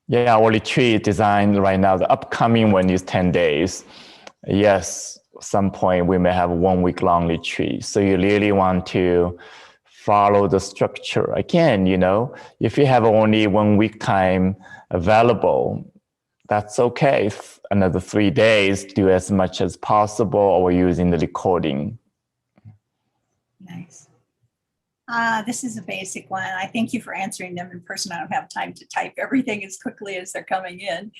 yeah, our retreat designed right now, the upcoming one is 10 days. Yes, at some point we may have a 1 week long retreat. So you really want to follow the structure. Again, if you have only 1 week time available, that's okay. Another 3 days, do as much as possible, or using the recording. Nice. This is a basic one. I thank you for answering them in person. I don't have time to type everything as quickly as they're coming in.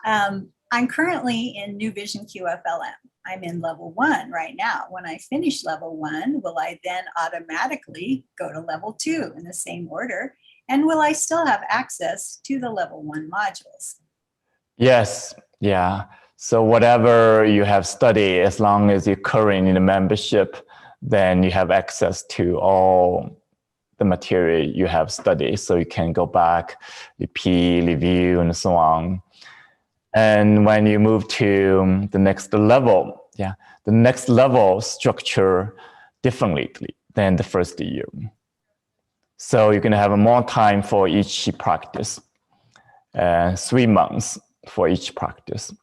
I'm currently in New Vision QFLM. I'm in level 1 right now. When I finish level 1, will I then automatically go to level 2 in the same order? And will I still have access to the level 1 modules? Yes, yeah. So whatever you have studied, as long as you're current in the membership, then you have access to all the material you have studied. So you can go back, repeat, review, and so on. And when you move to the next level, the next level structure differently than the first year. So you're going to have more time for each practice, 3 months for each practice.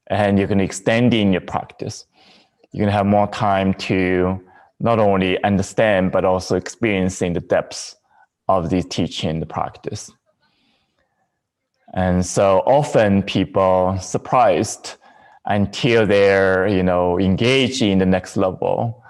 And you're going to extend in your practice. You're going to have more time to not only understand, but also experiencing the depths of the teaching, the practice. And so often people surprised until they're, engaged in the next level.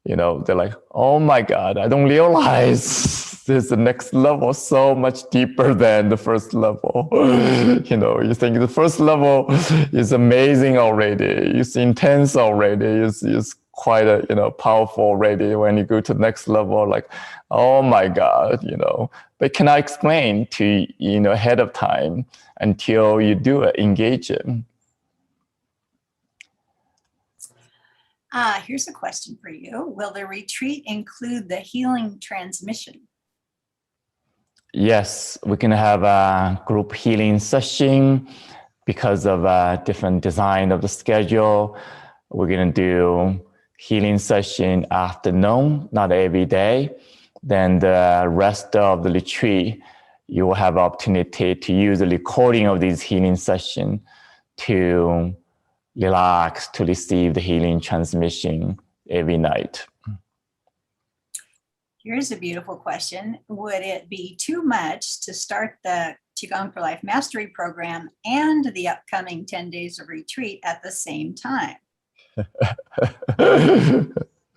They're like, oh my God, I don't realize there's the next level so much deeper than the first level. You think the first level is amazing already. It's intense already. It's quite a, powerful already. When you go to the next level, like, oh my God, But can I explain to you, ahead of time until you do it, engage it? Here's a question for you. Will the retreat include the healing transmission? Yes, we can have a group healing session because of a different design of the schedule. We're going to do healing session afternoon, not every day. Then the rest of the retreat, you will have opportunity to use the recording of these healing sessions to relax, to receive the healing transmission every night. Here's a beautiful question. Would it be too much to start the Qigong for Life Mastery program and the upcoming 10 days of retreat at the same time?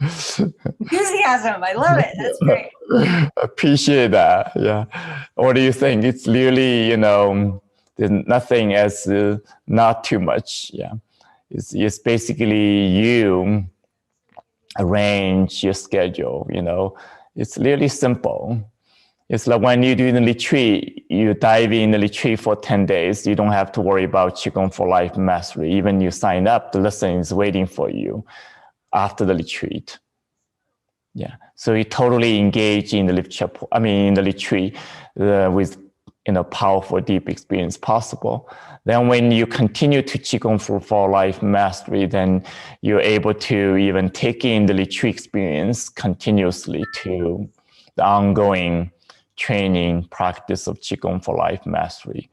Enthusiasm, I love it. That's great. Appreciate that. Yeah. What do you think? It's really, there's nothing as not too much. Yeah. It's basically you arrange your schedule, It's really simple. It's like when you do the retreat, you dive in the retreat for 10 days. You don't have to worry about Qigong for Life Mastery. Even you sign up, the lesson is waiting for you after the retreat. Yeah. So you totally engage in the retreat with powerful, deep experience possible. Then when you continue to Qigong for Life Mastery, then you're able to even take in the retreat experience continuously to the ongoing training practice of Qigong for Life Mastery.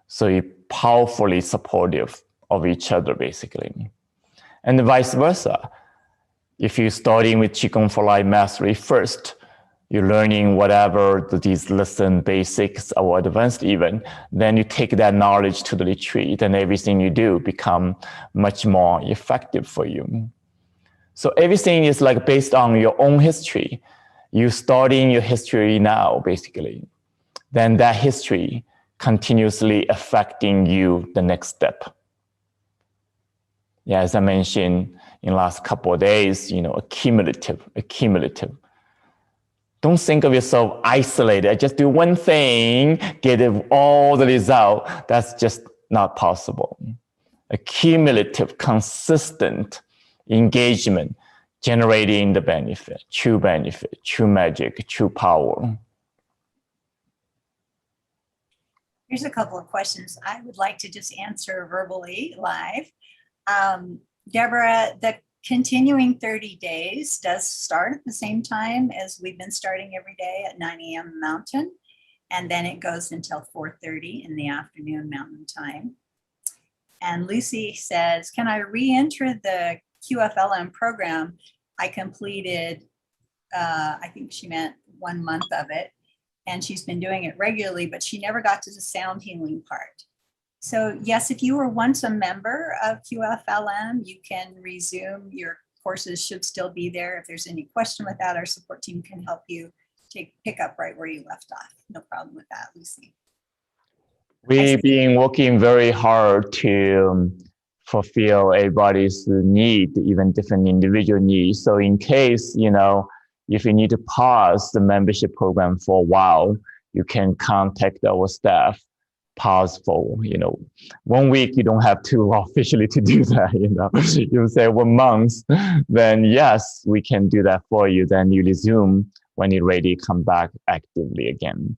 So you're powerfully supportive of each other, basically. And vice versa. If you're starting with Qigong for Life Mastery first, you're learning whatever these lesson basics or advanced even, then you take that knowledge to the retreat and everything you do become much more effective for you. So everything is like based on your own history. You starting your history now, basically. Then that history continuously affecting you the next step. Yeah, as I mentioned in the last couple of days, accumulative. Don't think of yourself isolated. I just do one thing, get all the result. That's just not possible. Accumulative, consistent engagement, generating the benefit, true magic, true power. Here's a couple of questions I would like to just answer verbally live. Deborah, the continuing 30 days does start at the same time as we've been starting every day at 9 a.m. Mountain. and then it goes until 4:30 in the afternoon Mountain Time. And Lucy says, can I re-enter the QFLM program? I completed, I think she meant 1 month of it, and she's been doing it regularly, but she never got to the sound healing part. So yes, if you were once a member of QFLM, you can resume. Your courses should still be there. If there's any question with that, our support team can help you pick up right where you left off. No problem with that, Lucy. We've been working very hard to fulfill everybody's need, even different individual needs. So in case, if you need to pause the membership program for a while, you can contact our staff, pause for, 1 week. You don't have to officially to do that, You say 1 month, then yes, we can do that for you. Then you resume when you're ready, come back actively again.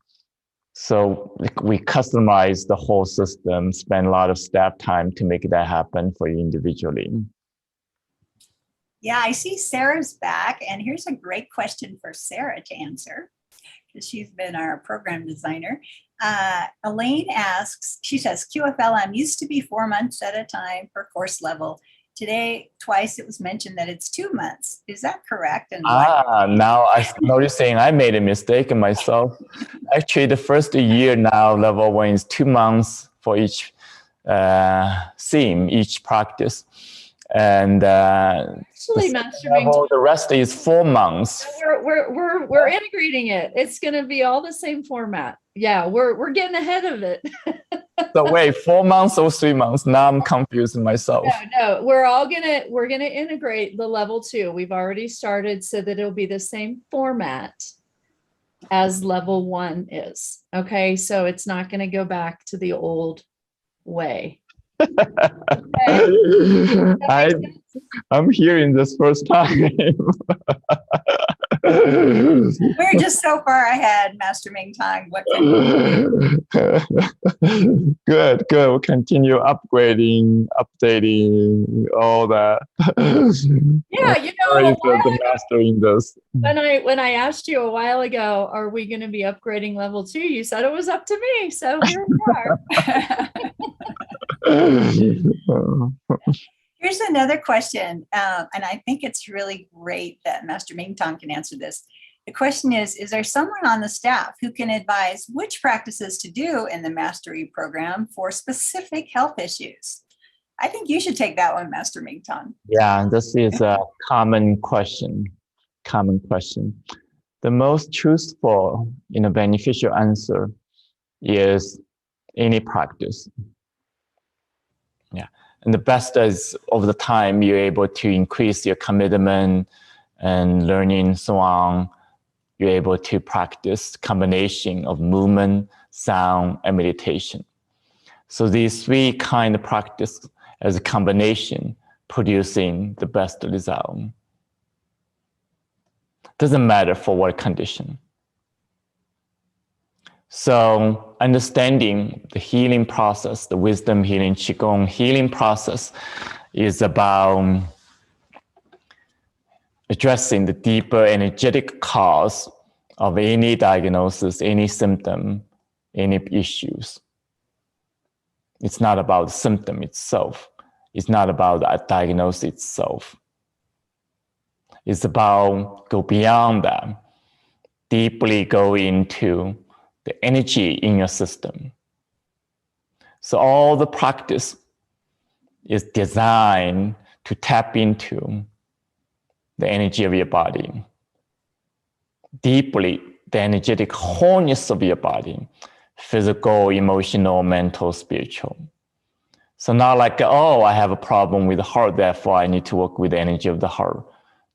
So we customize the whole system, spend a lot of staff time to make that happen for you individually. Yeah, I see Sarah's back, and here's a great question for Sarah to answer, because she's been our program designer. Elaine asks, she says, QFLM used to be 4 months at a time per course level. Today, twice it was mentioned that it's 2 months. Is that correct? And now I'm noticing I made a mistake myself. Actually, the first year now, level 1 is 2 months for each theme, each practice. And Actually, Master Mingtong, the rest is 4 months. we're integrating it. It's going to be all the same format. Yeah, we're getting ahead of it. So wait, 4 months or 3 months? Now I'm confusing myself. No, we're gonna integrate the level 2. We've already started so that it'll be the same format as level 1 is. Okay, so it's not going to go back to the old way. Okay. I'm hearing this first time. we're just so far ahead, Master Mingtong. What Good. We'll continue upgrading, updating, all that. Yeah, the master in this. when I asked you a while ago, are we going to be upgrading level 2? You said it was up to me. So here we are. Here's another question, and I think it's really great that Master Mingtong can answer this. The question is there someone on the staff who can advise which practices to do in the mastery program for specific health issues? I think you should take that one, Master Mingtong. Yeah, this is a common question. The most truthful, beneficial answer is any practice. Yeah. And the best is over the time, you're able to increase your commitment and learning, so on. You're able to practice combination of movement, sound, and meditation. So these 3 kind of practice as a combination, producing the best result. Doesn't matter for what condition. So understanding the healing process, the wisdom healing, Qigong healing process is about addressing the deeper energetic cause of any diagnosis, any symptom, any issues. It's not about the symptom itself. It's not about the diagnosis itself. It's about go beyond that, deeply go into the energy in your system. So all the practice is designed to tap into the energy of your body, deeply the energetic wholeness of your body, physical, emotional, mental, spiritual. So not like, oh, I have a problem with the heart, therefore I need to work with the energy of the heart.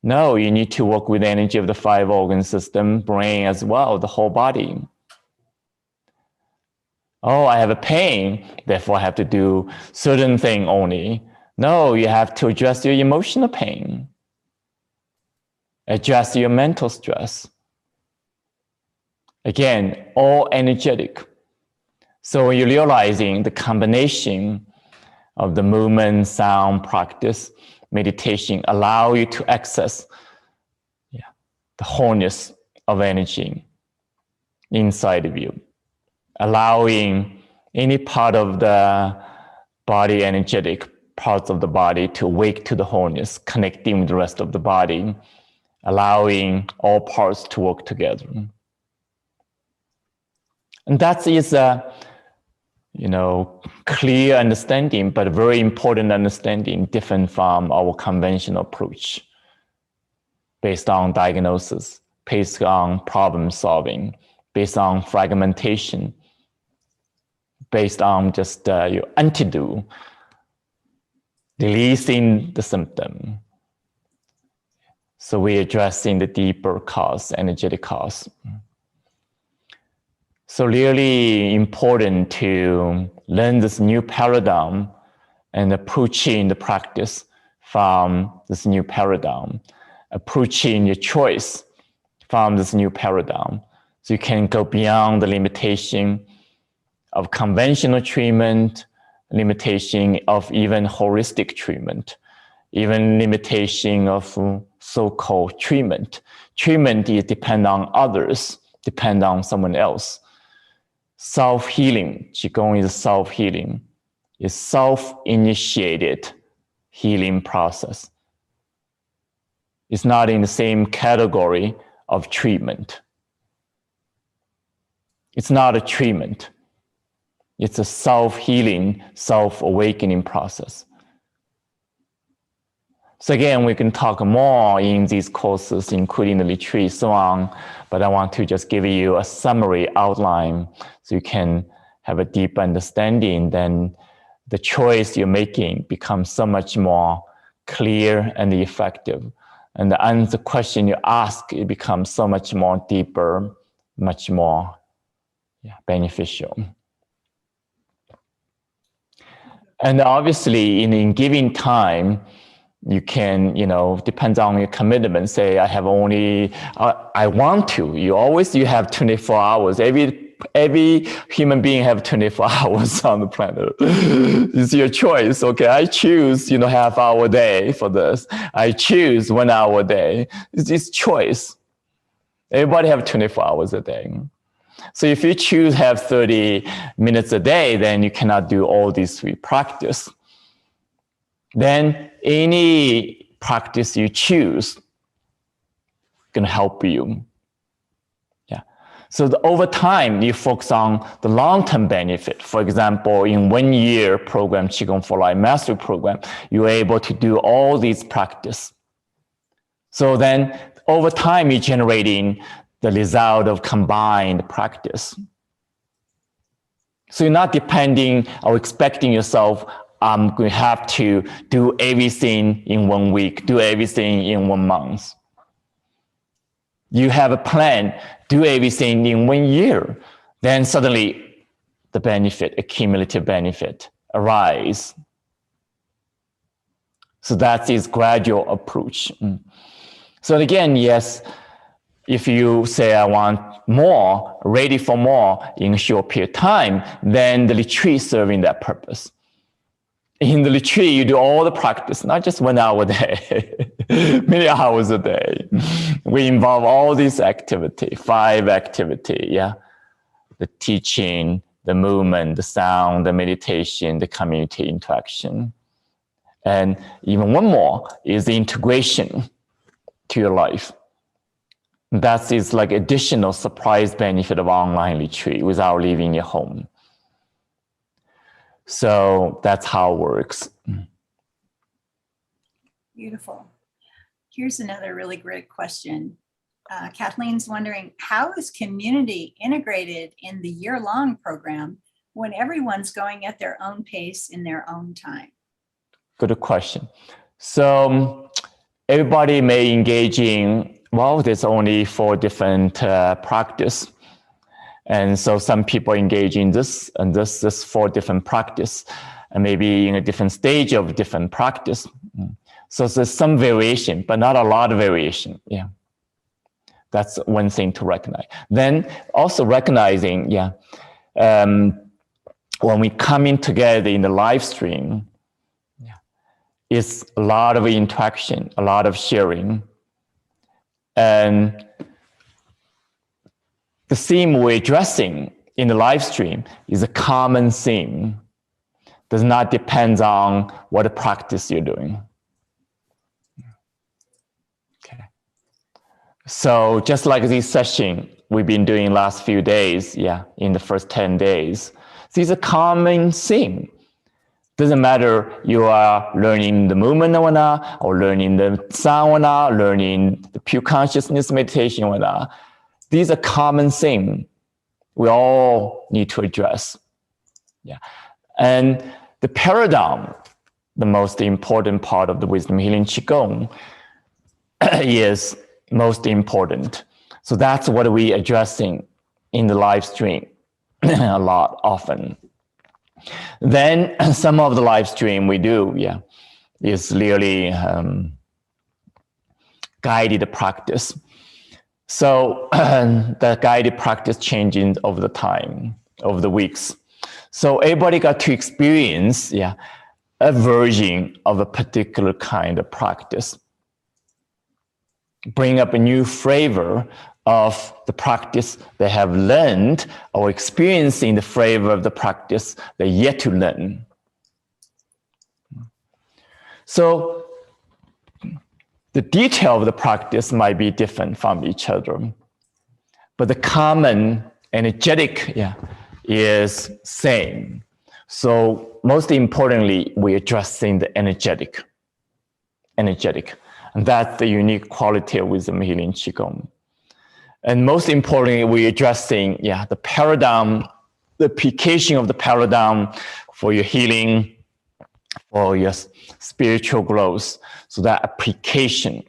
No, you need to work with the energy of the 5 organ system, brain as well, the whole body. Oh, I have a pain, therefore I have to do certain thing only. No, you have to address your emotional pain. Address your mental stress. Again, all energetic. So when you're realizing the combination of the movement, sound, practice, meditation allow you to access the wholeness of energy inside of you. allowing any part of the body, energetic parts of the body, to wake to the wholeness, connecting with the rest of the body, allowing all parts to work together. And that is a, clear understanding, but very important understanding, different from our conventional approach, based on diagnosis, based on problem solving, based on fragmentation, based on just your antidote, releasing the symptom. So we're addressing the deeper cause, energetic cause. So really important to learn this new paradigm and approaching the practice from this new paradigm, approaching your choice from this new paradigm. So you can go beyond the limitation of conventional treatment, limitation of even holistic treatment, even limitation of so-called treatment. Treatment is depend on others, depend on someone else. Self-healing, Qigong is self-healing, is self-initiated healing process. It's not in the same category of treatment. It's not a treatment. It's a self-healing, self-awakening process. So again, we can talk more in these courses, including the retreat, so on, but I want to just give you a summary outline so you can have a deep understanding. Then the choice you're making becomes so much more clear and effective. And the question you ask, it becomes so much more deeper, much more beneficial. And obviously, in giving time, you can, depends on your commitment, say, I have only, I want to. You have 24 hours. Every human being have 24 hours on the planet. It's your choice. Okay, I choose, half hour a day for this. I choose 1 hour a day. It's choice. Everybody have 24 hours a day. So if you choose have 30 minutes a day, then you cannot do all these three practices. Then any practice you choose can help you. So over time, you focus on the long-term benefit. For example, in 1 year program, Qigong for Life Mastery Program, you're able to do all these practices. So then over time, you're generating the result of combined practice. So you're not depending or expecting yourself, I'm going to have to do everything in 1 week, do everything in 1 month. You have a plan, do everything in 1 year. Then suddenly the benefit, a cumulative benefit, arise. So that is gradual approach. So again, yes, if you say, I want more, ready for more in a short period of time, then the retreat is serving that purpose. In the retreat, you do all the practice, not just 1 hour a day, many hours a day. We involve all these activity, 5 activity, the teaching, the movement, the sound, the meditation, the community interaction. And even one more is the integration to your life. That is like additional surprise benefit of online retreat without leaving your home. So that's how it works. Beautiful. Here's another really great question. Kathleen's wondering, how is community integrated in the year-long program when everyone's going at their own pace in their own time? Good question. So everybody may engage in, well, there's only 4 different practice. And so some people engage in this and this 4 different practice, and maybe in a different stage of different practice. So there's some variation, but not a lot of variation. That's one thing to recognize. Then also recognizing, when we come in together in the live stream, it's a lot of interaction, a lot of sharing. And the theme we're addressing in the live stream is a common theme. Does not depend on what practice you're doing. Okay. So just like this session we've been doing last few days, in the first 10 days, these are common theme. Doesn't matter you are learning the movement or not, or learning the sound or not, learning the pure consciousness meditation or not. These are common things we all need to address. And the paradigm, the most important part of the wisdom healing Qigong, is most important. So that's what we're addressing in the live stream a lot, often. Then some of the live stream we do, is really guided practice. So the guided practice changing over the time, over the weeks. So everybody got to experience, a version of a particular kind of practice. Bring up a new flavor of the practice they have learned, or experiencing the flavor of the practice they're yet to learn. So the detail of the practice might be different from each other, but the common energetic is same. So most importantly, we're addressing the energetic. And that's the unique quality of wisdom healing Qigong. And most importantly, we're addressing the paradigm, the application of the paradigm for your healing, for your spiritual growth. So that application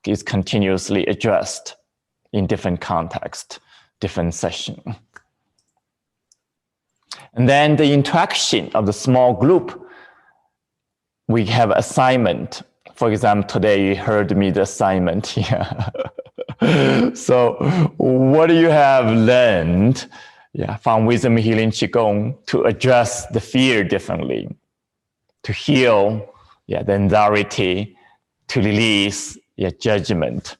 is continuously addressed in different contexts, different sessions. And then the interaction of the small group, we have assignment. For example, today you heard me the assignment here. So what do you have learned from wisdom healing Qigong to address the fear differently, to heal the anxiety, to release judgment?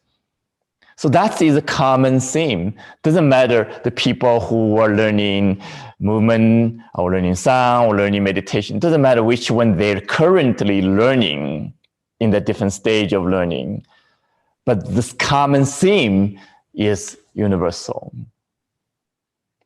So that is a common theme. Doesn't matter the people who are learning movement or learning sound or learning meditation. Doesn't matter which one they're currently learning in the different stage of learning. But this common theme is universal.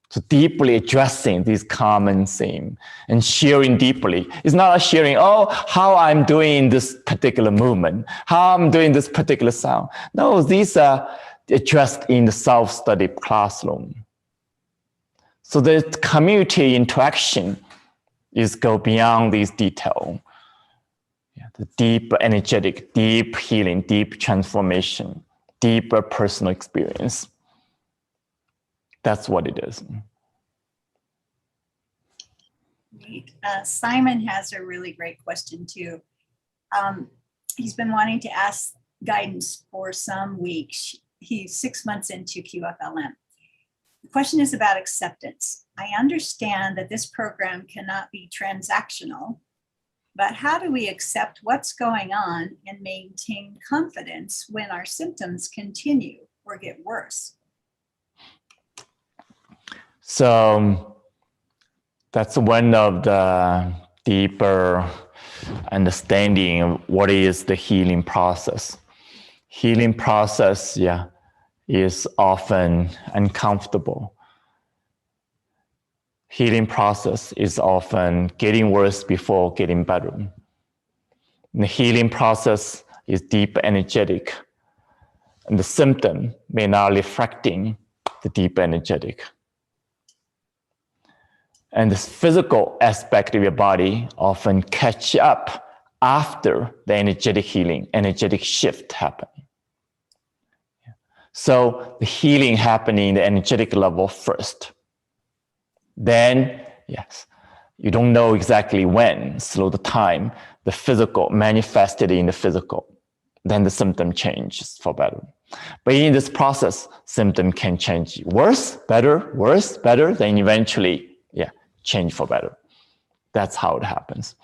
So deeply addressing this common theme and sharing deeply. It's not sharing, how I'm doing this particular movement, how I'm doing this particular sound. No, these are addressed in the self-study classroom. So the community interaction is go beyond these details. The deep energetic, deep healing, deep transformation, deeper personal experience. That's what it is. Simon has a really great question too. He's been wanting to ask guidance for some weeks. He's 6 months into QFLM. The question is about acceptance. I understand that this program cannot be transactional, but how do we accept what's going on and maintain confidence when our symptoms continue or get worse? So that's one of the deeper understanding of what is the healing process. Healing process, is often uncomfortable. Healing process is often getting worse before getting better. And the healing process is deep energetic, and the symptom may not reflecting the deep energetic. And the physical aspect of your body often catch up after the energetic healing, energetic shift happen. So the healing happening in the energetic level first. Then, you don't know exactly when, slow the time, the physical manifested in the physical. Then the symptom changes for better. But in this process, symptom can change worse, better, then eventually, change for better. That's how it happens.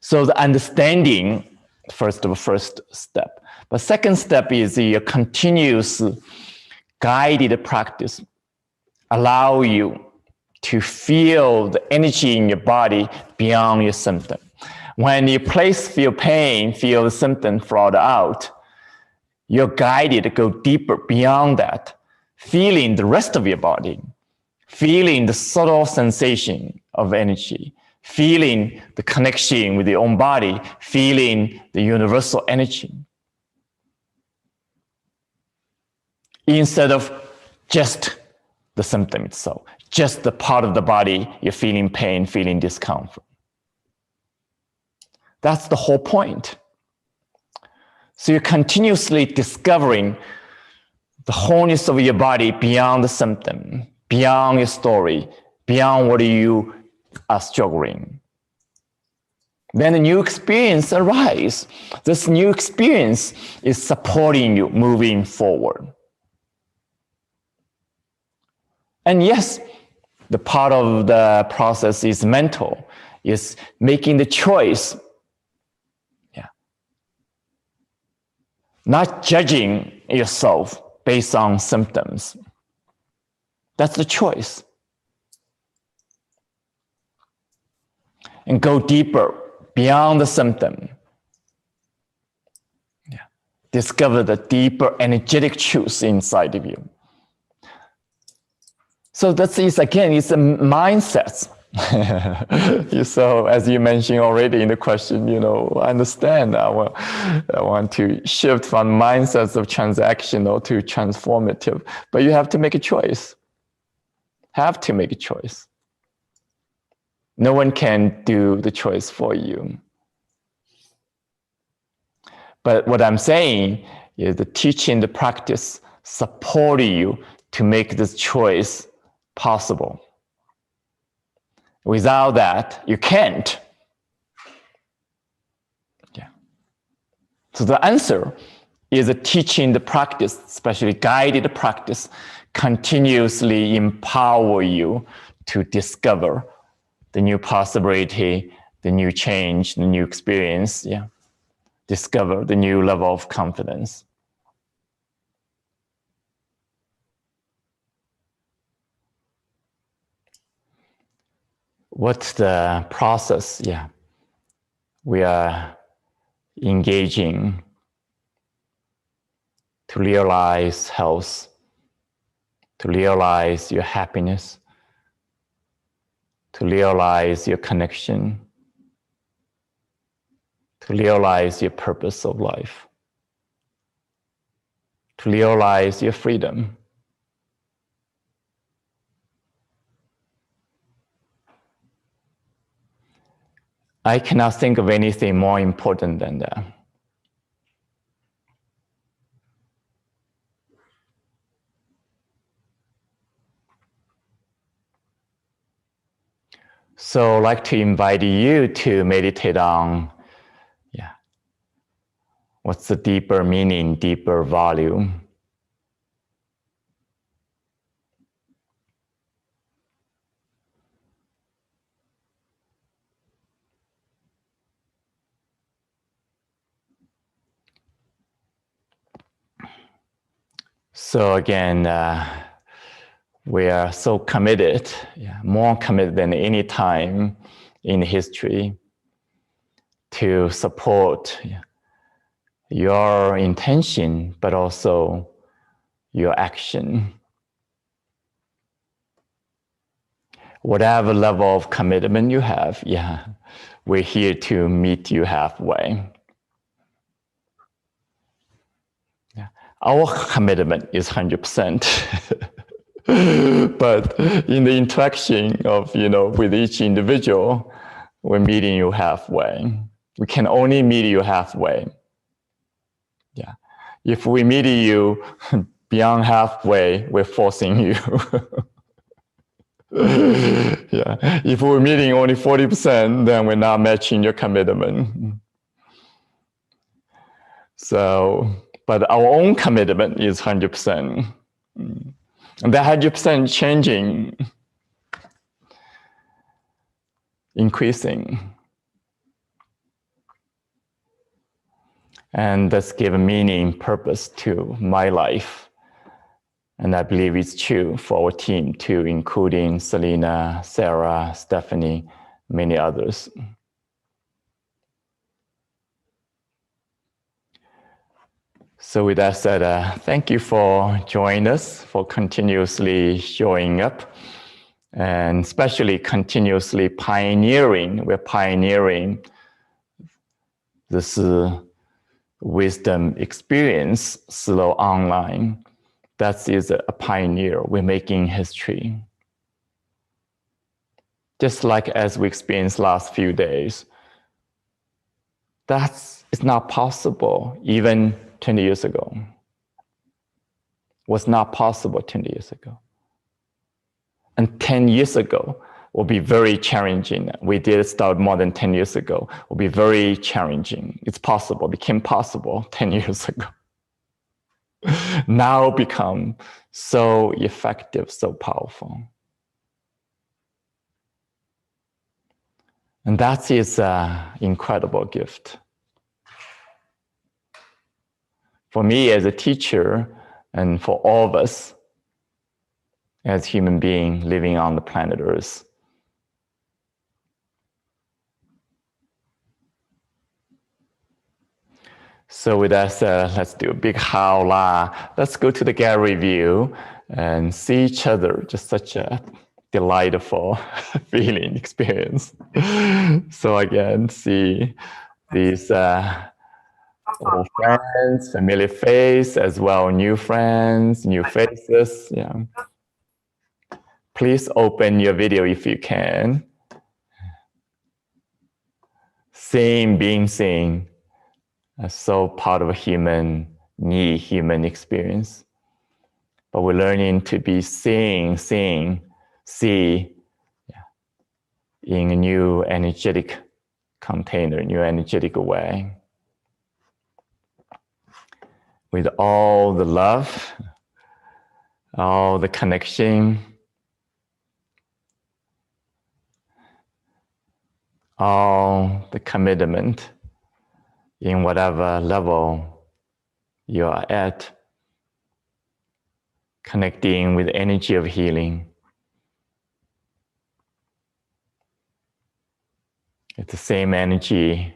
So the understanding, first step. But second step is the continuous guided practice allow you to feel the energy in your body beyond your symptom. When you feel pain, feel the symptom float out, you're guided to go deeper beyond that, feeling the rest of your body, feeling the subtle sensation of energy, feeling the connection with your own body, feeling the universal energy. Instead of just the symptom itself, just the part of the body you're feeling pain, feeling discomfort. That's the whole point. So you're continuously discovering the wholeness of your body beyond the symptom, beyond your story, beyond what you are struggling. Then a new experience arises. This new experience is supporting you moving forward. And yes, the part of the process is mental, is making the choice. Yeah. Not judging yourself based on symptoms. That's the choice. And go deeper beyond the symptom. Yeah. Discover the deeper energetic truth inside of you. So that is, again, it's a mindset. So as you mentioned already in the question, I understand. I want to shift from mindsets of transactional to transformative, but you have to make a choice. Have to make a choice. No one can do the choice for you. But what I'm saying is the teaching, the practice support you to make this choice possible. Without that, you can't. Yeah. So the answer is a teaching, the practice, especially guided practice, continuously empower you to discover the new possibility, the new change, the new experience. Yeah. Discover the new level of confidence. What's the process? Yeah. We are engaging to realize health, to realize your happiness, to realize your connection, to realize your purpose of life, to realize your freedom. I cannot think of anything more important than that. So I'd like to invite you to meditate on, what's the deeper meaning, deeper value. So again, we are so committed, more committed than any time in history to support your intention, but also your action. Whatever level of commitment you have, we're here to meet you halfway. Our commitment is 100%. But in the interaction of, with each individual, we're meeting you halfway. We can only meet you halfway. Yeah. If we meet you beyond halfway, we're forcing you. Yeah. If we're meeting only 40%, then we're not matching your commitment. So, but our own commitment is 100%. And that 100% changing, increasing. And that's given meaning, purpose to my life. And I believe it's true for our team too, including Selena, Sarah, Stephanie, many others. So with that said, thank you for joining us, for continuously showing up, and especially continuously pioneering. We're pioneering this wisdom experience slow online. That is a pioneer. We're making history. Just like as we experienced last few days, it's not possible even 20 years ago. Was not possible 20 years ago. And 10 years ago will be very challenging. We did start more than 10 years ago. Will be very challenging. It's possible, became possible 10 years ago. Now become so effective, so powerful. And that is an incredible gift. For me as a teacher, and for all of us as human beings living on the planet Earth. So with that said, let's do a big howla. Let's go to the gallery view and see each other. Just such a delightful feeling, experience. So again, see these old friends, familiar face, as well new friends, new faces. Yeah. Please open your video if you can. Seeing, being seen, is so part of a human need, human experience. But we're learning to be seeing, see in a new energetic container, new energetic way. With all the love, all the connection, all the commitment in whatever level you are at, connecting with the energy of healing. It's the same energy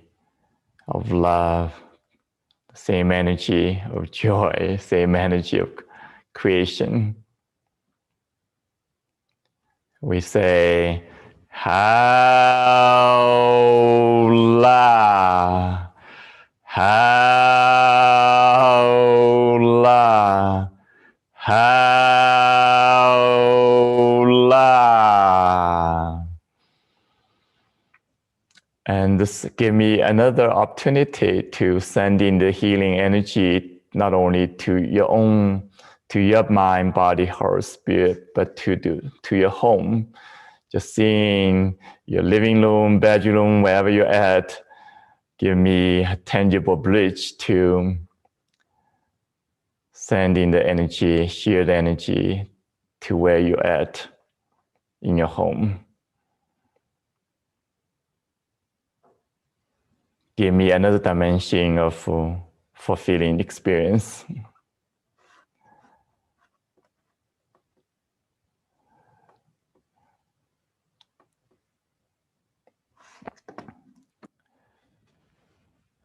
of love, the same energy of joy, same energy of creation. We say, Howla, Howla, Howla. And this give me another opportunity to send in the healing energy, not only to your own, to your mind, body, heart, spirit, but to your home. Just seeing your living room, bedroom, wherever you're at, give me a tangible bridge to send in the energy, share the energy to where you're at in your home. Give me another dimension of fulfilling experience.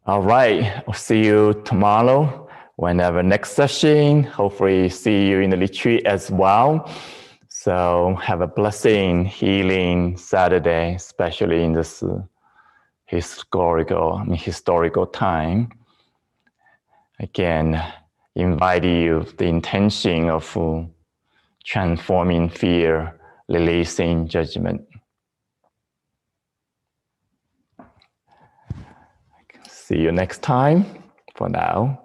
All right, I'll see you tomorrow, whenever next session. Hopefully see you in the retreat as well. So have a blessing, healing Saturday, especially in this historical time. Again, invite you the intention of transforming fear, releasing judgment. See you next time. For now.